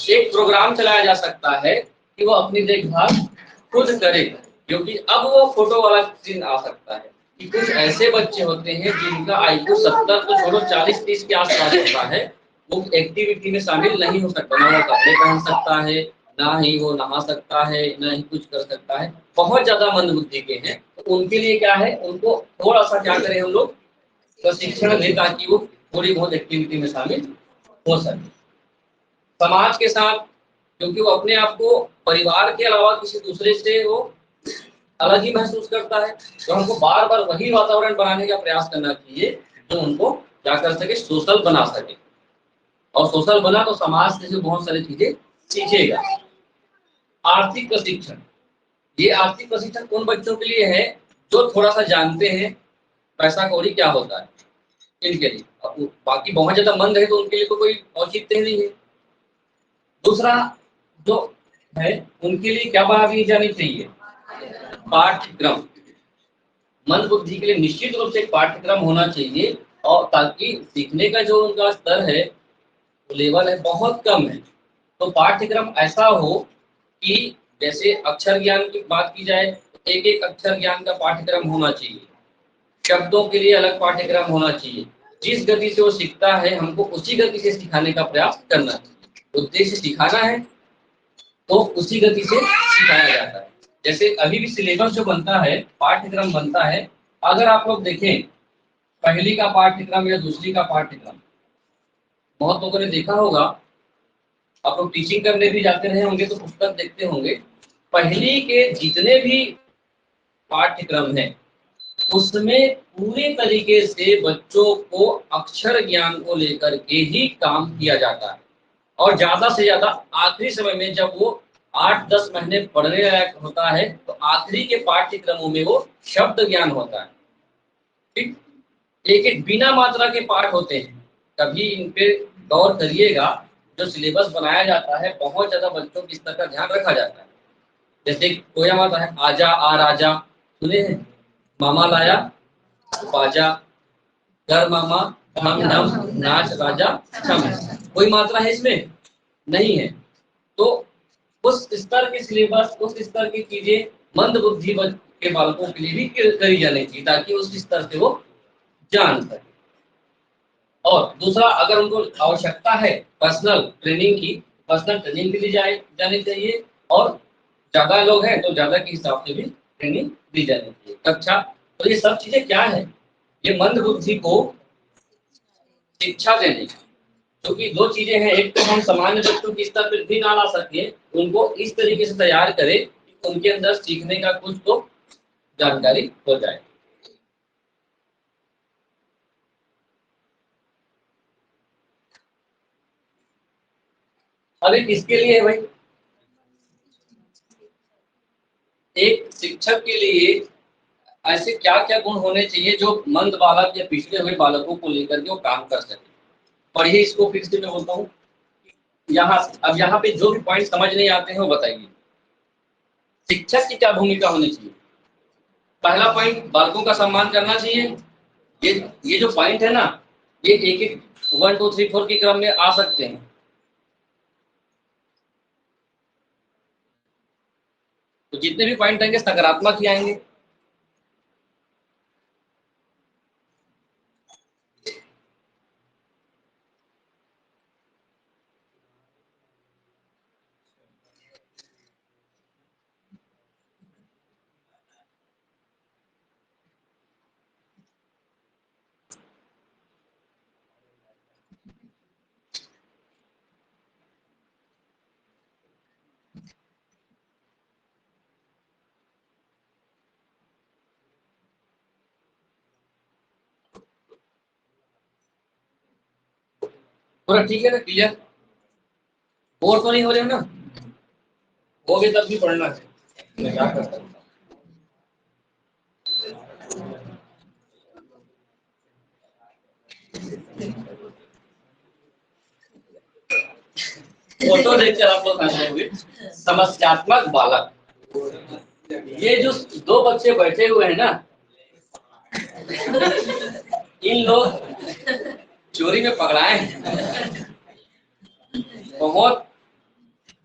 एक प्रोग्राम चलाया जा सकता है कि वो अपनी देखभाल खुद करे, क्योंकि अब वो फोटो वाला सीन आ सकता है कि कुछ ऐसे बच्चे होते हैं जिनका IQ 70 तो छोड़ो 40-30 के आसपास होता है, वो एक्टिविटी में शामिल नहीं हो सकता, ना वो कपड़े पहन सकता है, ना ही वो नहा सकता है, ना ही कुछ कर सकता है, बहुत ज्यादा मंदबुद्धि के हैं। तो उनके लिए क्या है, उनको थोड़ा सा क्या करें हम लोग, प्रशिक्षण दें ताकि वो थोड़ी बहुत एक्टिविटी में शामिल हो सके समाज के साथ, क्योंकि वो अपने आप को परिवार के अलावा किसी दूसरे से वो अलग ही महसूस करता है। तो हमको बार बार वही वातावरण बनाने का प्रयास करना चाहिए जो उनको क्या कर सके, सोशल बना सके। और सोशल बना तो समाज से बहुत सारी चीजें सीखेगा। आर्थिक प्रशिक्षण, ये आर्थिक प्रशिक्षण उन बच्चों के लिए है जो थोड़ा सा जानते हैं पैसा कौड़ी क्या होता है, इनके लिए। अब बाकी बहुत ज्यादा मंद है तो उनके लिए तो कोई औचित्य नहीं है। दूसरा जो है, उनके लिए क्या बना दी जानी चाहिए? पाठ्यक्रम। मंद बुद्धि के लिए निश्चित रूप से एक पाठ्यक्रम होना चाहिए, और ताकि सीखने का जो उनका स्तर है, लेवल है, बहुत कम है। तो पाठ्यक्रम ऐसा हो कि जैसे अक्षर ज्ञान की बात की जाए, एक एक अक्षर ज्ञान का पाठ्यक्रम होना चाहिए, शब्दों के लिए अलग पाठ्यक्रम होना चाहिए। जिस गति से वो सीखता है हमको उसी गति से सिखाने का प्रयास करना चाहिए। उद्देश्य सिखाना है तो उसी गति से सिखाया जाता है। जैसे अभी भी सिलेबस जो बनता है, पाठ्यक्रम बनता है, अगर आप लोग देखें पहली का पाठ्यक्रम या दूसरी का पाठ्यक्रम, बहुत लोगों ने देखा होगा, आप लोग टीचिंग करने भी जाते रहे होंगे तो पुस्तक देखते होंगे, पहली के जितने भी पाठ्यक्रम है उसमें पूरे तरीके से बच्चों को अक्षर ज्ञान को लेकर के ही काम किया जाता है। और ज्यादा से ज्यादा आखिरी समय में जब वो 8-10 महीने पढ़ने लायक होता है तो आखिरी के पाठ्यक्रमों में वो शब्द ज्ञान होता है। ठीक, एक एक बिना मात्रा के पाठ होते हैं, कभी इन पे गौर करिएगा। जो सिलेबस बनाया जाता है बहुत ज्यादा बच्चों के स्तर का ध्यान रखा जाता है। जैसे कोया माता है, आजा आ राजा, सुने हैं? मामा लाया बाजा, कर मामा हम नम नाच राजा छम। कोई मात्रा है इसमें? नहीं है। तो उस स्तर के सिलेबस, उस स्तर की चीजें मंद बुद्धि के बालकों के लिए भी करी जानी चाहिए ताकि उस स्तर से वो जान सके। और दूसरा, अगर उनको आवश्यकता है पर्सनल ट्रेनिंग की, पर्सनल ट्रेनिंग भी दी जानी चाहिए। और ज्यादा लोग हैं तो ज्यादा के हिसाब से भी ट्रेनिंग दी जानी चाहिए। अच्छा, तो ये सब चीजें क्या है? ये मंद बुद्धि को शिक्षा देने की, क्योंकि दो चीजें हैं, एक तो हम सामान्य बच्चों की स्तर पर भी ना ला सके, उनको इस तरीके से तैयार करें कि उनके अंदर सीखने का कुछ तो जानकारी हो जाए। अभी किसके लिए है भाई? एक शिक्षक के लिए ऐसे क्या क्या गुण होने चाहिए जो मंद बालक या पिछड़े हुए बालकों को लेकर के वो काम कर सके। पढ़िए इसको फिर से मैं बोलता हूँ। यहाँ पे जो भी पॉइंट समझ नहीं आते हैं वो बताइए। शिक्षक की क्या भूमिका होनी चाहिए? पहला पॉइंट, बालकों का सम्मान करना चाहिए। ये जो पॉइंट है ना, ये एक एक 1 2 3 4 के क्रम में आ सकते हैं। तो जितने भी पॉइंट आएंगे सकारात्मक ही आएंगे। पूरा ठीक है ना? क्लियर? बोर तो नहीं हो रहे हो ना? हो गए तब भी पढ़ना है, मैं क्या कर सकता हूँ। फोटो देखकर आप लोग समझ होंगे। समस्यात्मक बालक, ये जो दो बच्चे बैठे हुए हैं ना, इन लोग चोरी में पकड़ाए हैं। बहुत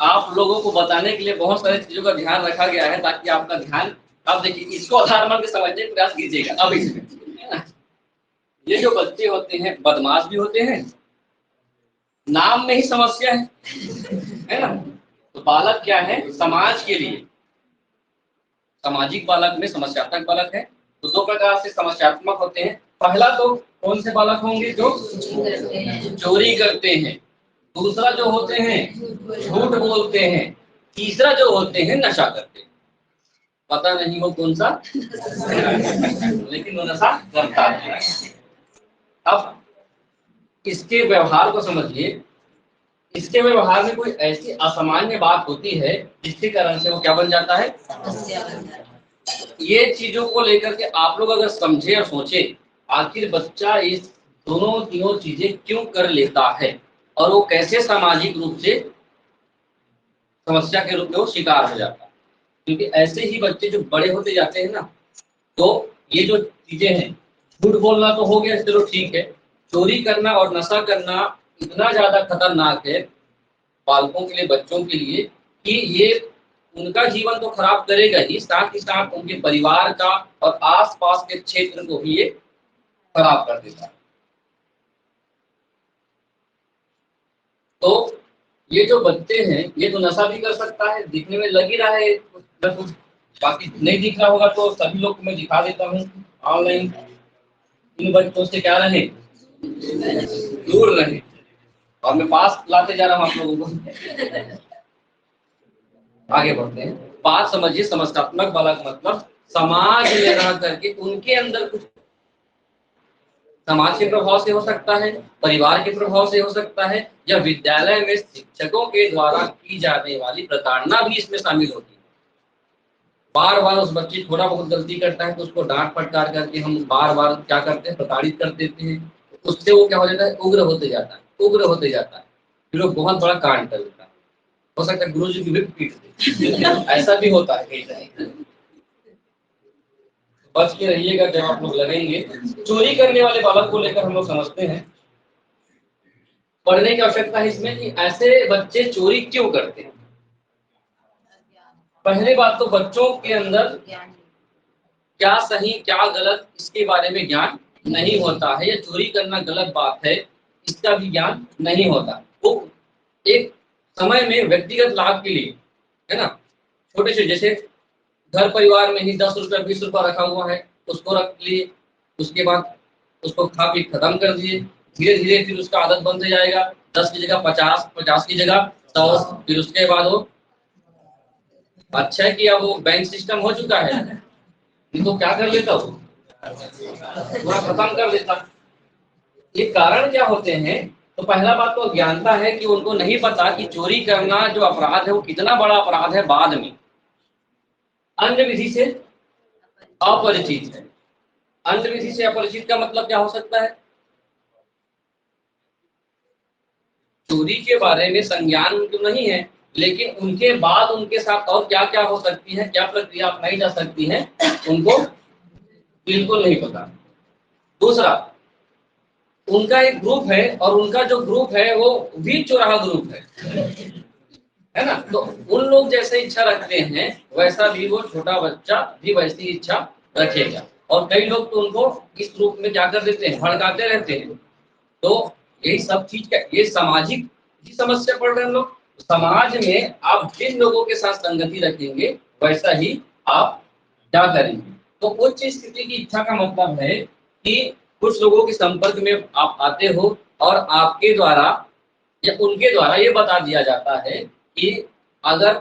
आप लोगों को बताने के लिए बहुत सारी चीजों का ध्यान रखा गया है ताकि आपका ध्यान, अब देखिए इसको आधार मान के समझने का प्रयास कीजिएगा। अब इसमें ये जो बच्चे होते हैं बदमाश भी होते हैं, नाम में ही समस्या है ना? तो बालक क्या है समाज के लिए? सामाजिक बालक में समस्यात्मक बालक है। तो दो प्रकार से समस्यात्मक होते हैं। पहला तो कौन से बालक होंगे? जो चोरी करते हैं। दूसरा जो होते हैं झूठ बोलते हैं। तीसरा जो होते हैं नशा करते हैं। पता नहीं वो कौन सा, लेकिन वो नशा करता है। अब इसके व्यवहार को समझिए। इसके व्यवहार में कोई ऐसी असामान्य बात होती है जिसके कारण से वो क्या बन जाता है? ये चीजों को लेकर के आप लोग अगर समझे और सोचे, आखिर बच्चा इस दोनों तीनों चीजें क्यों कर लेता है और वो कैसे सामाजिक रूप से समस्या के रूप में वो शिकार हो जाता है। क्योंकि ऐसे ही बच्चे जो बड़े होते जाते हैं ना, तो ये जो चीजें हैं, झूठ बोलना तो हो गया, चलो ठीक है, चोरी करना और नशा करना इतना ज्यादा खतरनाक है बालकों के लिए, बच्चों के लिए, कि ये उनका जीवन तो खराब करेगा ही साथ उनके परिवार का और आसपास के क्षेत्र को भी ये खराब कर देता है। तो ये जो बच्चे हैं ये तो नशा भी कर सकता है, दिखने में लग ही रहा है कुछ, बाकी नहीं दिख रहा होगा तो सभी लोग को मैं दिखा देता हूँ ऑनलाइन। इन बच्चों से क्या रहे, दूर रहे। और मैं पास लाते जा रहा हूँ आप लोगों को। आगे बढ़ते हैं। बात समझिए, समस्यात्मक बालक मतलब समाज में रह करके उनके अंदर कुछ, समाज के प्रभाव से हो सकता है, परिवार के प्रभाव से हो सकता है, या विद्यालय में शिक्षकों के द्वारा की जाने वाली प्रताड़ना भी इसमें शामिल होती है। बार बार उस बच्चे थोड़ा बहुत गलती करता है तो उसको डांट फटकार करके हम बार बार क्या करते हैं, प्रताड़ित कर देते हैं। उससे वो क्या हो जाता है, उग्र होते जाता है, उग्र होते जाता है, फिर वो बहुत बड़ा कांड कर देता है। हो सकता है गुरु जी की भी पीट दे। ऐसा भी होता है कई तरह। बच के रहिएगा जब आप लोग लगेंगे। चोरी करने वाले बालक को लेकर हम लोग समझते हैं, पढ़ने की आवश्यकता है इसमें कि ऐसे बच्चे चोरी क्यों करते हैं। पहली बात तो बच्चों के अंदर क्या सही क्या गलत इसके बारे में ज्ञान नहीं होता है, या चोरी करना गलत बात है इसका भी ज्ञान नहीं होता। वो एक समय में व्यक्तिगत लाभ के लिए, है ना, छोटे से जैसे घर परिवार में ही 10 रुपया 20 रुपया रखा हुआ है, उसको रख लिए, उसके बाद उसको खा पी खत्म कर दिए, धीरे धीरे फिर उसका आदत बनते जाएगा। 10 की जगह 50, 50 की जगह 100, फिर उसके बाद वो अच्छा है कि अब वो बैंक सिस्टम हो चुका है, नहीं तो क्या कर लेता वो पूरा खत्म कर लेता। ये कारण क्या होते हैं तो पहला बात तो अज्ञानता है कि उनको नहीं पता कि चोरी करना जो अपराध है वो कितना बड़ा अपराध है, बाद में अन्य विधि से अपरिचित है। अन्य विधि से अपरिचित का मतलब क्या हो सकता है? चोरी के बारे में संज्ञान उनको नहीं है, लेकिन उनके बाद उनके साथ और क्या क्या हो सकती है, क्या प्रक्रिया अपनाई जा सकती है, उनको बिल्कुल नहीं पता। दूसरा, उनका एक ग्रुप है और उनका जो ग्रुप है वो भी चौराहा ग्रुप है ना। तो उन लोग जैसे इच्छा रखते हैं वैसा भी वो छोटा बच्चा भी वैसी इच्छा रखेगा। और कई लोग तो उनको इस रूप में क्या कर देते हैं, भड़काते रहते हैं। तो यही सब चीज का ये सामाजिक की समस्या पड़ रहे हैं लोग। समाज में आप जिन लोगों के साथ संगति रखेंगे वैसा ही आप क्या करेंगे। तो उच्च स्थिति की इच्छा का मतलब है कि कुछ लोगों के संपर्क में आप आते हो और आपके द्वारा या उनके द्वारा ये बता दिया जाता है कि अगर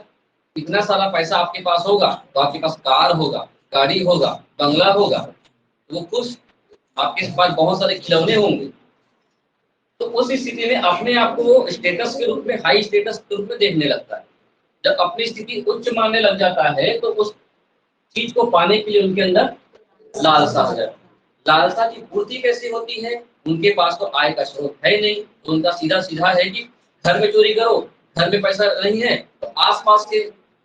इतना सारा पैसा आपके पास होगा तो आपके पास कार होगा, गाड़ी होगा, बंगला होगा, तो वो खुश, आपके पास बहुत सारे खिलौने होंगे। तो उस स्थिति में अपने आप को वो स्टेटस के रूप में, हाई स्टेटस के रूप में देखने लगता है। जब अपनी स्थिति उच्च मानने लग जाता है तो उस चीज को पाने के लिए उनके अंदर लालसा हो जाता है। लालसा की पूर्ति कैसे होती है? उनके पास तो आय का स्रोत है नहीं, तो उनका सीधा सीधा है कि घर में चोरी करो, घर में पैसा नहीं है तो आसपास के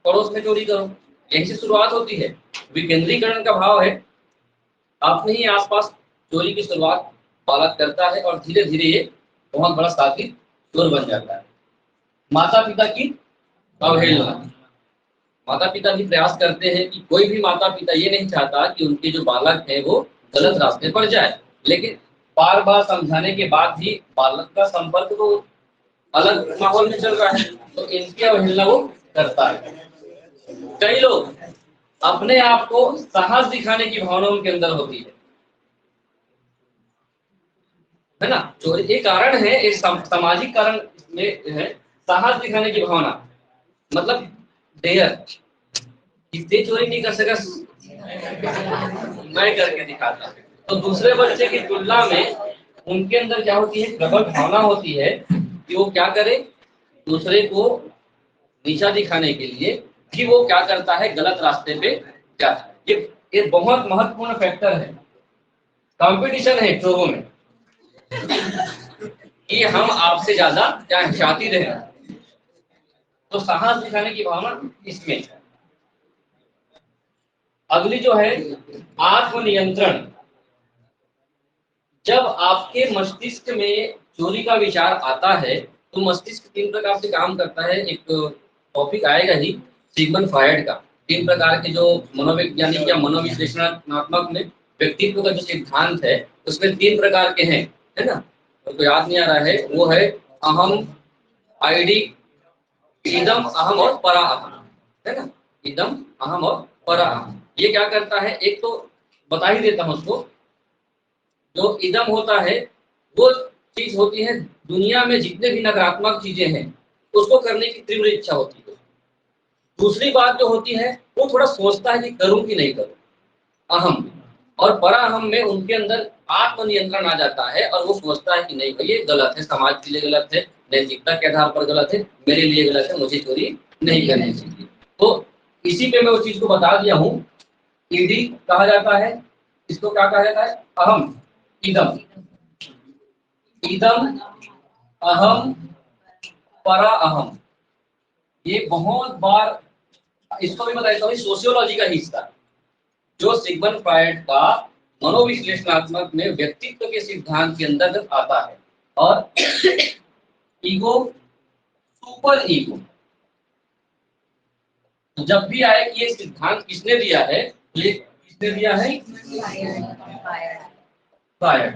पड़ोस में चोरी करो। यही से शुरुआत होती है। विकेंद्रीकरण का भाव है, अपने ही आसपास चोरी की शुरुआत बालक करता है और धीरे धीरे ये बहुत बड़ा साथी चोर बन जाता है। माता पिता की अवहेलना, माता पिता भी प्रयास करते हैं कि कोई भी माता पिता ये नहीं चाहता कि उनके जो बालक है वो गलत रास्ते पर जाए, लेकिन बार बार समझाने के बाद भी बालक का संपर्क तो अलग माहौल में चल रहा है, तो इनकी अवहेलना वो करता है। कई लोग अपने आप को साहस दिखाने की भावना उनके अंदर होती है ना। चोरी एक कारण है, एक सामाजिक कारण में है साहस दिखाने की भावना, मतलब डेयर, इससे चोरी नहीं कर सका मैं करके दिखाता। तो दूसरे बच्चे की तुलना में उनके अंदर क्या होती है, प्रबल भावना होती है कि वो क्या करे, दूसरे को नीचा दिखाने के लिए कि वो क्या करता है, गलत रास्ते पे जाता है। ये बहुत महत्वपूर्ण फैक्टर है। कंपटीशन है चोरों में कि हम आपसे ज्यादा क्या शातिर हैं, तो साहस दिखाने की भावना इसमें है। अगली जो है आत्मनियंत्रण। जब आपके मस्तिष्क में चोरी का विचार आता है तो मस्तिष्क 3 प्रकार से काम करता है। एक टॉपिक आएगा ही सिगमंड फ्रायड का, 3 प्रकार के जो मनोवैज्ञानिक या मनोविश्लेषणात्मक में व्यक्तित्व का जो सिद्धांत है उसमें 3 प्रकार के हैं, है ना। तो याद नहीं आ रहा है, वो है अहम, आईडी, इदम, अहम और परा अहम, है ना। इदम, अहम और परा अहम। ये क्या करता है, एक तो बता ही देता हूँ उसको। जो इदम होता है वो चीज होती है दुनिया में जितने भी नकारात्मक चीजें हैं उसको करने की तीव्र इच्छा होती है। दूसरी बात जो होती है वो थोड़ा सोचता है कि करूं कि नहीं करूं, अहम। और परा अहम में उनके अंदर आत्मनियंत्रण आ जाता है और वो सोचता है कि नहीं भाई ये गलत है, समाज के लिए गलत है, नैतिकता के आधार पर गलत है, मेरे लिए गलत है, मुझे चोरी नहीं करनी चाहिए। तो इसी पे मैं उस चीज को बता दिया हूँ। ईडी कहा जाता है, इसको क्या कहा जाता है, अहम, इदम, इदम, अहम, परा अहम। ये बहुत बार इसको भी बताया था, सोशियोलॉजी का हिस्सा जो सिगमंड फ्रायड का मनोविश्लेषणात्मक में व्यक्तित्व के सिद्धांत के अंतर्गत आता है। और ईगो, सुपर ईगो, जब भी आए कि ये सिद्धांत किसने दिया है, ये किसने दिया है, फ्रायड।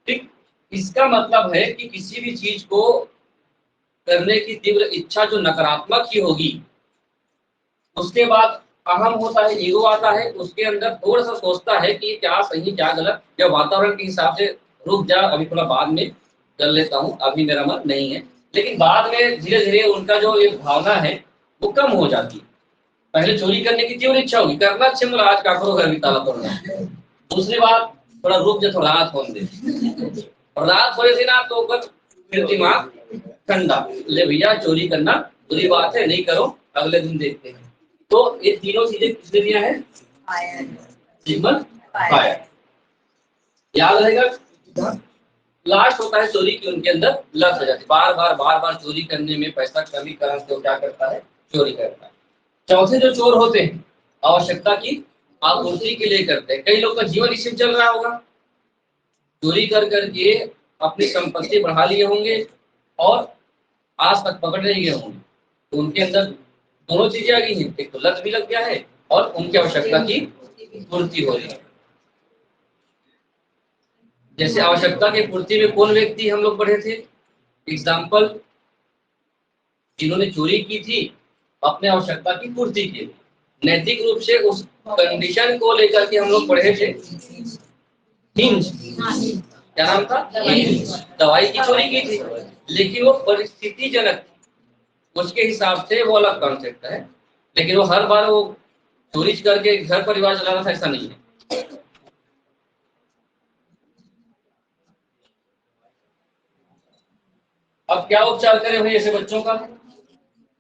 ठीक, इसका मतलब है कि किसी भी चीज को करने की तीव्र इच्छा जो नकारात्मक ही होगी, उसके बाद अहम होता है, ईगो आता है, उसके अंदर थोड़ा सा सोचता है कि क्या सही क्या गलत, या वातावरण के हिसाब से रुक जा, अभी थोड़ा बाद में कर लेता हूँ, अभी मेरा मन नहीं है। लेकिन बाद में धीरे धीरे उनका जो एक भावना है वो कम हो जाती है। पहले चोरी करने की तीव्र इच्छा होगी, करना अच्छे मतलब आज का करो, घर भी ताला तोड़ना। दूसरी बात, थोड़ा रुक जा, थोड़ा रात होने दे, और रात होने से ना तो फिर दिमाग ठंडा, ले भैया चोरी करना बुरी बात है, नहीं करो, अगले दिन देखते हैं। तो ये तीनों चीजें किसने दिया है? Sigmund Freud. याद रहेगा। लास्ट होता है चोरी की, उनके अंदर लत हो जाती है, बार बार चोरी करने में पैसा कमी कारण से वो क्या करता है? चोरी करता है। चौथे जो चोर होते हैं आवश्यकता की आपूर्ति के लिए करते हैं। कई लोग का जीवन इसी में चल रहा होगा, चोरी कर करके अपनी संपत्ति बढ़ा लिए होंगे और आज तक पकड़ नहीं गए होंगे, तो उनके अंदर दोनों चीजें आ गई हैं, एक तो लत भी लग गया है और उनकी आवश्यकता की पूर्ति हो रही है। जैसे आवश्यकता की पूर्ति में कौन व्यक्ति हम लोग पढ़े थे? एग्जाम्पल, जिन्होंने चोरी की थी अपने आवश्यकता की पूर्ति के लिए, नैतिक रूप से उस कंडीशन को लेकर के हम लोग पढ़े थे। हिंज, क्या नाम था? दवाई की चोरी की थी, लेकिन वो परिस्थितिजनक थी, उसके हिसाब से वो अलग कॉन्सेप्ट है, लेकिन वो हर बार वो चोरी करके घर परिवार चलाना था, ऐसा नहीं है। अब क्या उपचार करें भाई ऐसे बच्चों का?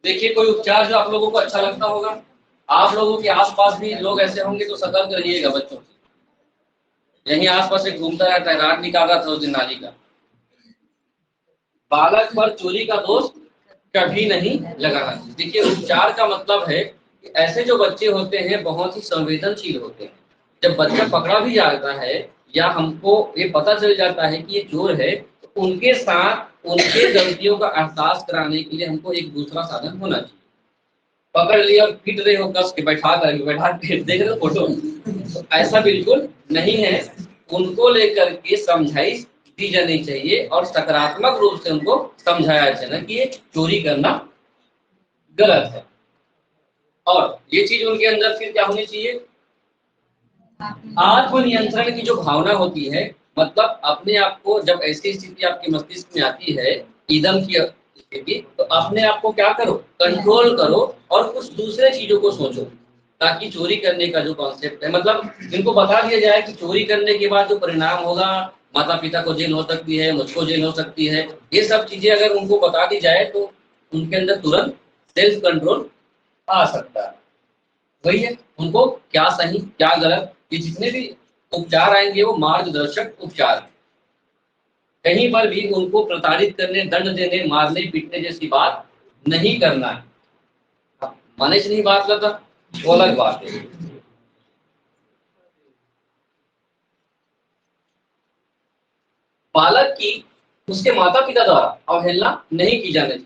देखिए, कोई उपचार जो आप लोगों को अच्छा लगता होगा, आप लोगों के आसपास भी लोग ऐसे होंगे तो सतर्क रहिएगा बच्चों से। यहीं आसपास एक घूमता रहता है, रात निकाल रहा था उस दिन नाली का। बालक पर चोरी का दोष कभी नहीं लगाना। देखिए, उपचार का मतलब है कि ऐसे जो बच्चे होते हैं बहुत ही संवेदनशील होते हैं। जब बच्चा पकड़ा भी जाता है या हमको ये पता चल जाता है कि ये चोर है, तो उनके साथ उनके गलतियों का एहसास कराने के लिए हमको एक दूसरा साधन होना चाहिए। पकड़ लिया और पीट रहे हो कस के, बैठा के देख रहे हो फोटो, तो ऐसा बिल्कुल नहीं है। उनको लेकर के समझाइश दी जानी चाहिए और सकारात्मक रूप से उनको समझाया जाना कि ये चोरी करना गलत है। और ये चीज उनके अंदर फिर क्या होनी चाहिए? आत्मनियंत्रण की जो भावना होती है, मतलब अपने आप को, जब ऐसी स्थिति आपके मस्तिष्क में आती है ईदम की स्थिति, तो अपने आप को क्या करो? कंट्रोल करो और कुछ दूसरे चीजों को सोचो, ताकि चोरी करने का जो कॉन्सेप्ट है, मतलब इनको बता दिया जाए कि चोरी करने के बाद जो परिणाम होगा, माता पिता को जेल हो सकती है, मुझको जेल हो सकती है, ये सब चीजें अगर उनको बता दी जाए तो उनके अंदर तुरंत सेल्फ कंट्रोल आ सकता है। वही है, उनको क्या सही क्या गलत, ये जितने भी उपचार आएंगे वो मार्गदर्शक उपचार हैं। कहीं पर भी उनको प्रताड़ित करने, दंड देने, मारने पीटने जैसी बात नहीं करना है। माने से नहीं बात करता वो अलग बात है। बालक की उसके माता पिता द्वारा अवहेलना नहीं की जानी चाहिए।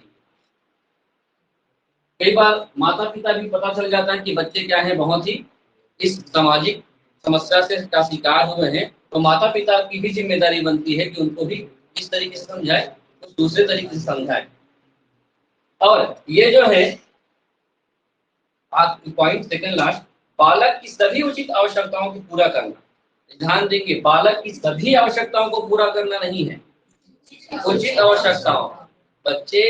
कई बार माता पिता भी पता चल जाता है कि बच्चे क्या है, बहुत ही इस सामाजिक समस्या से का शिकार हुए हैं, तो माता पिता की भी जिम्मेदारी बनती है कि उनको भी इस तरीके से समझाए, तो दूसरे तरीके से समझाए। और ये जो है पॉइंट सेकंड लास्ट, बालक की सभी उचित आवश्यकताओं को पूरा करना। ध्यान देंगे, बालक की सभी आवश्यकताओं को पूरा करना नहीं है, उचित आवश्यकताओं। बच्चे,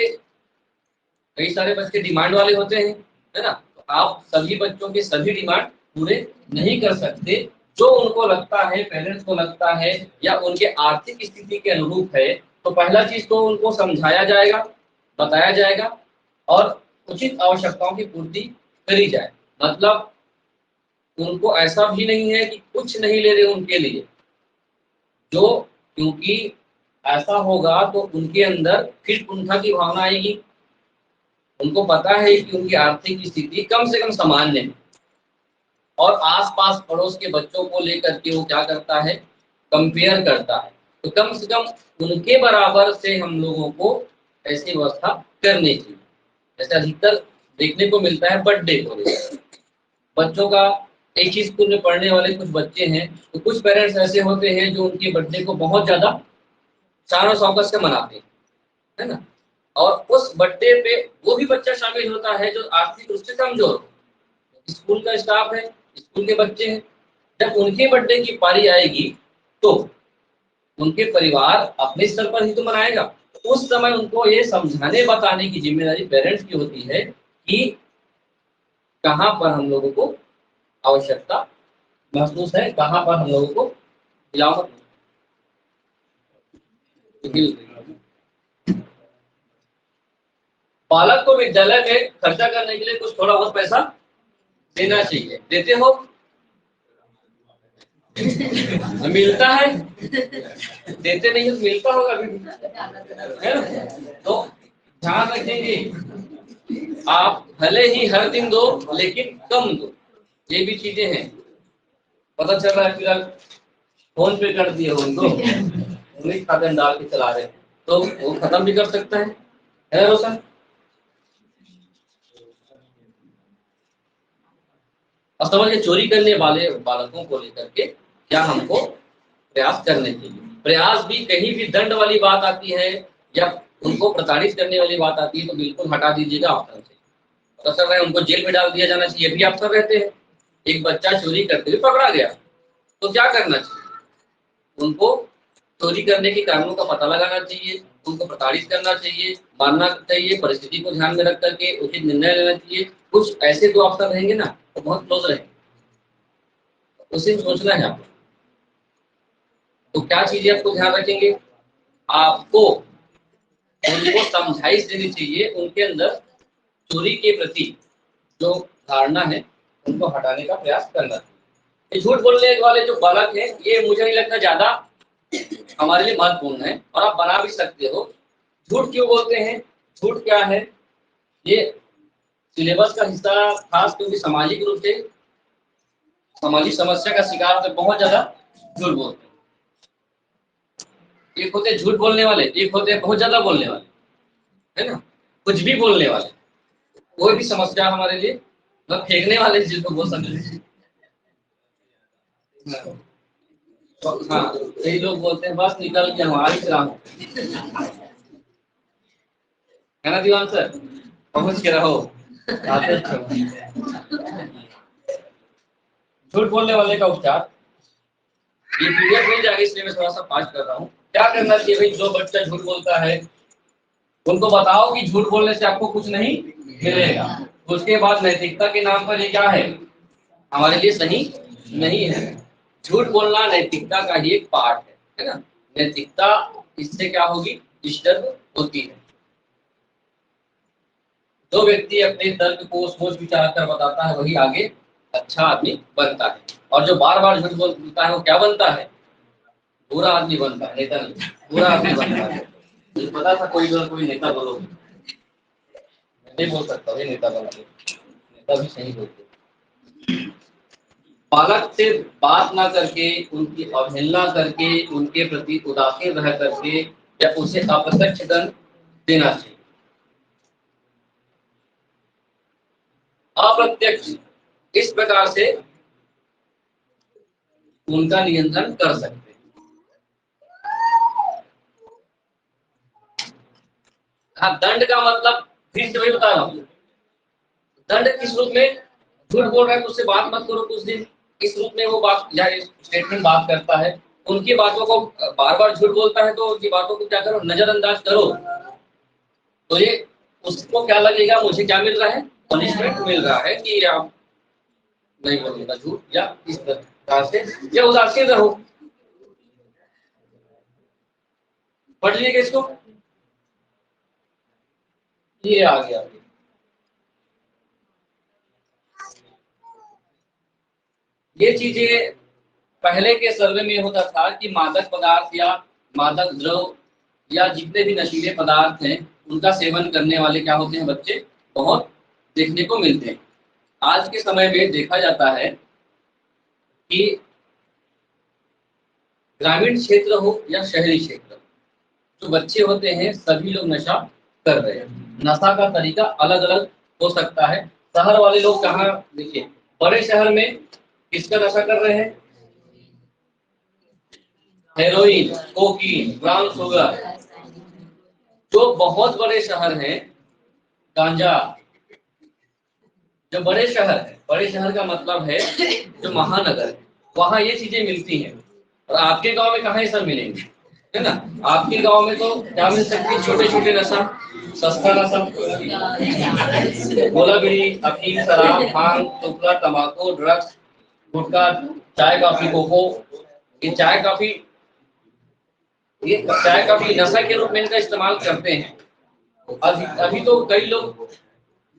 कई सारे बच्चे डिमांड वाले होते हैं, है ना, तो आप सभी बच्चों के सभी डिमांड पूरे नहीं कर सकते। जो उनको लगता है, पेरेंट्स को लगता है या उनके आर्थिक स्थिति के अनुरूप है, तो पहला चीज तो उनको समझाया जाएगा, बताया जाएगा और उचित आवश्यकताओं की पूर्ति करी जाए। मतलब उनको ऐसा भी नहीं है कि कुछ नहीं ले रहे उनके लिए, जो, क्योंकि ऐसा होगा तो उनके अंदर फिर कुंठा की भावना आएगी। उनको पता है कि उनकी आर्थिक स्थिति कम से कम सामान्य है और आसपास पड़ोस के बच्चों को लेकर के वो क्या करता है? कंपेयर करता है। तो कम से कम उनके बराबर से हम लोगों को ऐसी व्यवस्था करनी चाहिए। जैसे अधिकतर देखने को मिलता है बर्थडे को लेकर बच्चों का, एक ही स्कूल में पढ़ने वाले कुछ बच्चे हैं, तो कुछ पेरेंट्स ऐसे होते हैं जो उनके बर्थडे को बहुत ज्यादा शान शौकत से मनाते हैं, है ना, और उस बर्थडे पे वो भी बच्चा शामिल होता है जो आर्थिक रूप से कमजोर हो। स्कूल का स्टाफ है, स्कूल के बच्चे हैं, जब उनके बर्थडे की पारी आएगी तो उनके परिवार अपने स्तर पर ही तो मनाएगा। उस समय उनको ये समझाने बताने की जिम्मेदारी पेरेंट्स की होती है कि कहाँ पर हम लोगों को आवश्यकता महसूस है, कहाँ पर हम लोगों को खिलाफत बालक को विद्यालय में खर्चा करने के लिए कुछ थोड़ा बहुत पैसा देना चाहिए, देते हो? मिलता है, देते नहीं हो तो मिलता होगा अभी भी, है ना? तो ध्यान रखेंगे, आप भले ही हर दिन दो लेकिन कम दो, ये भी चीजें हैं। पता चल रहा है फिलहाल फोन पे कर दिए हो उनको, उन्हीं खाते में डाल के चला रहे हैं, तो वो खत्म भी कर सकता है रोशन? अब समझिए, चोरी करने वाले बालकों को लेकर के क्या हमको प्रयास करने चाहिए। प्रयास भी कहीं भी दंड वाली बात आती है या उनको प्रताड़ित करने वाली बात आती है तो बिल्कुल हटा दीजिएगा ऑप्शन से। पता चल रहा है उनको जेल में डाल दिया जाना चाहिए, भी आप कर रहते हैं। एक बच्चा चोरी करते हुए पकड़ा गया तो क्या करना चाहिए? उनको चोरी करने के कारणों का पता लगाना चाहिए, उनको प्रताड़ित करना चाहिए, मानना चाहिए, परिस्थिति को ध्यान में रख करके उचित निर्णय लेना चाहिए। कुछ ऐसे दो अवसर रहेंगे ना तो बहुत क्लोज रहेंगे, उसे सोचना है आपको। तो क्या चीजें आपको ध्यान रखेंगे? आपको उनको समझाइश देनी चाहिए, उनके अंदर चोरी के प्रति जो धारणा है उनको हटाने का प्रयास करना चाहिए। झूठ बोलने वाले जो बालक हैं ये मुझे नहीं लगता ज्यादा हमारे लिए महत्वपूर्ण है, और आप बना भी सकते हो। झूठ क्यों बोलते हैं, झूठ क्या है, ये सिलेबस का हिस्सा खास क्योंकि सामाजिक रूप से सामाजिक समस्या का शिकार होते बहुत ज्यादा झूठ बोलते हैं। एक होते झूठ बोलने वाले, एक होते बहुत ज्यादा बोलने वाले, है ना, कुछ भी बोलने वाले। कोई भी समस्या हमारे लिए मतलब फेंकने वाले जिसको बोल सकते हैं। हाँ, कई लोग बोलते हैं बस निकल के हमारी राह है ना दीवान सर, पहुंच के रहो आते झूठ बोलने वाले का उपचार। ये पीडीएफ मिल जाएगी इसलिए मैं थोड़ा सा पास कर रहा हूँ। क्या करना चाहिए भाई? जो बच्चा झूठ बोलता है उनको बताओ कि झूठ बोलने से आपको कुछ नहीं मिलेगा। उसके बाद नैतिकता के नाम पर ये क्या है, हमारे लिए सही नहीं है। झूठ बोलना नैतिकता का ही एक पार्ट है ना। नैतिकता इससे क्या होगी, डिस्टर्ब होती है। जो व्यक्ति अपने तर्क को सोच विचार कर बताता है वही आगे अच्छा आदमी बनता है, और जो बार बार झूठ बोलता है वो क्या बनता है, बुरा आदमी बनता है, नेता नहीं, बुरा आदमी बनता है। मुझे पता था कोई नेता बोलोगे, नहीं बोल सकता ये नेता बना, नेता भी सही बोलते। बालक से बात ना करके, उनकी अवहेलना करके, उनके प्रति उदासीन रह करके या उसे अप्रत्यक्ष दंड देना चाहिए। अप्रत्यक्ष इस प्रकार से उनका नियंत्रण कर सकते हैं। हाँ, दंड का मतलब फिर से वही बता रहा हूँ, दंड किस रूप में? झूठ बोल रहा है तो उससे बात मत करो कुछ दिन, इस रूप में वो बात या स्टेटमेंट बात करता है, उनकी बातों को बार बार झूठ बोलता है तो उनकी बातों को क्या करो, नजरअंदाज करो। तो ये उसको क्या लगेगा, मुझे क्या मिल रहा है, पनिशमेंट मिल रहा है कि आप नहीं बोलेगा झूठ, या इस प्रकार से या उदासीन रहो। पढ़ लीजिएगा इसको, ये आ गया। ये चीजें पहले के सर्वे में होता था कि मादक पदार्थ या मादक द्रव या जितने भी नशीले पदार्थ हैं उनका सेवन करने वाले क्या होते हैं, बच्चे बहुत देखने को मिलते हैं। आज के समय में देखा जाता है कि ग्रामीण क्षेत्र हो या शहरी क्षेत्र, जो बच्चे होते हैं सभी लोग नशा कर रहे हैं। नशा का तरीका अलग अलग हो सकता है। शहर वाले लोग कहाँ, देखिए बड़े शहर में किसका नशा कर रहे हैं, हेरोइन, कोकीन, ब्राउन शुगर। जो बहुत बड़े शहर हैं, गांजा। जो बड़े शहर है, बड़े शहर का मतलब है जो महानगर है, वहां ये चीजें मिलती हैं। और आपके गांव में कहाँ ये सब मिलेंगे, है ना। आपके गांव में तो क्या मिल सकती है, छोटे छोटे नशा, सस्ता नशा, गोला बीड़ी, अफीम, शराब, भांग, टुकड़ा, तंबाकू, ड्रग्स, गुटखा, चाय कॉफी, कोको। ये चाय कॉफी नशा के रूप में इनका इस्तेमाल करते हैं। अभी तो कई लोग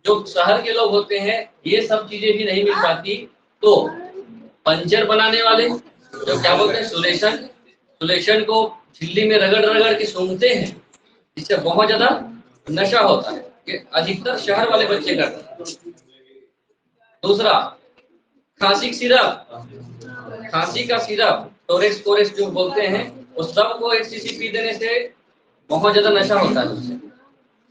जो शहर के लोग होते हैं ये सब चीजें भी नहीं मिल पाती, तो पंचर बनाने वाले जो क्या बोलते हैं सुलेशन को झिल्ली में रगड़ रगड़ के सूंघते हैं, इससे बहुत ज्यादा नशा होता है, ये अधिकतर शहर वाले बच्चे करते हैं। दूसरा, खांसी का सिरप टोरेक्स जो बोलते हैं, उस सब को एक शीशी पी देने से बहुत ज्यादा नशा होता है उससे।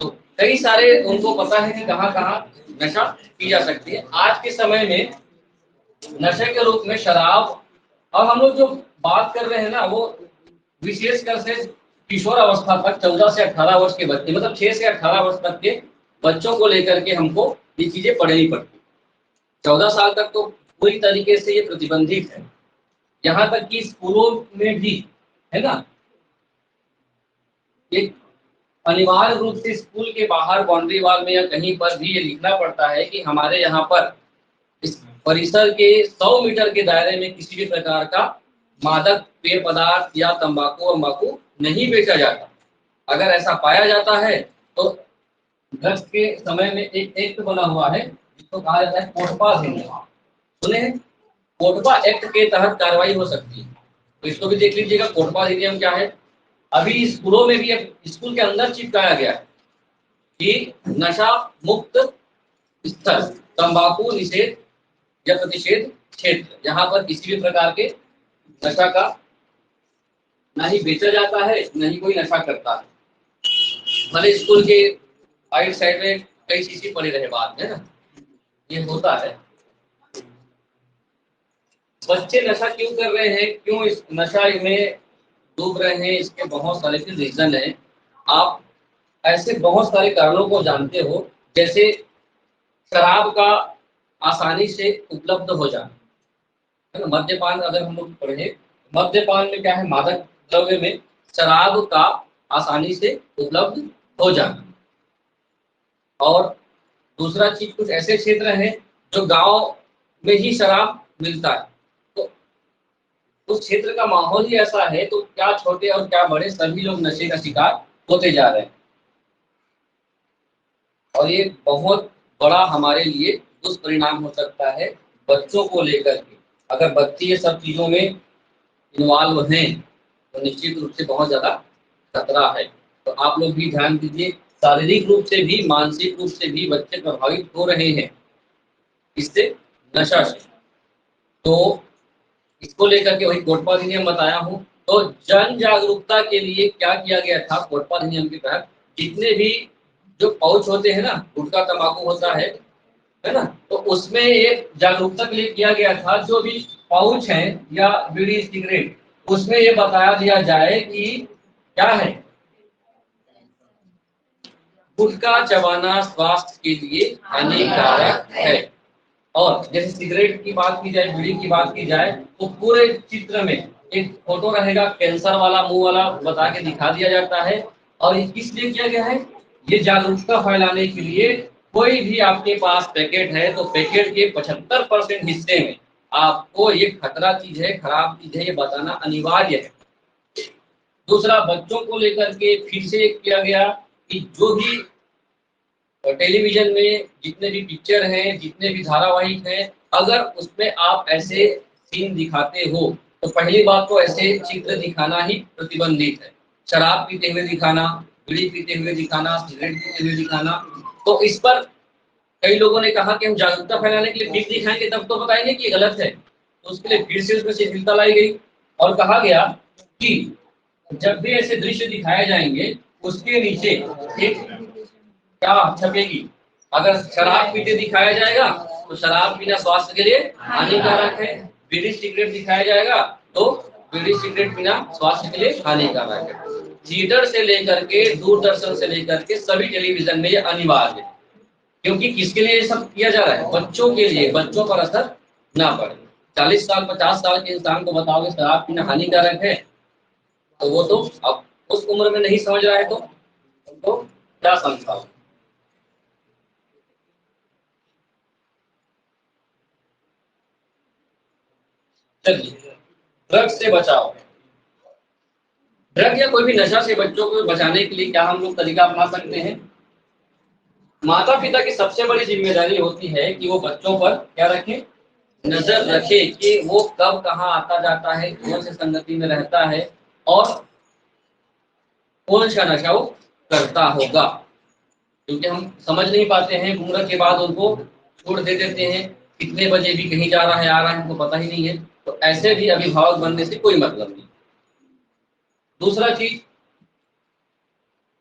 तो कई सारे उनको पता है कि कहाँ कहाँ नशा की जा सकती है। आज के समय में नशे के रूप में शराब, और हम लोग जो बात कर रहे हैं ना वो विशेषकर से किशोर अवस्था तक 14 से 18 वर्ष के बच्चे, मतलब 6 से 18 वर्ष तक के बच्चों को लेकर के हमको ये चीजें पढ़नी पड़ती। 14 साल तक तो पूरी तरीके से ये प्रतिबंधित है, यहाँ तक कि स्कूलों में भी है ना, एक अनिवार्य रूप से स्कूल के बाहर बाउंड्री वॉल में या कहीं पर भी ये लिखना पड़ता है कि हमारे यहाँ पर इस परिसर के 100 मीटर के दायरे में किसी भी प्रकार का मादक पेय पदार्थ या तंबाकू नहीं बेचा जाता। अगर ऐसा पाया जाता है तो ड्रग्स के समय में एक एक्ट बना हुआ है जिसको कहा जाता है कोटपा अधिनियम। सुने हैं? कोटपा एक्ट के तहत कार्रवाई हो सकती है, तो इसको भी देख लीजिएगा कोटपा अधिनियम क्या है। अभी स्कूलों में भी स्कूल के अंदर चिपकाया गया है कि नशा मुक्त स्थल तंबाकू निषेध या प्रतिषेध क्षेत्र, जहां पर किसी भी प्रकार के नशा का ना ही बेचा जाता है न ही कोई नशा करता है। भले स्कूल के राइट साइड में कई शीशी पड़ी रहे बाद में ना, ये होता है। बच्चे नशा क्यों कर रहे हैं, क्यों इस नशा में डूब रहे हैं, इसके बहुत सारे रीजन है। आप ऐसे बहुत सारे कारणों को जानते हो, जैसे शराब का आसानी से उपलब्ध हो जाना, है ना। मद्यपान अगर हम लोग पढ़े, मद्यपान में क्या है, मादक द्रव्य में शराब का आसानी से उपलब्ध हो जाना। और दूसरा चीज, कुछ ऐसे क्षेत्र हैं जो गांव में ही शराब मिलता है, तो उस क्षेत्र का माहौल ही ऐसा है, तो क्या छोटे और क्या बड़े सभी लोग नशे का शिकार होते जा रहे हैं। और ये बहुत बड़ा हमारे लिए दुष्परिणाम हो सकता है बच्चों को लेकर के। अगर बच्चे ये सब चीजों में इन्वॉल्व हैं तो निश्चित रूप से बहुत ज्यादा खतरा है। तो आप लोग भी ध्यान दीजिए, शारीरिक रूप से भी मानसिक रूप से भी बच्चे प्रभावित हो रहे हैं इससे, नशा से। तो इसको लेकर के वही कोटपा अधिनियम बताया हूँ। तो जन जागरूकता के लिए क्या किया गया था कोटपा अधिनियम के तहत, जितने भी जो पाउच होते हैं ना, गुटखा तंबाकू होता है ना, तो उसमें एक जागरूकता के लिए किया गया था, जो भी पाउच है या बीड़ी सिगरेट, उसमें ये बताया दिया जाए कि क्या है, गुटखा चबाना स्वास्थ्य के लिए हानिकारक है। और जैसे सिगरेट की बात की जाए, बीड़ी की बात की जाए, तो पूरे चित्र में एक फोटो रहेगा कैंसर वाला, मुंह वाला बता के दिखा दिया जाता है। और ये किस लिए किया गया है, ये जागरूकता फैलाने के लिए। कोई भी आपके पास पैकेट है तो पैकेट के 75% हिस्से में आपको ये खतरा चीज है, खराब चीज है, ये बताना अनिवार्य है। दूसरा, बच्चों को लेकर के फिर से किया गया कि जो भी टेलीविजन में जितने भी पिक्चर हैं, जितने भी धारावाहिक हैं, अगर उसमें आप ऐसे सीन दिखाते हो तो पहली बात तो ऐसे चित्र दिखाना ही प्रतिबंधित है। शराब पीते हुए दिखाना, बीड़ी पीते हुए दिखाना, सिगरेट पीते हुए दिखाना, तो इस पर कई लोगों ने कहा कि हम जागरूकता फैलाने के लिए फिर दिखाएंगे तब तो बताएंगे कि गलत है, तो उसके लिए फिर से उसमें शिथिलता लाई गई और कहा गया कि जब भी ऐसे दृश्य दिखाए जाएंगे उसके नीचे एक क्या छपेगी, अगर शराब पीते दिखाया जाएगा तो शराब पीना स्वास्थ्य के लिए हानिकारक है, बीड़ी सिगरेट दिखाया जाएगा तो बीड़ी सिगरेट पीना स्वास्थ्य के लिए हानिकारक है। थिएटर से लेकर के दूरदर्शन से लेकर के सभी टेलीविजन में ये अनिवार्य है, क्योंकि किसके लिए ये सब किया जा रहा है, बच्चों के लिए, बच्चों पर असर ना पड़े। 40 साल 50 साल के इंसान को बताओगे शराब पीना हानिकारक है, तो वो तो अब उस उम्र में नहीं समझ रहा है, तो क्या समझा। चलिए, ड्रग्स से बचाओ। ड्रग या कोई भी नशा से बच्चों को बचाने के लिए क्या हम लोग तरीका अपना सकते हैं? माता पिता की सबसे बड़ी जिम्मेदारी होती है कि वो बच्चों पर क्या रखें, नजर रखे कि वो कब कहाँ आता जाता है, कौन सी संगति में रहता है और कौन सा नशा वो करता होगा। क्योंकि हम समझ नहीं पाते हैं, उम्र के बाद उनको छोड़ दे देते हैं, कितने बजे भी कहीं जा रहा है आ रहा है हमको पता ही नहीं है। तो ऐसे भी अभिभावक बनने से कोई मतलब नहीं। दूसरा चीज,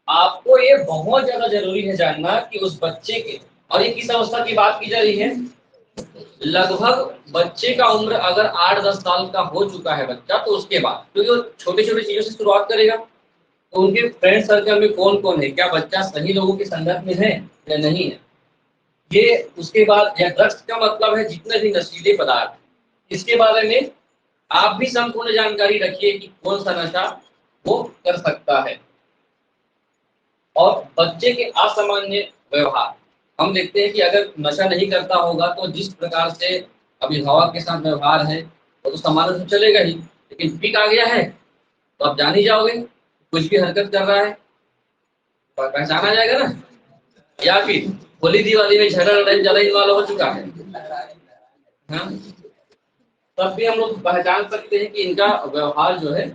आपको ये बहुत ज्यादा जरूरी है जानना कि उस बच्चे के, और ये किस अवस्था की बात की जा रही है, लगभग बच्चे का उम्र अगर 8-10 साल का हो चुका है बच्चा, तो उसके बाद, क्योंकि वो छोटी छोटी चीजों से शुरुआत करेगा, तो उनके फ्रेंड सर्कल में कौन कौन है, क्या बच्चा सही लोगों की संगत में है या नहीं है, ये उसके बाद, या ड्रग्स का मतलब है जितने भी नशीले पदार्थ, इसके बारे में आप भी संपूर्ण जानकारी रखिए कि कौन सा नशा वो कर सकता है। और बच्चे के असामान्य व्यवहार, हम देखते हैं कि अगर नशा नहीं करता होगा तो जिस प्रकार से अभिभावक के साथ व्यवहार है वो तो सामान्य से चलेगा ही, लेकिन पीक आ गया है तो आप जान ही जाओगे, कुछ भी हरकत कर रहा है तो पहचान आ जाएगा ना। या फिर होली दिवाली में झगड़ा लड़ाई जलाई वाला हो चुका है, हाँ, तब भी हम लोग पहचान सकते हैं कि इनका व्यवहार जो है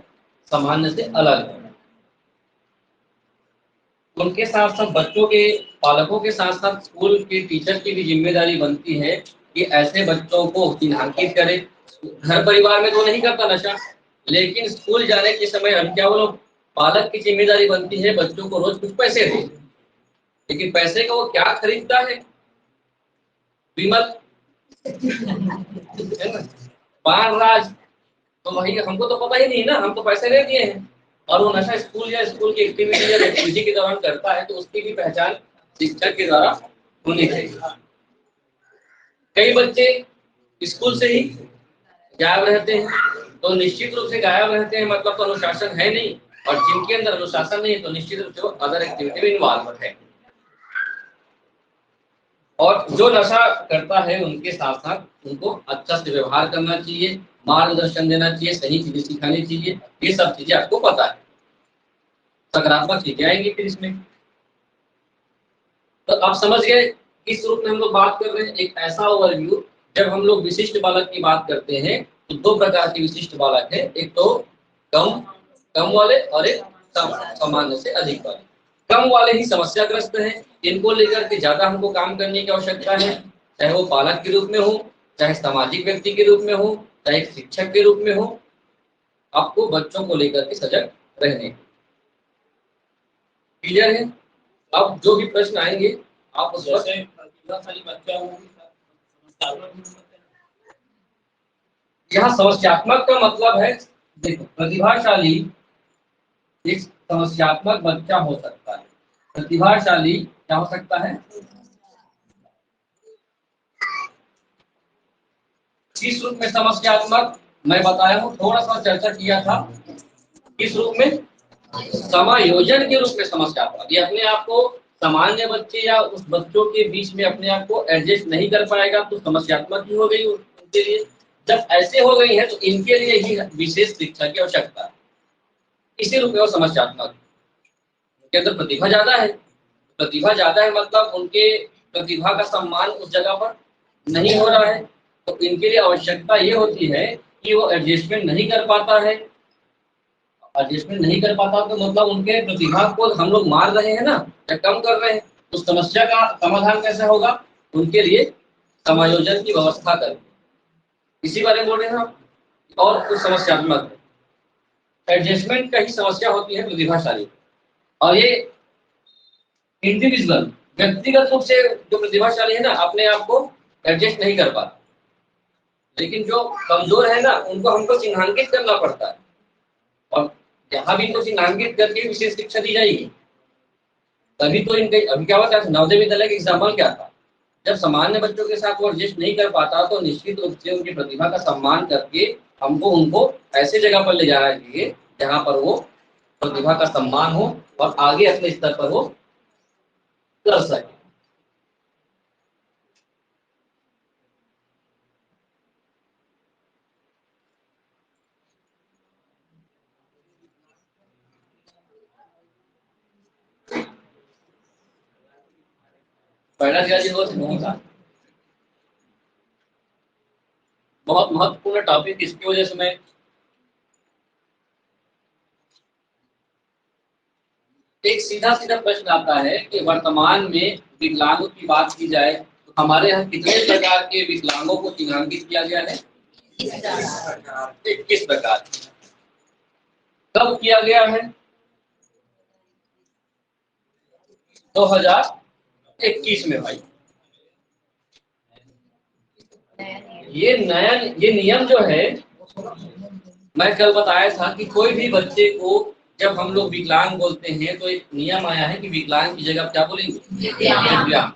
सामान्य से अलग है। उनके साथ साथ बच्चों के, पालकों के साथ साथ स्कूल के टीचर की भी जिम्मेदारी बनती है कि ऐसे बच्चों को चिन्हांकित करे। घर परिवार में तो नहीं करता नशा, लेकिन स्कूल जाने के समय हम क्या बोलो, पालक की जिम्मेदारी बनती है बच्चों को रोज कुछ पैसे दे, लेकिन पैसे का वो क्या खरीदता है, विमल, है ना, बाल राज, तो वही हमको तो पता ही नहीं ना, हम तो पैसे ले दिए हैं। और वो नशा स्कूल या स्कूल की एक्टिविटी या एक्टिविटी के दौरान करता है तो उसकी भी पहचान शिक्षक के द्वारा होनी चाहिए। कई बच्चे स्कूल से ही गायब रहते हैं, तो निश्चित रूप से गायब रहते हैं मतलब तो अनुशासन है नहीं, और जिनके अंदर अनुशासन नहीं है तो निश्चित रूप से वो अदर एक्टिविटी में इन्वॉल्व है। और जो नशा करता है उनके साथ साथ उनको अच्छा से व्यवहार करना चाहिए, मार्गदर्शन देना चाहिए, सही चीजें सिखानी चाहिए, ये सब चीजें आपको पता है, सकारात्मक चीजें आएंगी फिर इसमें। तो आप समझ गए किस रूप में हम लोग बात कर रहे हैं, एक ऐसा ओवरव्यू। जब हम लोग विशिष्ट बालक की बात करते हैं तो दो प्रकार के विशिष्ट बालक है, एक तो कम कम वाले और एक सामान्य से अधिक वाले। कम वाले ही समस्याग्रस्त हैं, इनको लेकर के ज्यादा हमको काम करने की आवश्यकता है, चाहे वो पालक के रूप में हो, चाहे सामाजिक व्यक्ति के रूप में हो, चाहे एक शिक्षक के रूप में हो, आपको बच्चों को लेकर के सजग रहने। क्लियर है? अब जो भी प्रश्न आएंगे आप उस पर, जैसे प्रतिभाशाली बच्चा हो समझदार यहाँ समस्यात्मक का मतलब है, देखो प्रतिभाशाली एक समस्यात्मक बच्चा हो सकता है, प्रतिभाशाली क्या हो सकता है, किस रूप में समस्यात्मक, मैं बताया हूँ, थोड़ा सा चर्चा किया था, किस रूप में, समायोजन के रूप में समस्यात्मक, ये अपने आप को सामान्य बच्चे या उस बच्चों के बीच में अपने आप को एडजस्ट नहीं कर पाएगा तो समस्यात्मक ही हो गई उनके लिए। जब ऐसे हो गई है तो इनके लिए ही विशेष शिक्षा की आवश्यकता है, इसी रूप में वो समस्यात्मक, उनके अंदर प्रतिभा ज्यादा है, प्रतिभा ज्यादा है मतलब उनके प्रतिभा का सम्मान उस जगह पर नहीं हो रहा है, तो इनके लिए आवश्यकता ये होती है कि वो एडजस्टमेंट नहीं कर पाता है। एडजस्टमेंट नहीं कर पाता तो मतलब उनके प्रतिभा को हम लोग मार रहे हैं ना, या कम कर रहे हैं। तो समस्या का समाधान कैसे होगा, उनके लिए समायोजन की व्यवस्था करें, इसी बारे में बोल रहे हैं हम। और कुछ समस्यात्मक एडजस्टमेंट का ही समस्या होती है प्रतिभाशाली, और ये इंडिविजुअल व्यक्तिगत रूप से जो प्रतिभाशाली है ना अपने आप को एडजस्ट नहीं कर पाता, लेकिन जो कमजोर है ना उनको हमको चिन्हांकित करना पड़ता है, और यहाँ भी इनको चिन्हांकित करके विशेष शिक्षा दी जाएगी, तभी तो इनके, अभी क्या होता है नवोदय विद्यालय का एग्जाम्पल क्या था, जब सामान्य बच्चों के साथ वो एडजस्ट नहीं कर पाता तो निश्चित रूप से उनकी प्रतिभा का सम्मान करके हमको उनको ऐसे जगह पर ले जाना चाहिए जहाँ पर वो प्रतिभा का सम्मान हो और आगे अपने स्तर पर वो कर सके। पहला दिया हो नहीं था। बहुत महत्वपूर्ण टॉपिक, इसकी वजह से मैं एक सीधा सीधा प्रश्न आता है कि वर्तमान में विकलांगों की बात की जाए तो हमारे यहाँ कितने प्रकार के विकलांगों को चिन्हांकित किया गया है? 21 प्रकार। कब किया गया है? 2021 में भाई। ये नियम जो है, मैं कल बताया था कि कोई भी बच्चे को जब हम लोग विकलांग बोलते हैं तो एक नियम आया है कि विकलांग की जगह क्या बोलेंगे? दिव्यांग।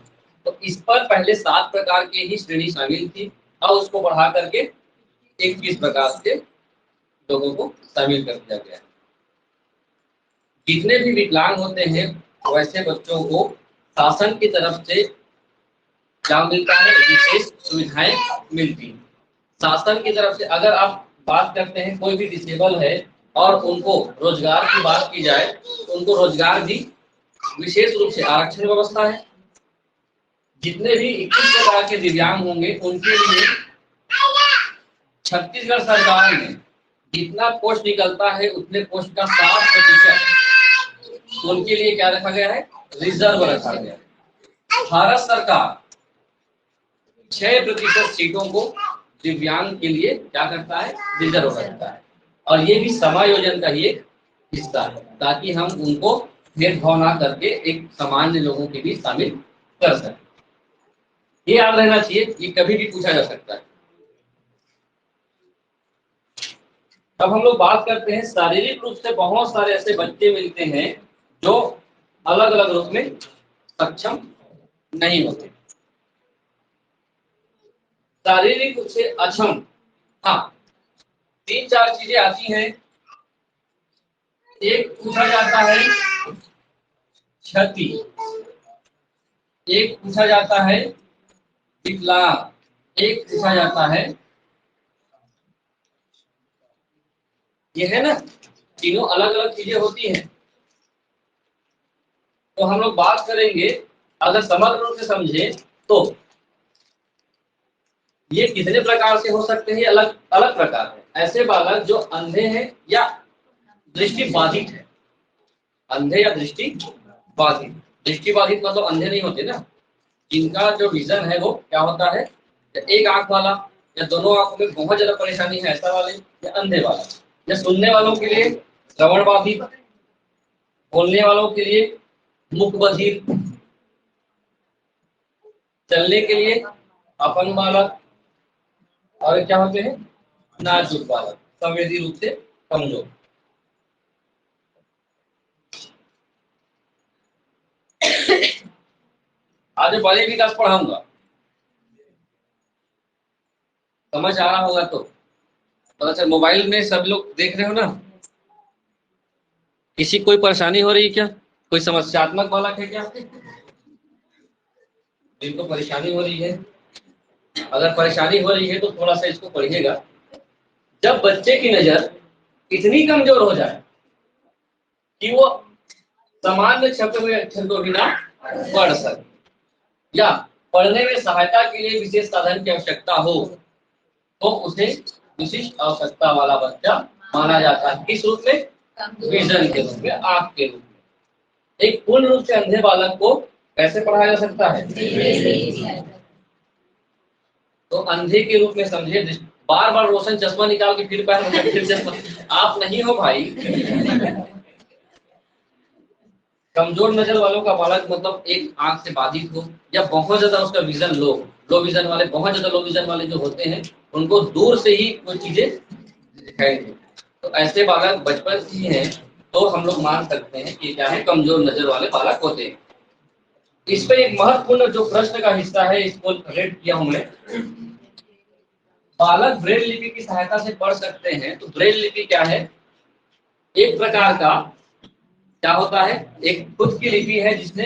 तो इस पर पहले 7 प्रकार की ही श्रेणी शामिल थी और उसको बढ़ा करके 21 प्रकार के लोगों को शामिल कर दिया गया। जितने भी विकलांग होते हैं वैसे बच्चों को शासन की तरफ से क्या मिलता है? विशेष सुविधाएं मिलती हैं शासन की तरफ से। अगर आप बात करते हैं कोई भी डिसेबल है और उनको रोजगार की बात की जाए तो उनको रोजगार भी विशेष रूप से आरक्षण व्यवस्था है। जितने भी 21 प्रकार के दिव्यांग होंगे उनके लिए छत्तीसगढ़ सरकार में जितना पोस्ट निकलता है उतने पोस्ट का 60% उनके लिए क्या रखा गया है? रिजर्व रखा गया है। भारत सरकार 6% सीटों को दिव्यांग के लिए क्या करता है? रिजर्व रखता है। और ये भी समायोजन का ही एक हिस्सा है ताकि हम उनको भेदभाव ना करके एक सामान्य लोगों के भी शामिल कर सकें। ये याद रहना चाहिए, ये कभी भी पूछा जा सकता है। अब हम लोग बात करते हैं शारीरिक रूप से बहुत सारे ऐसे बच्चे मिलते हैं जो अलग अलग रूप में सक्षम नहीं होते, शारीरिक रूप से अक्षम। हाँ, 3-4 चीजें आती हैं। एक पूछा जाता है क्षति, एक पूछा जाता है विकलांग, एक पूछा जाता है, ये है ना, तीनों अलग अलग चीजें होती हैं। तो हम लोग बात करेंगे, अगर समग्र रूप से समझे तो ये कितने प्रकार से हो सकते हैं? अलग अलग प्रकार है। ऐसे बालक जो अंधे हैं या दृष्टि बाधित है, अंधे या दृष्टि बाधित। दृष्टि बाधित मतलब अंधे नहीं होते ना, जिनका जो विजन है वो क्या होता है? एक आंख वाला या दोनों आंखों में बहुत ज्यादा परेशानी है ऐसा वाले, या अंधे वाला। या सुनने वालों के लिए श्रवण बाधित, बोलने वालों के लिए मुख बधिर, चलने के लिए अपंग बालक, और क्या होते हैं? नाजुक बालक, संवेदी रूप से कमजोर। आज बालिक विकास पढ़ाऊंगा, समझ आ रहा होगा तो पता चल। मोबाइल में सब लोग देख रहे हो ना? किसी कोई परेशानी हो रही है क्या? कोई समस्यात्मक बालक है क्या? जिनको परेशानी हो रही है, अगर परेशानी हो रही है तो थोड़ा सा इसको पढ़िएगा। जब बच्चे की नजर इतनी कमजोर हो जाए कि वो सामान्य छपे हुए अक्षर को भी ना पढ़ सके या पढ़ने में सहायता के लिए विशेष साधन की आवश्यकता हो तो उसे विशिष्ट आवश्यकता वाला बच्चा माना जाता है। किस रूप में? विजन के रूप में, आंख के रूप में। एक पूर्ण रूप से अंधे बालक को कैसे पढ़ाया जा सकता है? तो अंधे के रूप में समझिए, बार बार रोशन चश्मा निकाल के फिर पहन, फिर चश्मा। आप नहीं हो भाई। कमजोर नजर वालों का बालक मतलब एक आंख से बाधित हो या बहुत ज्यादा उसका विजन लो विजन वाले, बहुत ज्यादा लो विजन वाले जो होते हैं उनको दूर से ही कोई चीजें दिखाई दे। तो ऐसे बालक बचपन से ही हैं तो हम लोग मान सकते हैं कि क्या है? कमजोर नजर वाले बालक होते हैं। इस पे एक महत्वपूर्ण जो प्रश्न का हिस्सा है इसको रेड किया हूं मैं। बालक ब्रेल लिपि की सहायता से पढ़ सकते हैं, तो ब्रेल लिपि क्या है? एक प्रकार का क्या होता है? एक खुद की लिपि है जिसने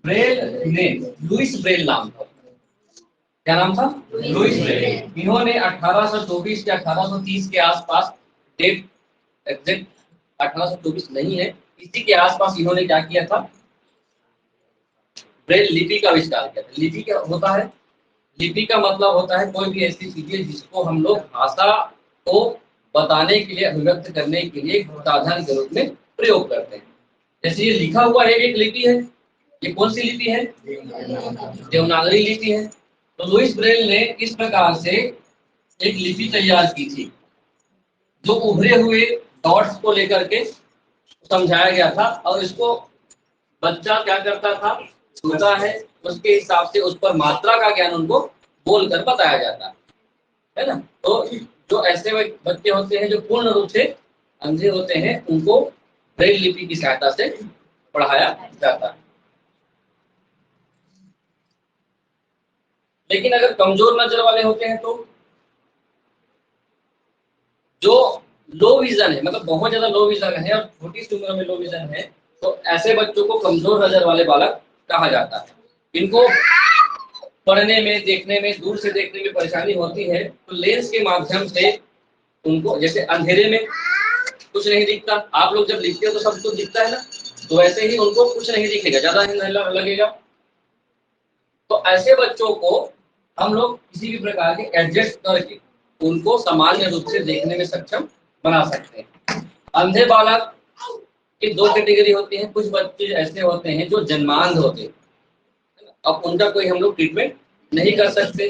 ब्रेल ने लुइस ब्रेल नाम था। क्या नाम था? Louis Braille. इन्होंने 1824 या 1830 के आसपास, डेट एग्जैक्ट 1824 नहीं है, इसी के आसपास इन्होंने क्या किया था? ब्रेल लिपि का आविष्कार किया था। लिपि क्या होता है? लिपि का मतलब होता है कोई भी ऐसी चीजें जिसको हम लोग भाषा को बताने के लिए, अभिव्यक्त करने के लिए एक साधन के रूप में प्रयोग करते हैं। जैसे ये लिखा हुआ है, एक लिपि है। ये कौन सी लिपि है? देवनागरी लिपि है। तो लुईस ब्रेल ने इस प्रकार से एक लिपि तैयार की थी, जो उभरे हुए डॉट्स को लेकर के समझाया गया था, और इसको बच्चा क्या करता था, सुनता है, उसके हिसाब से उस पर मात्रा का ज्ञान उनको बोलकर बताया जाता है ना। तो जो ऐसे बच्चे होते हैं जो पूर्ण रूप से अंधे होते हैं, उनको ब्रेल लिपि की सहायता से पढ़ाया जाता है। लेकिन अगर कमजोर नजर वाले होते हैं, तो जो लो विजन है, मतलब बहुत ज्यादा लो विजन है और छोटी सी उम्र में लो विजन है, तो ऐसे बच्चों को कमजोर नजर वाले बालक कहा जाता है। इनको पढ़ने में, देखने में, दूर से देखने में परेशानी होती है, तो लेंस के माध्यम से उनको, जैसे अंधेरे में कुछ नहीं दिखता, आप लोग जब लिखते हो तो सब कुछ दिखता है ना, तो वैसे ही उनको कुछ नहीं दिखेगा, ज्यादा अंधेरा लगेगा। तो ऐसे बच्चों को हम लोग किसी भी प्रकार के एडजस्ट करके उनको सामान्य रूप से देखने में सक्षम बना सकते हैं। अंधे बालक की दो कैटेगरी होती है। कुछ बच्चे ऐसे होते हैं जो जन्मांध होते हैं, अब उनका कोई हम लोग ट्रीटमेंट नहीं कर सकते।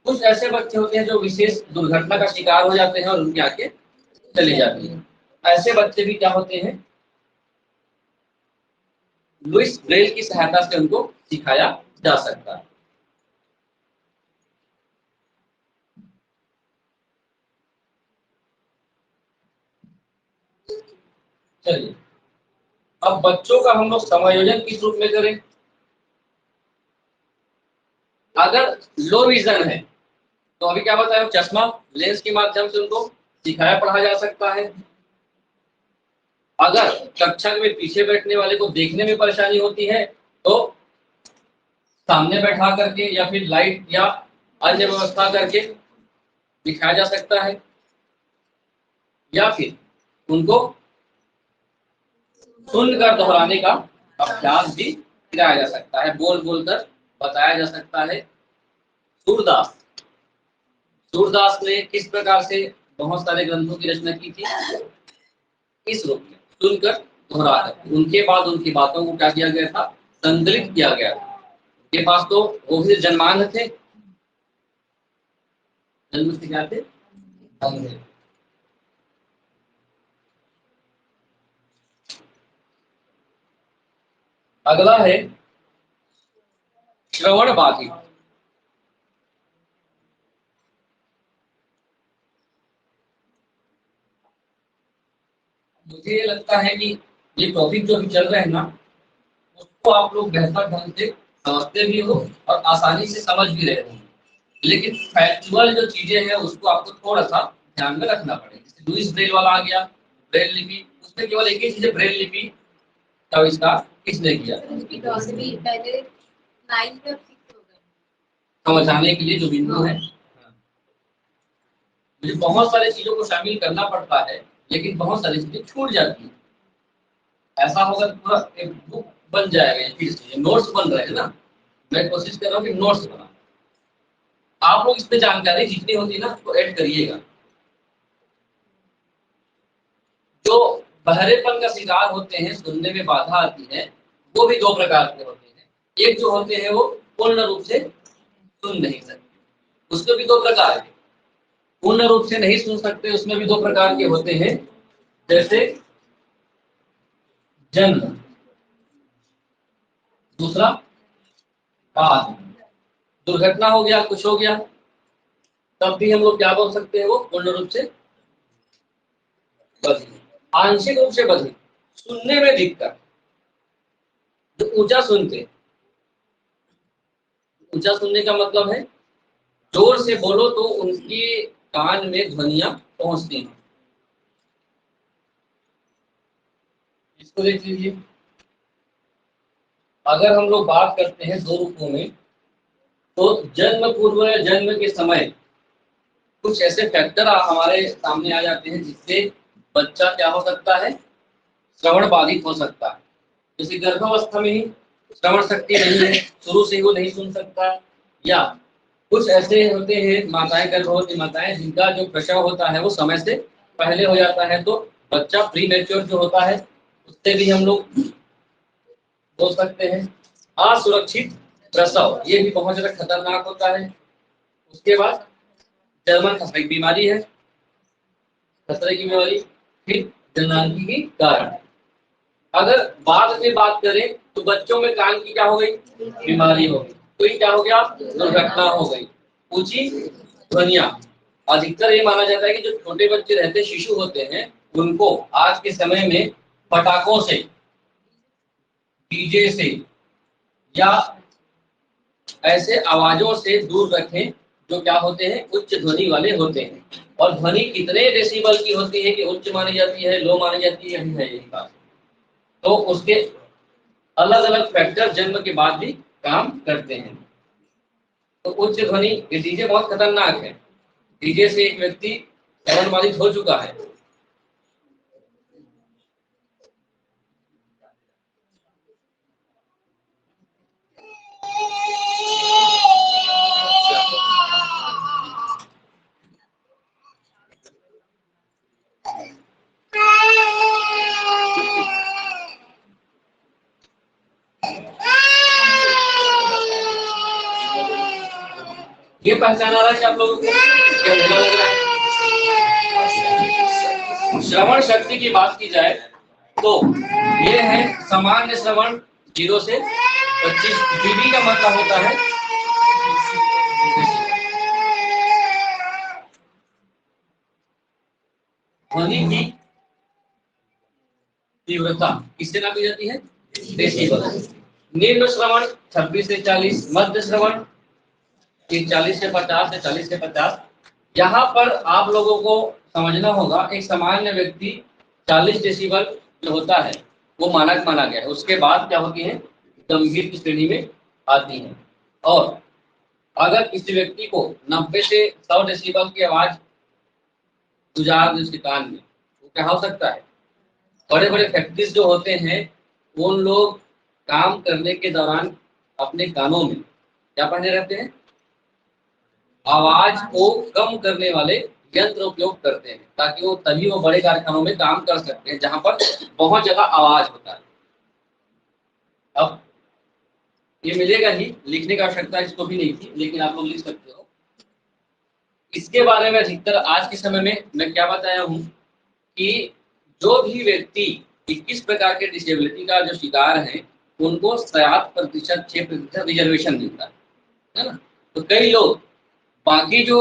कुछ ऐसे बच्चे होते हैं जो विशेष दुर्घटना का शिकार हो जाते हैं और उनकी आंखें चली जाती है। ऐसे बच्चे भी क्या होते हैं, लुईस ब्रेल की सहायता से उनको सिखाया जा सकता है। चलिए, अब बच्चों का हम लोग समायोजन किस रूप में करें? अगर लो विजन है तो अभी क्या बताया, चश्मा, लेंस के माध्यम से उनको सिखाया पढ़ा जा सकता है। अगर कक्षा में पीछे बैठने वाले को देखने में परेशानी होती है, तो सामने बैठा करके या फिर लाइट या अन्य व्यवस्था करके दिखाया जा सकता है, या फिर उनको सुनकर दोहराने का अभ्यास भी कराया जा सकता है, बोल बोलकर बताया जा सकता है। सूरदास, सूरदास ने किस प्रकार से बहुत सारे ग्रंथों की रचना की थी? इस रूप में, सुनकर दोहराकर। उनके बाद उनकी बातों को क्या किया गया था? संकलित किया गया था। उनके पास तो वो भी जन्मान थे, जन्म से क्या थे? अंधे। अगला है श्रवण बाधित। मुझे ये लगता है कि ये टॉपिक जो भी चल रहे हैं ना, उसको आप लोग बेहतर ढंग से समझते भी हो और आसानी से समझ भी रहे हो, लेकिन फैक्चुअल जो चीजें हैं उसको आपको थोड़ा सा ध्यान में रखना पड़ेगा। जैसे लुईस ब्रेल वाला आ गया, ब्रेल लिपि, उसमें केवल एक ही चीज है, ब्रेल लिपि का आविष्कार किसने किया? पहले 9th और 6th हो गए। समझाने के लिए जो बिंदु है, मुझे बहुत सारी चीजों को शामिल करना पड़ता है, लेकिन बहुत सारी चीजें छूट जाती है। ऐसा होगा तो पूरा एक बुक बन जाएगा, फिर से नोट्स बन रहे हैं ना, मैं कोशिश कर रहा हूँ कि नोट्स बना। आप लोग इस पे जानकारी जितनी होती है ना, तो ऐड करिएगा। जो बहरेपन का शिकार होते हैं, सुनने में बाधा आती है, वो भी दो प्रकार के होते हैं। एक जो होते हैं वो पूर्ण रूप से सुन नहीं सकते, उसमें भी दो प्रकार के। पूर्ण रूप से नहीं सुन सकते, उसमें भी दो प्रकार के होते हैं। जैसे जन्म, दूसरा बाद। दुर्घटना हो गया, कुछ हो गया, तब भी हम लोग क्या बोल सकते हैं? वो पूर्ण रूप से बधिर, आंशिक रूप से बधिर, सुनने में दिक्कत। जो ऊंचा सुनते, ऊंचा सुनने का मतलब है जोर से बोलो तो उनके कान में ध्वनियां पहुंचती हैं। इसको देख लीजिए। अगर हम लोग बात करते हैं दो रूपों में, तो जन्म पूर्व या जन्म के समय कुछ ऐसे फैक्टर हमारे सामने आ जाते हैं जिससे बच्चा क्या हो सकता है? श्रवण बाधित हो सकता है। जैसे गर्भावस्था में ही श्रवण शक्ति नहीं है, शुरू से ही वो नहीं सुन सकता, या कुछ ऐसे होते हैं माताएं, गर्भवती माताएं, जिनका जो प्रसव होता है वो समय से पहले हो जाता है, तो बच्चा प्री मैच्योर जो होता है उससे भी हम लोग बोल सकते हैं। असुरक्षित प्रसव, ये भी बहुत ज्यादा खतरनाक होता है। उसके बाद जर्मन खसरे की बीमारी है, खसरे की बीमारी, फिर जननांगी की कारण। अगर बाद में बात करें तो बच्चों में कान की क्या हो गई, बीमारी हो गई, तो ये क्या हो गया, दुर्घटना हो गई। ऊंची ध्वनिया, अधिकतर ये माना जाता है कि जो छोटे बच्चे रहते, शिशु होते हैं, उनको आज के समय में पटाखों से, डीजे से या ऐसे आवाजों से दूर रखें जो क्या होते हैं, उच्च ध्वनि वाले होते हैं। और ध्वनि कितने डेसिबल की होती है कि उच्च मानी जाती है, लो मानी जाती है, यही बात। तो उसके अलग अलग फैक्टर जन्म के बाद भी काम करते हैं। तो उच्च ध्वनि, ये डीजे बहुत खतरनाक है। डीजे से एक व्यक्ति श्रवण बाधित हो चुका है। ये पहचान आ रहा है कि आप लोगों को क्या लग रहा है? श्रवण शक्ति की बात की जाए तो ये है सामान्य श्रवण 0 से 25 dB का मतलब होता है ध्वनि की तीव्रता, किससे नापी जाती है, डेसिबल। निम्न श्रवण 26 से 40, मध्य श्रवण 40 से 50 से 40 से 50। यहाँ पर आप लोगों को समझना होगा, एक सामान्य व्यक्ति 40 डेसिबल जो होता है वो मानक माना गया है। उसके बाद क्या होती है, गंभीर की श्रेणी में आती है। और अगर किसी व्यक्ति को 90 से 100 डेसिबल की आवाज गुजार उसके कान में, वो क्या हो सकता है, बड़े बड़े फैक्ट्रीज जो होते हैं, उन लोग काम करने के दौरान अपने कानों में क्या पहने रहते हैं, आवाज को कम करने वाले यंत्र उपयोग करते हैं, ताकि वो तभी वो बड़े कारखानों में काम कर सकते हैं जहां पर बहुत ज्यादा आवाज होता है। अब ये मिलेगा ही, लिखने की आवश्यकता इसको भी नहीं थी, लेकिन आप लोग लिख सकते हो। इसके बारे में अधिकतर आज के समय में मैं क्या बताया हूँ कि जो भी व्यक्ति 21 प्रकार के डिसेबिलिटी का जो शिकार है, उनको 7%, 6% रिजर्वेशन मिलता है ना। तो कई लोग बाकी जो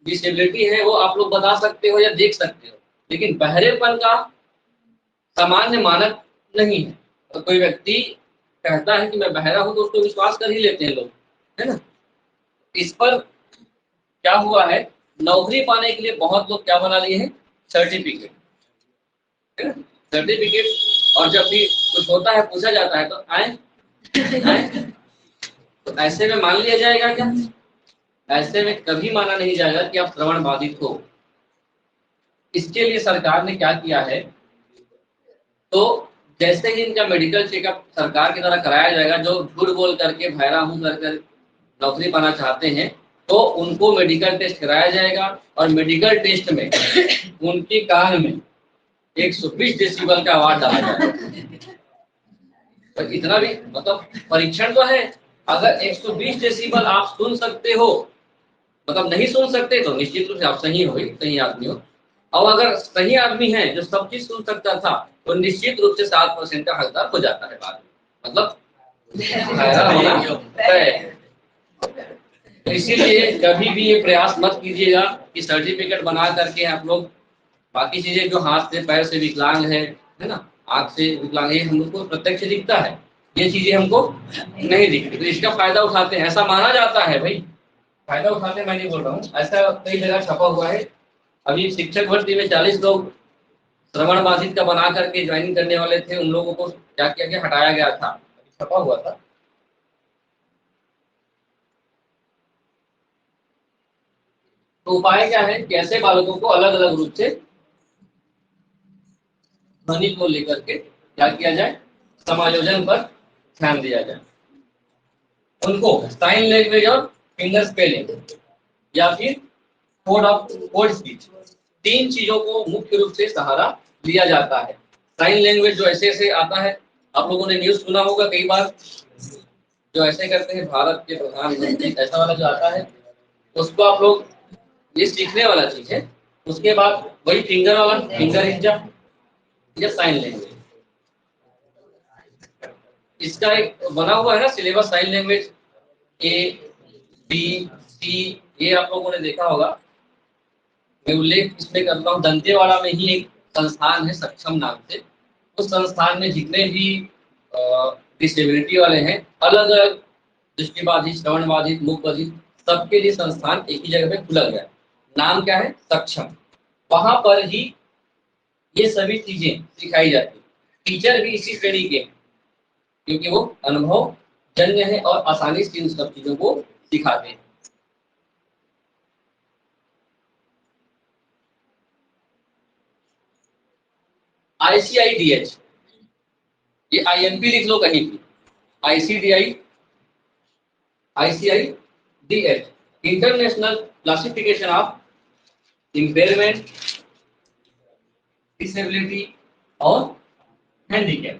डिसेबिलिटी है वो आप लोग बता सकते हो या देख सकते हो, लेकिन बहरेपन का सामान्य मानक नहीं है। तो कोई व्यक्ति कहता है कि मैं बहरा हूं तो उसको विश्वास कर ही लेते हैं लोग, है ना। इस पर क्या हुआ है, नौकरी पाने के लिए बहुत लोग क्या बना लिए हैं, सर्टिफिकेट, है ना, सर्टिफिकेट। और जब भी कुछ होता है पूछा जाता है तो आए, तो ऐसे में मान लिया जाएगा क्या, ऐसे में कभी माना नहीं जाएगा कि आप श्रवण बाधित हो। इसके लिए सरकार ने क्या किया है, तो जैसे ही इनका मेडिकल चेकअप सरकार की तरह कराया जाएगा, जो झूठ बोल करके बहरा हूं कर नौकरी पाना चाहते हैं, तो उनको मेडिकल टेस्ट कराया जाएगा। और मेडिकल टेस्ट में उनके कान में 120 डेसिबल का आवाज डाला जाएगा। तो इतना भी मतलब परीक्षण तो है। अगर 120 डेसिबल आप सुन सकते हो, मतलब नहीं सुन सकते तो निश्चित रूप से आप सही हो, सही आदमी हो। और अगर सही आदमी है जो सब चीज सुन सकता था, तो निश्चित रूप से 7% का हकदार हो जाता है बाद में, मतलब तो इसीलिए कभी भी ये प्रयास मत कीजिएगा कि सर्टिफिकेट बना करके आप लोग बाकी चीजें जो हाथ से पैर से विकलांग है ना, आंख से विकलांग है, हम लोग को प्रत्यक्ष दिखता है, ये चीजें हमको नहीं दिखती, तो इसका फायदा उठाते हैं, ऐसा माना जाता है भाई। फायदा उठाते हैं मैं नहीं बोल रहा हूँ, ऐसा कई जगह छपा हुआ है। अभी शिक्षक भर्ती में 40 लोग श्रवण बाधित का बना करके ज्वाइनिंग करने वाले थे, उन लोगों को क्या किया गया, हटाया गया था, छपा हुआ था। तो उपाय क्या है, कैसे बालकों को अलग अलग रूप से ध्वनि को लेकर के क्या किया जाए, समायोजन पर ध्यान दिया जाए। उनको साइन लैंग्वेज और फिंगर स्पेलिंग या फिर कोड स्पीच, तीन चीजों को मुख्य रूप से सहारा लिया जाता है। साइन लैंग्वेज जो ऐसे ऐसे आता है, आप लोगों ने न्यूज सुना होगा कई बार, जो ऐसे करते हैं भारत के प्रधानमंत्री, ऐसा वाला जो आता है उसको आप लोग, ये सीखने वाला चीज है। उसके बाद वही फिंगर वाला, फिंगर हिज्जा या साइन लैंग्वेज, इसका एक बना हुआ है ना syllabus, sign language A B C, ये आप लोगों ने देखा होगा। मैं उल्लेख इसमें करता हूँ, दंतेवाड़ा में ही एक संस्थान है सक्षम नाम से। उस संस्थान में जितने भी डिसेबिलिटी वाले हैं, अलग अलग दृष्टिबाधित, श्रवण बाधित, मुख बाधित, सबके लिए संस्थान एक ही जगह पे खुला गया। नाम क्या है? सक्षम। वहां पर ही ये सभी चीजें सिखाई जाती। टीचर भी इसी श्रेणी के हैं, क्योंकि वो अनुभव जन्य है और आसानी से इन सब चीजों को सिखाते हैं। ICIDH, ये IMP लिख लो कहीं भी, ICIDH, international classification of impairment, disability और हैंडीकैप।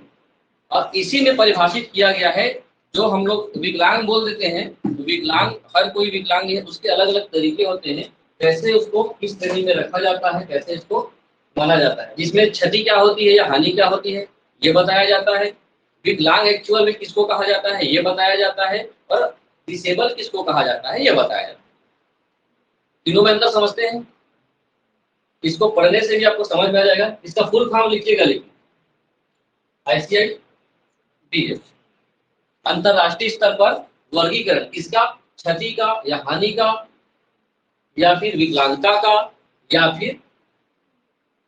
और इसी में परिभाषित किया गया है, जो हम लोग विकलांग बोल देते हैं, विकलांग, हर कोई विकलांग है, उसके अलग अलग तरीके होते हैं, कैसे उसको किस श्रेणी में रखा जाता है, कैसे इसको माना जाता है, जिसमें क्षति क्या होती है या हानि क्या होती है ये बताया जाता है। विकलांग एक्चुअल में किसको कहा जाता है ये बताया जाता है, और डिसेबल किसको कहा जाता है ये बताया जाता है। तीनों में अंतर समझते हैं? इसको पढ़ने से भी आपको समझ में आ जाएगा। इसका फुल फॉर्म लिखिएगा, लेकिन ICIDH, अंतरराष्ट्रीय स्तर पर वर्गीकरण किसका? क्षति का या हानि का, या फिर विकलांगता का, या फिर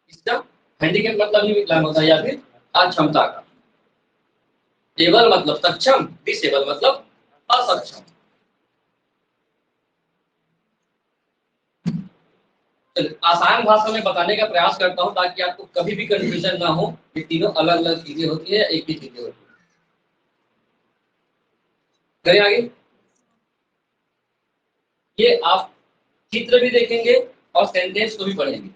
इसका हैंडीकैप मतलब ही विकलांग होता है, या फिर अक्षमता का। एबल मतलब सक्षम, डिसेबल मतलब असक्षम। आसान भाषा में बताने का प्रयास करता हूं ताकि आपको कभी भी कंफ्यूजन ना हो, ये तीनों अलग अलग चीजें होती है, एक ही चीजें होती है। करें आगे। ये आप चित्र भी देखेंगे और सेंटेंस को भी पढ़ेंगे।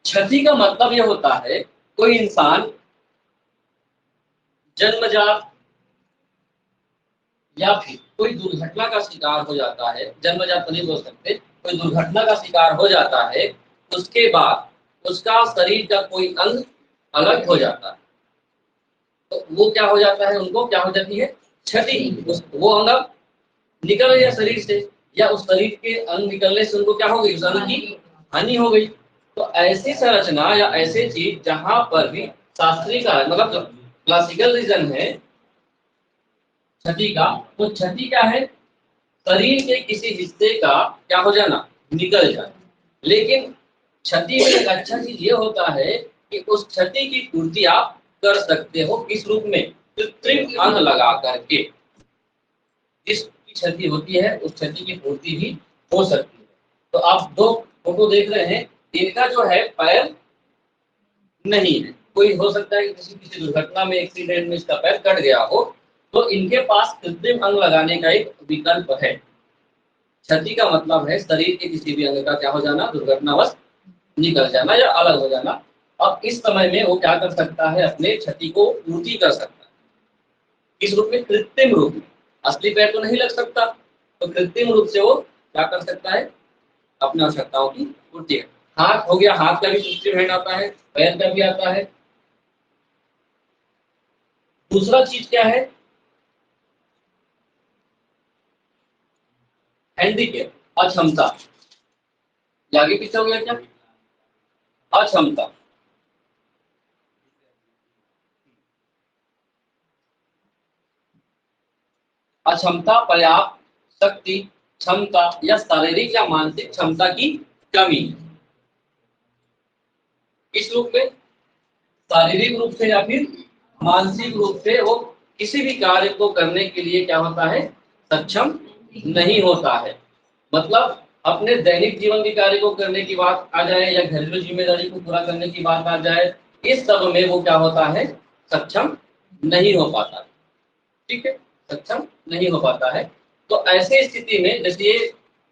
क्षति का मतलब यह होता है, कोई इंसान जन्मजात या फिर कोई दुर्घटना का शिकार हो जाता है, जन्मजात नहीं बोल सकते, कोई दुर्घटना का शिकार हो जाता है, उसके बाद उसका शरीर का कोई अंग अलग हो जाता है, तो वो क्या हो जाता है, उनको क्या हो जाती है? क्षति। वो अंग निकल गया शरीर से, या उस शरीर के अंग निकलने से उनको क्या हो गई? उस अंग की हानि हो गई। तो ऐसी संरचना या ऐसे चीज जहां पर भी शास्त्रीय का मतलब क्लासिकल रीजन है क्षति का, तो क्षति क्या है? शरीर के किसी हिस्से का क्या हो जाना? निकल जाना। लेकिन क्षति में एक अच्छा चीज ये होता है कि उस क्षति की पूर्ति आप कर सकते हो, किस रूप में? कृत्रिम अंग लगा करके। जिस क्षति होती है उस क्षति की पूर्ति भी हो सकती है। तो आप दो फोटो देख रहे हैं, इनका जो है पैर नहीं है, कोई हो सकता है कि किसी दुर्घटना में, एक्सीडेंट में इसका पैर कट गया हो, तो इनके पास कृत्रिम अंग लगाने का एक विकल्प है। क्षति का मतलब है शरीर के किसी भी अंग का क्या हो जाना? दुर्घटनावश निकल जाना या अलग हो जाना। अब इस समय में वो क्या कर सकता है? अपने क्षति को पूर्ति कर सकता है। किस रूप में? कृत्रिम रूप में। असली पैर तो नहीं लग सकता, तो कृत्रिम रूप से वो क्या कर सकता है? अपनी आवश्यकताओं की पूर्ति। हाथ हो गया, हाथ का भी कृत्रिम हैंड आता है, पैर का भी आता है। दूसरा चीज क्या है? हैंडीकैप, अक्षमता। आगे पीछे हो गया क्या? अक्षमता। अक्षमता पर्याप्त शक्ति, क्षमता या शारीरिक या मानसिक क्षमता की कमी। इस रूप में शारीरिक रूप से या फिर मानसिक रूप से वो किसी भी कार्य को करने के लिए क्या होता है? सक्षम नहीं होता है। मतलब अपने दैनिक जीवन के कार्य को करने की बात आ जाए या घरेलू जिम्मेदारी को पूरा करने की बात आ जाए, इस सब में वो क्या होता है? सक्षम नहीं हो पाता। ठीक है, सक्षम नहीं हो पाता है। तो ऐसे स्थिति में जैसे ये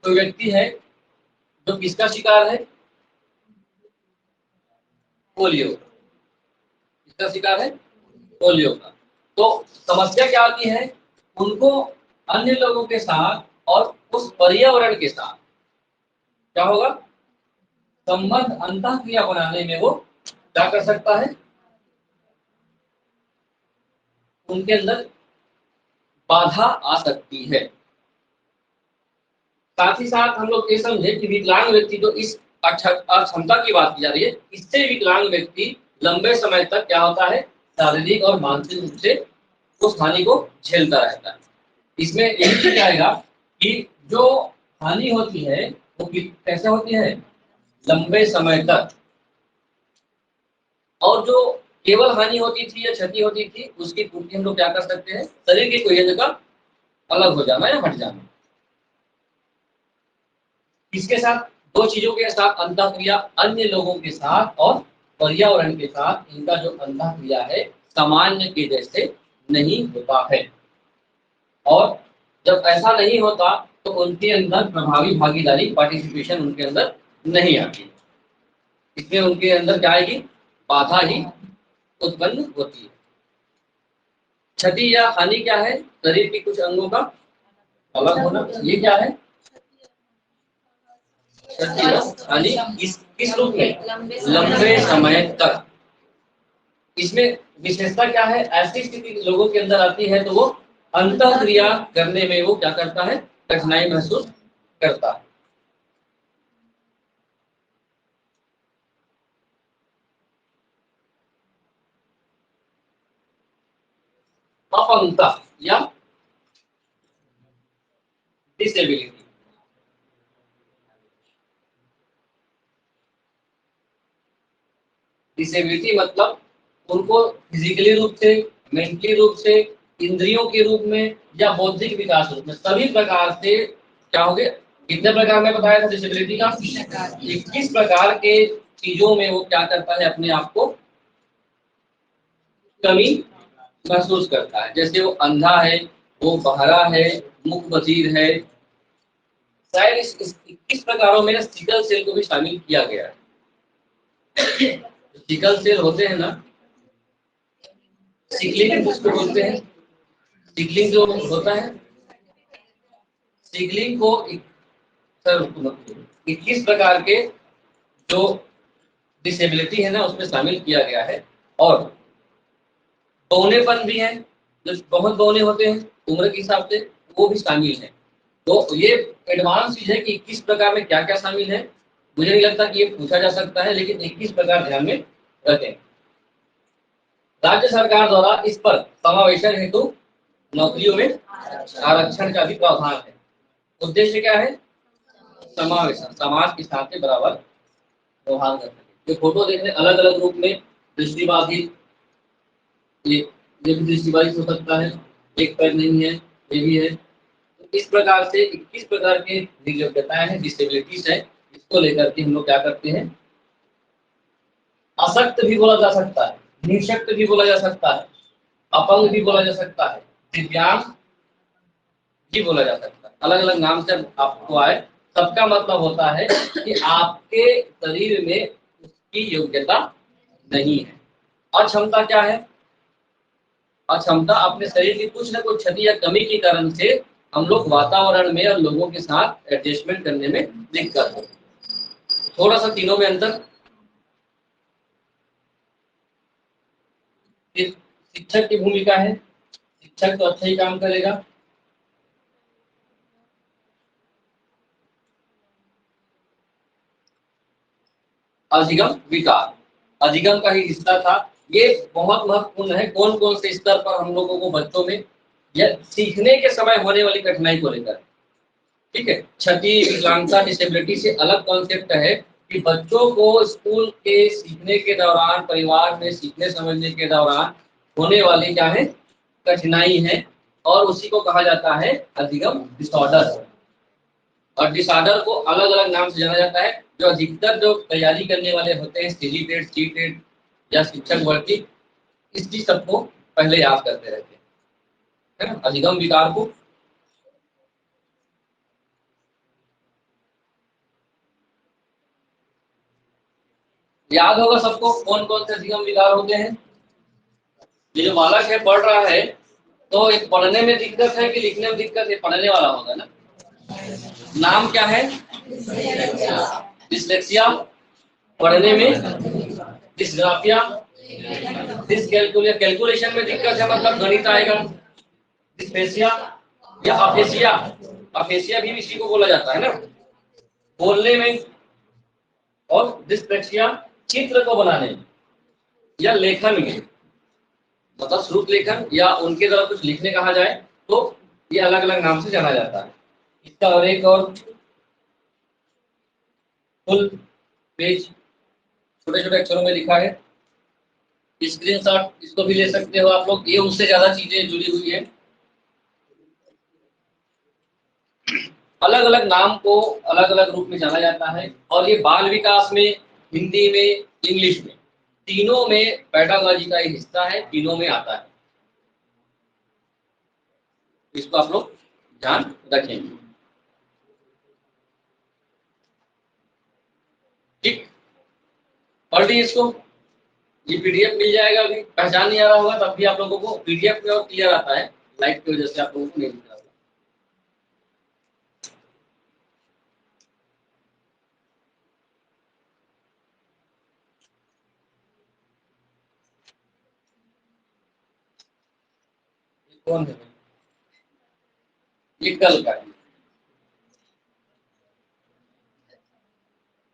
कोई व्यक्ति है जो किसका शिकार है, पोलियो, किसका शिकार है, पोलियो का। तो समस्या क्या आती है, उनको अन्य लोगों के साथ और उस पर्यावरण के साथ क्या होगा, संबंध अंतःक्रिया बनाने में वो क्या कर सकता है, उनके अंदर बाधा आ सकती है। साथ ही साथ हम लोग ये समझे कि विकलांग व्यक्ति जो इस अक्षमता की बात की जा रही है, इससे विकलांग व्यक्ति लंबे समय तक क्या होता है, शारीरिक और मानसिक रूप से उस हानि को झेलता रहता है। इसमें यही चीज आएगा कि जो हानि होती है वो कैसे होती है, लंबे समय तक, और जो केवल हानि होती थी या क्षति होती थी उसकी पूर्ति हम लोग क्या कर सकते हैं, शरीर की कोई जगह अलग हो जाना या हट जाना। इसके साथ दो चीजों के साथ अंतःक्रिया, अन्य लोगों के साथ और पर्यावरण के साथ इनका जो अंतःक्रिया है सामान्य के जैसे नहीं होता है। और जब ऐसा नहीं होता तो उनके अंदर प्रभावी भागीदारी, पार्टिसिपेशन उनके अंदर नहीं आती, इसमें उनके अंदर क्या आएगी, बाधा ही उत्पन्न होती है। क्षति या हानि क्या है, शरीर के कुछ अंगों का अलग होना, ये क्या है, क्षति या हानि। किस रूप में, लंबे समय तक। इसमें विशेषता क्या है, ऐसी स्थिति लोगों के अंदर आती है तो वो अंतःक्रिया करने में वो क्या करता है, कठिनाई महसूस करता है। अपंगता या डिसेबिलिटी, डिसेबिलिटी मतलब उनको फिजिकली रूप से, मेंटली रूप से, इंद्रियों के रूप में या बौद्धिक विकास रूप में सभी प्रकार से क्या हो गए, कितने प्रकार में बताया था डिसेबिलिटी का, 21 प्रकार के चीजों में वो क्या करता है, अपने आप को कमी महसूस करता है। जैसे वो अंधा है, वो बहरा है, मुख बधिर है। शायद इस 21 प्रकारों में सिकल सेल को भी शामिल किया गया है। सिकल सेल होते हैं ना, सिकलिंग उसको बोलते हैं, सिकलिंग जो होता है, सिकलिंग को 21 प्रकार के जो डिसेबिलिटी है ना उसमें शामिल किया गया है। और बौनेपन भी है, जो बहुत बौने होते हैं उम्र के हिसाब से, वो भी शामिल है। तो ये एडवांस चीज है कि 21 प्रकार में क्या क्या शामिल है। मुझे नहीं लगता कि ये पूछा जा सकता है, लेकिन 21 प्रकार ध्यान में रखें। राज्य सरकार द्वारा इस पर समावेशन हेतु नौकरियों में आरक्षण का भी प्रावधान है। उद्देश्य क्या है, समावेशन, समाज के साथ बराबर व्यवहार कर सके। ये फोटो देख रहे अलग अलग रूप में, दृष्टिबाधित, ये भी दृष्टिबाधित हो सकता है, एक पैर नहीं है, ये भी है। तो इस प्रकार से 21 प्रकार के योग्यताएं हैं, डिसेबिलिटीज है। इसको लेकर के हम लोग क्या करते हैं, अशक्त भी बोला जा सकता है, निशक्त भी बोला जा सकता है, अपंग भी बोला जा सकता है, दिव्यांग भी बोला जा सकता है। अलग अलग नाम से आपको आए, सबका मतलब होता है कि आपके शरीर में उसकी योग्यता नहीं है। अक्षमता क्या है, अक्षमता अपने शरीर की कुछ न कुछ क्षति या कमी के कारण से हम लोग वातावरण में और लोगों के साथ एडजस्टमेंट करने में दिक्कत हो। थोड़ा सा तीनों में अंतर। शिक्षक की भूमिका है, शिक्षक तो अच्छा ही काम करेगा। अधिगम विकार, अधिगम का ही हिस्सा था। ये बहुत महत्वपूर्ण है, कौन कौन से स्तर पर हम लोगों को बच्चों में या सीखने के समय होने वाली कठिनाई को लेकर, ठीक है। क्षति, विकलांगता, डिसेबिलिटी से अलग कॉन्सेप्ट है कि बच्चों को स्कूल के सीखने के दौरान, परिवार में सीखने समझने के दौरान होने वाली क्या है, कठिनाई है, और उसी को कहा जाता है अधिगम डिसऑर्डर। और डिसऑर्डर को अलग अलग नाम से जाना जाता है। जो अधिकतर जो तैयारी करने वाले होते हैं, सीजीटेट, सीटेट या शिक्षक भर्ती, इस चीज सबको पहले याद करते रहते हैं, है ना, अधिगम विकार को। याद होगा सबको कौन कौन से अधिगम विकार होते हैं। ये जो बालक है पढ़ रहा है, तो एक पढ़ने में दिक्कत है कि लिखने में दिक्कत है, पढ़ने वाला होगा ना। नाम क्या है? डिस्लेक्सिया। पढ़ने में डिस्ग्राफिया। डिसकैलकुलिया, कैलकुलेशन में दिक्कत है मतलब गणित आएगा। डिस्पेसिया या अफेसिया, अफेसिया भी इसी को बोला जाता है ना, बोलने में। और डिस्पेक्सिया चित्र को बनाने में या लेखन में, मतलब श्रुत लेखन या उनके द्वारा कुछ लिखने कहा जाए तो ये अलग अलग नाम से जाना जाता है। इसका और एक और फुल पेज छोटे छोटे अक्षरों में लिखा है, स्क्रीनशॉट इसको भी ले सकते हो आप लोग। ये उससे ज्यादा चीजें जुड़ी हुई है। अलग अलग नाम को अलग अलग रूप में जाना जाता है और ये बाल विकास में, हिंदी में, इंग्लिश में, तीनों में पेडागॉजी का एक हिस्सा है, तीनों में आता है। इसको आप लोग ध्यान रखेंगे। ठीक, पढ़ लीजिए इसको। ये पीडीएफ मिल जाएगा। अभी पहचान नहीं आ रहा होगा तब भी आप लोगों को पीडीएफ में और क्लियर आता है, लाइट की वजह से आप लोगों को नहीं दिख रहा होगा। कौन है? ये कल का है,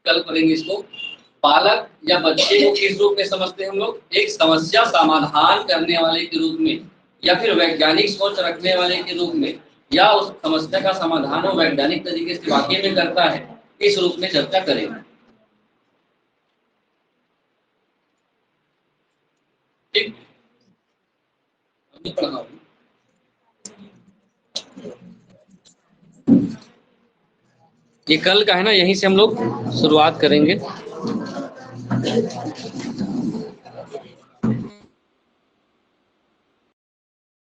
कल पढ़ेंगे इसको। बालक या बच्चे को किस रूप में समझते हैं हम लोग? एक समस्या समाधान करने वाले के रूप में, या फिर वैज्ञानिक सोच रखने वाले के रूप में, या उस समस्या का समाधान वो वैज्ञानिक तरीके से वाकई में करता है, इस रूप में चर्चा करेंगे। ठीक, पढ़ा ये कल का है ना, यहीं से हम लोग शुरुआत करेंगे।